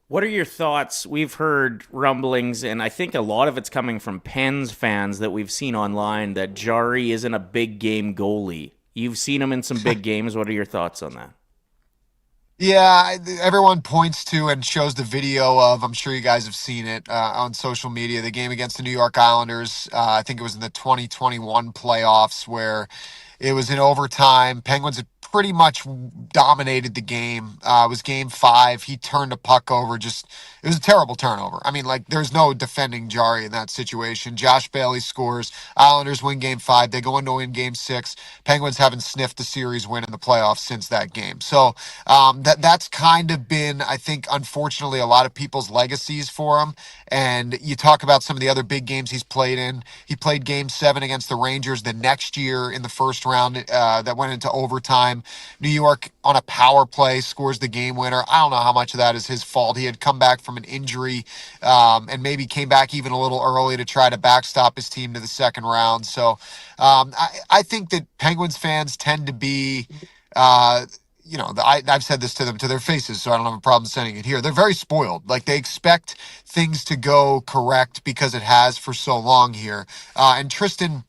What are your thoughts? We've heard rumblings, and I think a lot of it's coming from Pens fans that we've seen online, that Jarry isn't a big game goalie. You've seen him in some big games. What are your thoughts on that? Yeah, everyone points to and shows the video of, I'm sure you guys have seen it on social media, the game against the New York Islanders. I think it was in the 2021 playoffs where it was in overtime. Penguins had pretty much dominated the game. It was game 5. He turned a puck over. It was a terrible turnover. I mean, there's no defending Jarry in that situation. Josh Bailey scores. Islanders win game 5. They go into win game 6. Penguins haven't sniffed the series win in the playoffs since that game. So that's kind of been, I think, unfortunately, a lot of people's legacies for him. And you talk about some of the other big games he's played in. He played game 7 against the Rangers the next year in the first round that went into overtime. New York on a power play scores the game winner. I don't know how much of that is his fault. He had come back from an injury and maybe came back even a little early to try to backstop his team to the second round. So I think that Penguins fans tend to be I've said this to them to their faces, so I don't have a problem saying it here. They're very spoiled. Like, they expect things to go correct because it has for so long here. And Tristan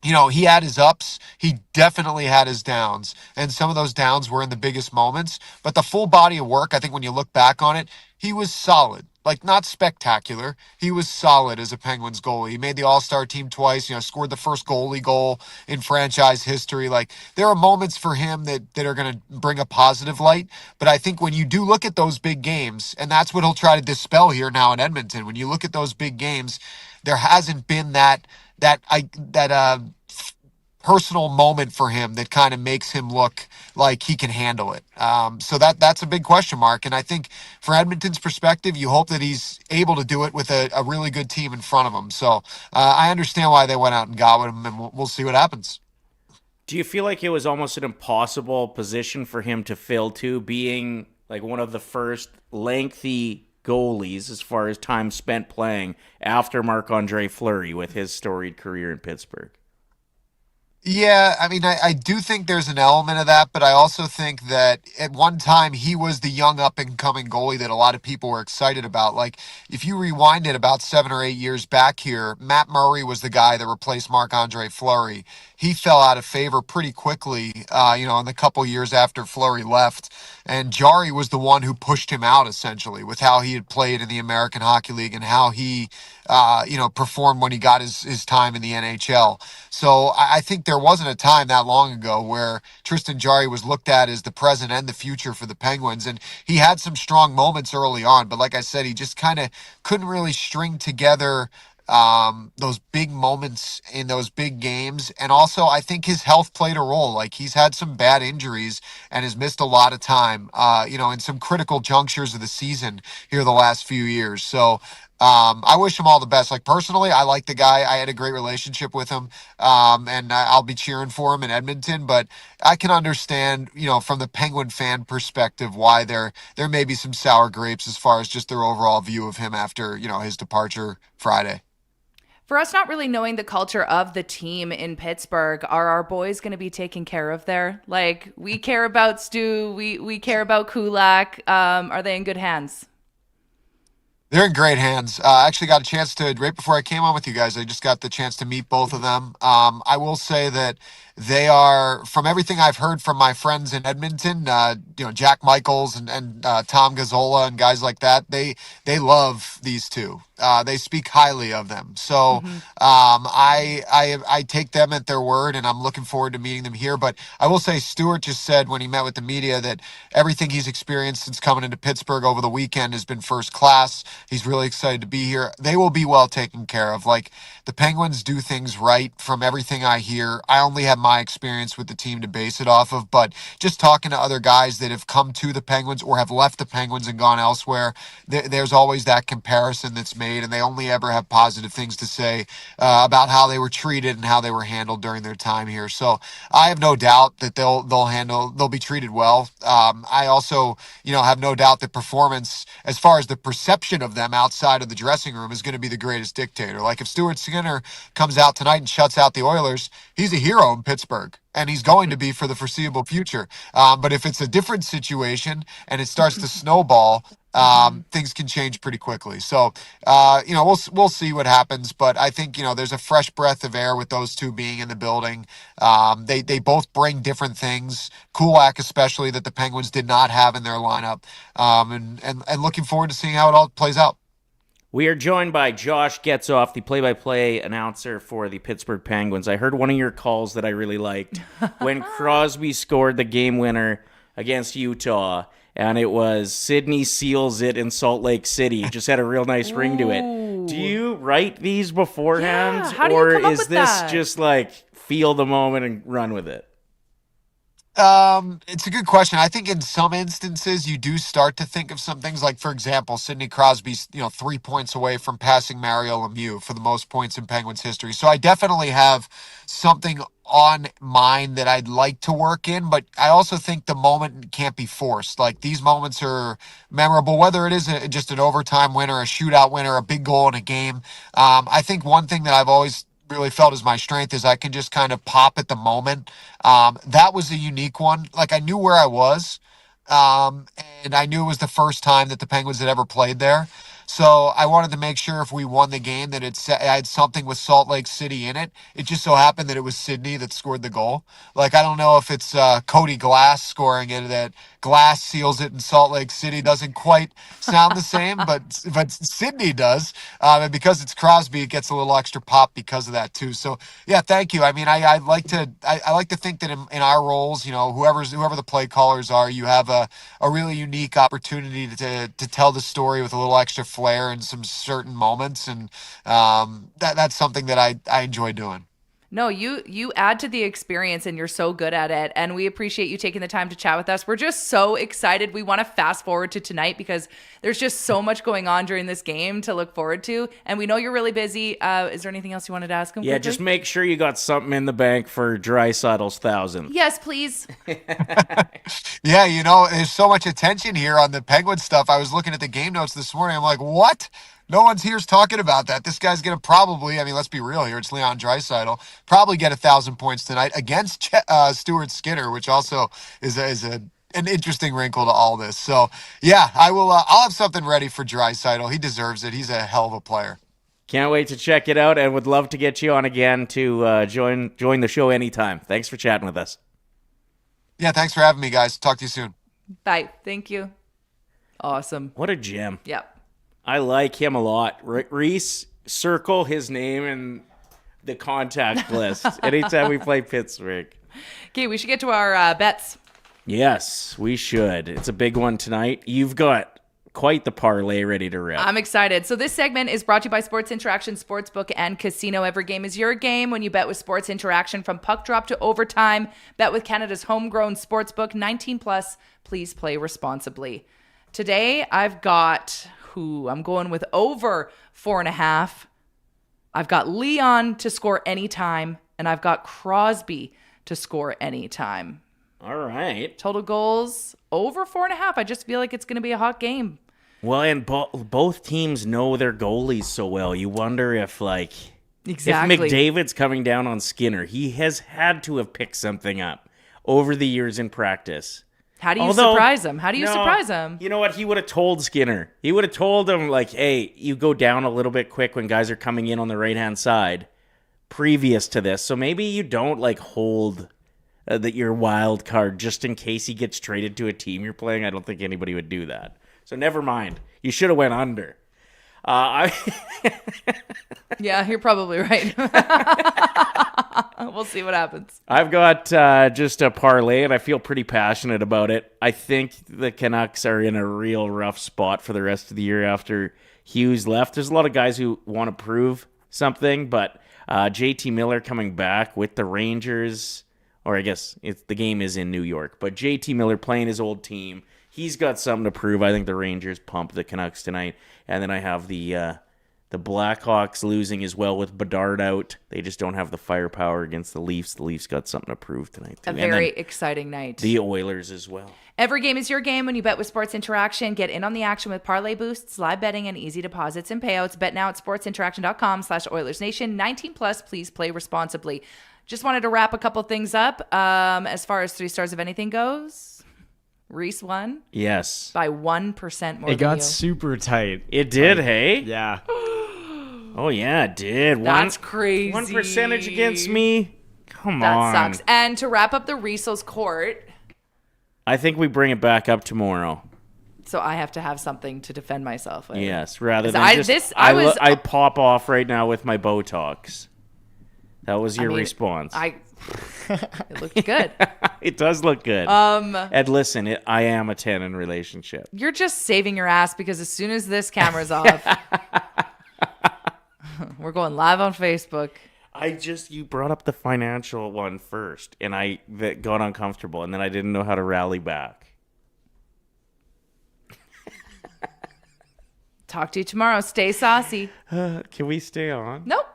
he had his ups. He definitely had his downs. And some of those downs were in the biggest moments. But the full body of work, I think when you look back on it, he was solid. Like, not spectacular. He was solid as a Penguins goalie. He made the All-Star team twice, scored the first goalie goal in franchise history. Like, there are moments for him that are going to bring a positive light. But I think when you do look at those big games, and that's what he'll try to dispel here now in Edmonton, when you look at those big games, there hasn't been that personal moment for him that kind of makes him look like he can handle it. So that's a big question mark. And I think for Edmonton's perspective, you hope that he's able to do it with a really good team in front of him. So I understand why they went out and got with him, and we'll see what happens. Do you feel like it was almost an impossible position for him to fill to, being like one of the first lengthy goalies as far as time spent playing after Marc-Andre Fleury with his storied career in Pittsburgh? Yeah, I mean, I do think there's an element of that, but I also think that at one time he was the young up and coming goalie that a lot of people were excited about. Like, if you rewind it about 7 or 8 years back here, Matt Murray was the guy that replaced Marc-Andre Fleury. He fell out of favor pretty quickly, in the couple years after Fleury left. And Jarry was the one who pushed him out, essentially, with how he had played in the American Hockey League and how he performed when he got his time in the NHL. So I think there wasn't a time that long ago where Tristan Jarry was looked at as the present and the future for the Penguins. And he had some strong moments early on, but like I said, he just kind of couldn't really string together those big moments in those big games. And also, I think his health played a role. Like, he's had some bad injuries and has missed a lot of time, in some critical junctures of the season here the last few years. So I wish him all the best. Like, personally, I like the guy. I had a great relationship with him, and I'll be cheering for him in Edmonton. But I can understand, from the Penguin fan perspective, why there may be some sour grapes as far as just their overall view of him after, his departure Friday. For us not really knowing the culture of the team in Pittsburgh, are our boys going to be taken care of there? Like, we care about Stu, we care about Kulak. Are they in good hands? They're in great hands. I actually got a chance to, right before I came on with you guys, I just got the chance to meet both of them. I will say that they are, from everything I've heard from my friends in Edmonton, Jack Michaels and Tom Gazzola and guys like that, they love these two. They speak highly of them. So I take them at their word, and I'm looking forward to meeting them here. But I will say, Stewart just said when he met with the media that everything he's experienced since coming into Pittsburgh over the weekend has been first class. He's really excited to be here. They will be well taken care of. Like, the Penguins do things right from everything I hear. I only have my experience with the team to base it off of, but just talking to other guys that have come to the Penguins or have left the Penguins and gone elsewhere, there's always that comparison that's made, and they only ever have positive things to say about how they were treated and how they were handled during their time here. So I have no doubt that they'll be treated well. I also, have no doubt that performance, as far as the perception of them outside of the dressing room, is going to be the greatest dictator. Like, if Stuart Skinner comes out tonight and shuts out the Oilers, he's a hero in Pittsburgh, and he's going to be for the foreseeable future. But if it's a different situation and it starts to snowball, things can change pretty quickly. So, we'll see what happens. But I think, there's a fresh breath of air with those two being in the building. They both bring different things. Kulak, especially, that the Penguins did not have in their lineup. And looking forward to seeing how it all plays out. We are joined by Josh Getzoff, the play-by-play announcer for the Pittsburgh Penguins. I heard one of your calls that I really liked when Crosby scored the game winner against Utah, and it was Sidney seals it in Salt Lake City. It just had a real nice ring to it. Do you write these beforehand, Yeah, how do you come up is with this that? just like feel the moment and run with it? It's a good question. I think in some instances you do start to think of some things, like, for example, Sidney Crosby's 3 points away from passing Mario Lemieux for the most points in Penguins history. So I definitely have something on mind that I'd like to work in, but I also think the moment can't be forced. Like, these moments are memorable, whether it is just an overtime winner, a shootout winner, a big goal in a game. I think one thing that I've always really felt is my strength is I can just kind of pop at the moment. That was a unique one. Like, I knew where I was, and I knew it was the first time that the Penguins had ever played there. So I wanted to make sure if we won the game that it had something with Salt Lake City in it. It just so happened that it was Sydney that scored the goal. Like, I don't know if it's Cody Glass scoring it, that Glass seals it and Salt Lake City doesn't quite sound the same, but Sydney does. And because it's Crosby, it gets a little extra pop because of that too. So yeah, thank you. I mean, I like to think that in our roles, whoever the play callers are, you have a really unique opportunity to tell the story with a little extra flair in some certain moments, and that's something that I enjoy doing. No, you add to the experience, and you're so good at it. And we appreciate you taking the time to chat with us. We're just so excited. We want to fast forward to tonight because there's just so much going on during this game to look forward to. And we know you're really busy. Is there anything else you wanted to ask him? Yeah, quickly? just make sure you got something in the bank for Draisaitl's 1,000. Yes, please. Yeah, there's so much attention here on the Penguin stuff. I was looking at the game notes this morning. I'm like, what? No one's here's talking about that. This guy's going to probably, let's be real here. It's Leon Draisaitl. Probably get 1,000 points tonight against Stuart Skinner, which also is an interesting wrinkle to all this. So, yeah, I'll have something ready for Draisaitl. He deserves it. He's a hell of a player. Can't wait to check it out, and would love to get you on again to join the show anytime. Thanks for chatting with us. Yeah, thanks for having me, guys. Talk to you soon. Bye. Thank you. Awesome. What a gem. Yep. I like him a lot. Reese, circle his name in the contact list anytime we play Pittsburgh. Okay, we should get to our bets. Yes, we should. It's a big one tonight. You've got quite the parlay ready to rip. I'm excited. So this segment is brought to you by Sports Interaction Sportsbook and Casino. Every game is your game when you bet with Sports Interaction. From puck drop to overtime, bet with Canada's homegrown sportsbook. 19 plus. Please play responsibly. Today, I've got... I'm going with over 4.5. I've got Leon to score anytime, and I've got Crosby to score anytime. All right. Total goals over 4.5. I just feel like it's going to be a hot game. Well, and both teams know their goalies so well. You wonder if, exactly. if McDavid's coming down on Skinner, he has had to have picked something up over the years in practice. How do you surprise him? How do you surprise him? You know what? He would have told Skinner. He would have told him, hey, you go down a little bit quick when guys are coming in on the right-hand side previous to this. So maybe you don't, hold your wild card just in case he gets traded to a team you're playing. I don't think anybody would do that. So never mind. You should have went under. Yeah, you're probably right. We'll see what happens. I've got just a parlay, and I feel pretty passionate about it. I think the Canucks are in a real rough spot for the rest of the year after Hughes left. There's a lot of guys who want to prove something, but JT Miller coming back with the Rangers, or I guess the game is in New York, but JT Miller playing his old team. He's got something to prove. I think the Rangers pump the Canucks tonight. And then I have the Blackhawks losing as well with Bedard out. They just don't have the firepower against the Leafs. The Leafs got something to prove tonight, too. A very exciting night. The Oilers as well. Every game is your game when you bet with Sports Interaction. Get in on the action with parlay boosts, live betting, and easy deposits and payouts. Bet now at sportsinteraction.com/OilersNation. 19 plus, please play responsibly. Just wanted to wrap a couple things up. As far as 3 stars of anything goes, Reese won. Yes. By 1% more. It got super tight. It did, hey? Yeah. Oh, yeah, it did. That's crazy. 1% against me? Come on. That sucks. And to wrap up the Riesel's court, I think we bring it back up tomorrow. So I have to have something to defend myself with. Yes, rather than I pop off right now with my Botox. That was your response. It looked good. It does look good. And listen, I am a 10 in relationship. You're just saving your ass because as soon as this camera's off, we're going live on Facebook. You brought up the financial one first, and I got uncomfortable, and then I didn't know how to rally back. Talk to you tomorrow. Stay saucy. Can we stay on? Nope.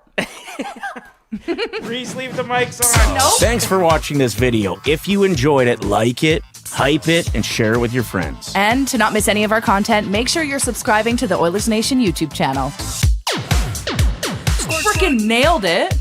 Reese, leave the mics on. Nope. Thanks for watching this video. If you enjoyed it, like it, hype it, and share it with your friends. And to not miss any of our content, make sure you're subscribing to the Oilers Nation YouTube channel. Freaking nailed it.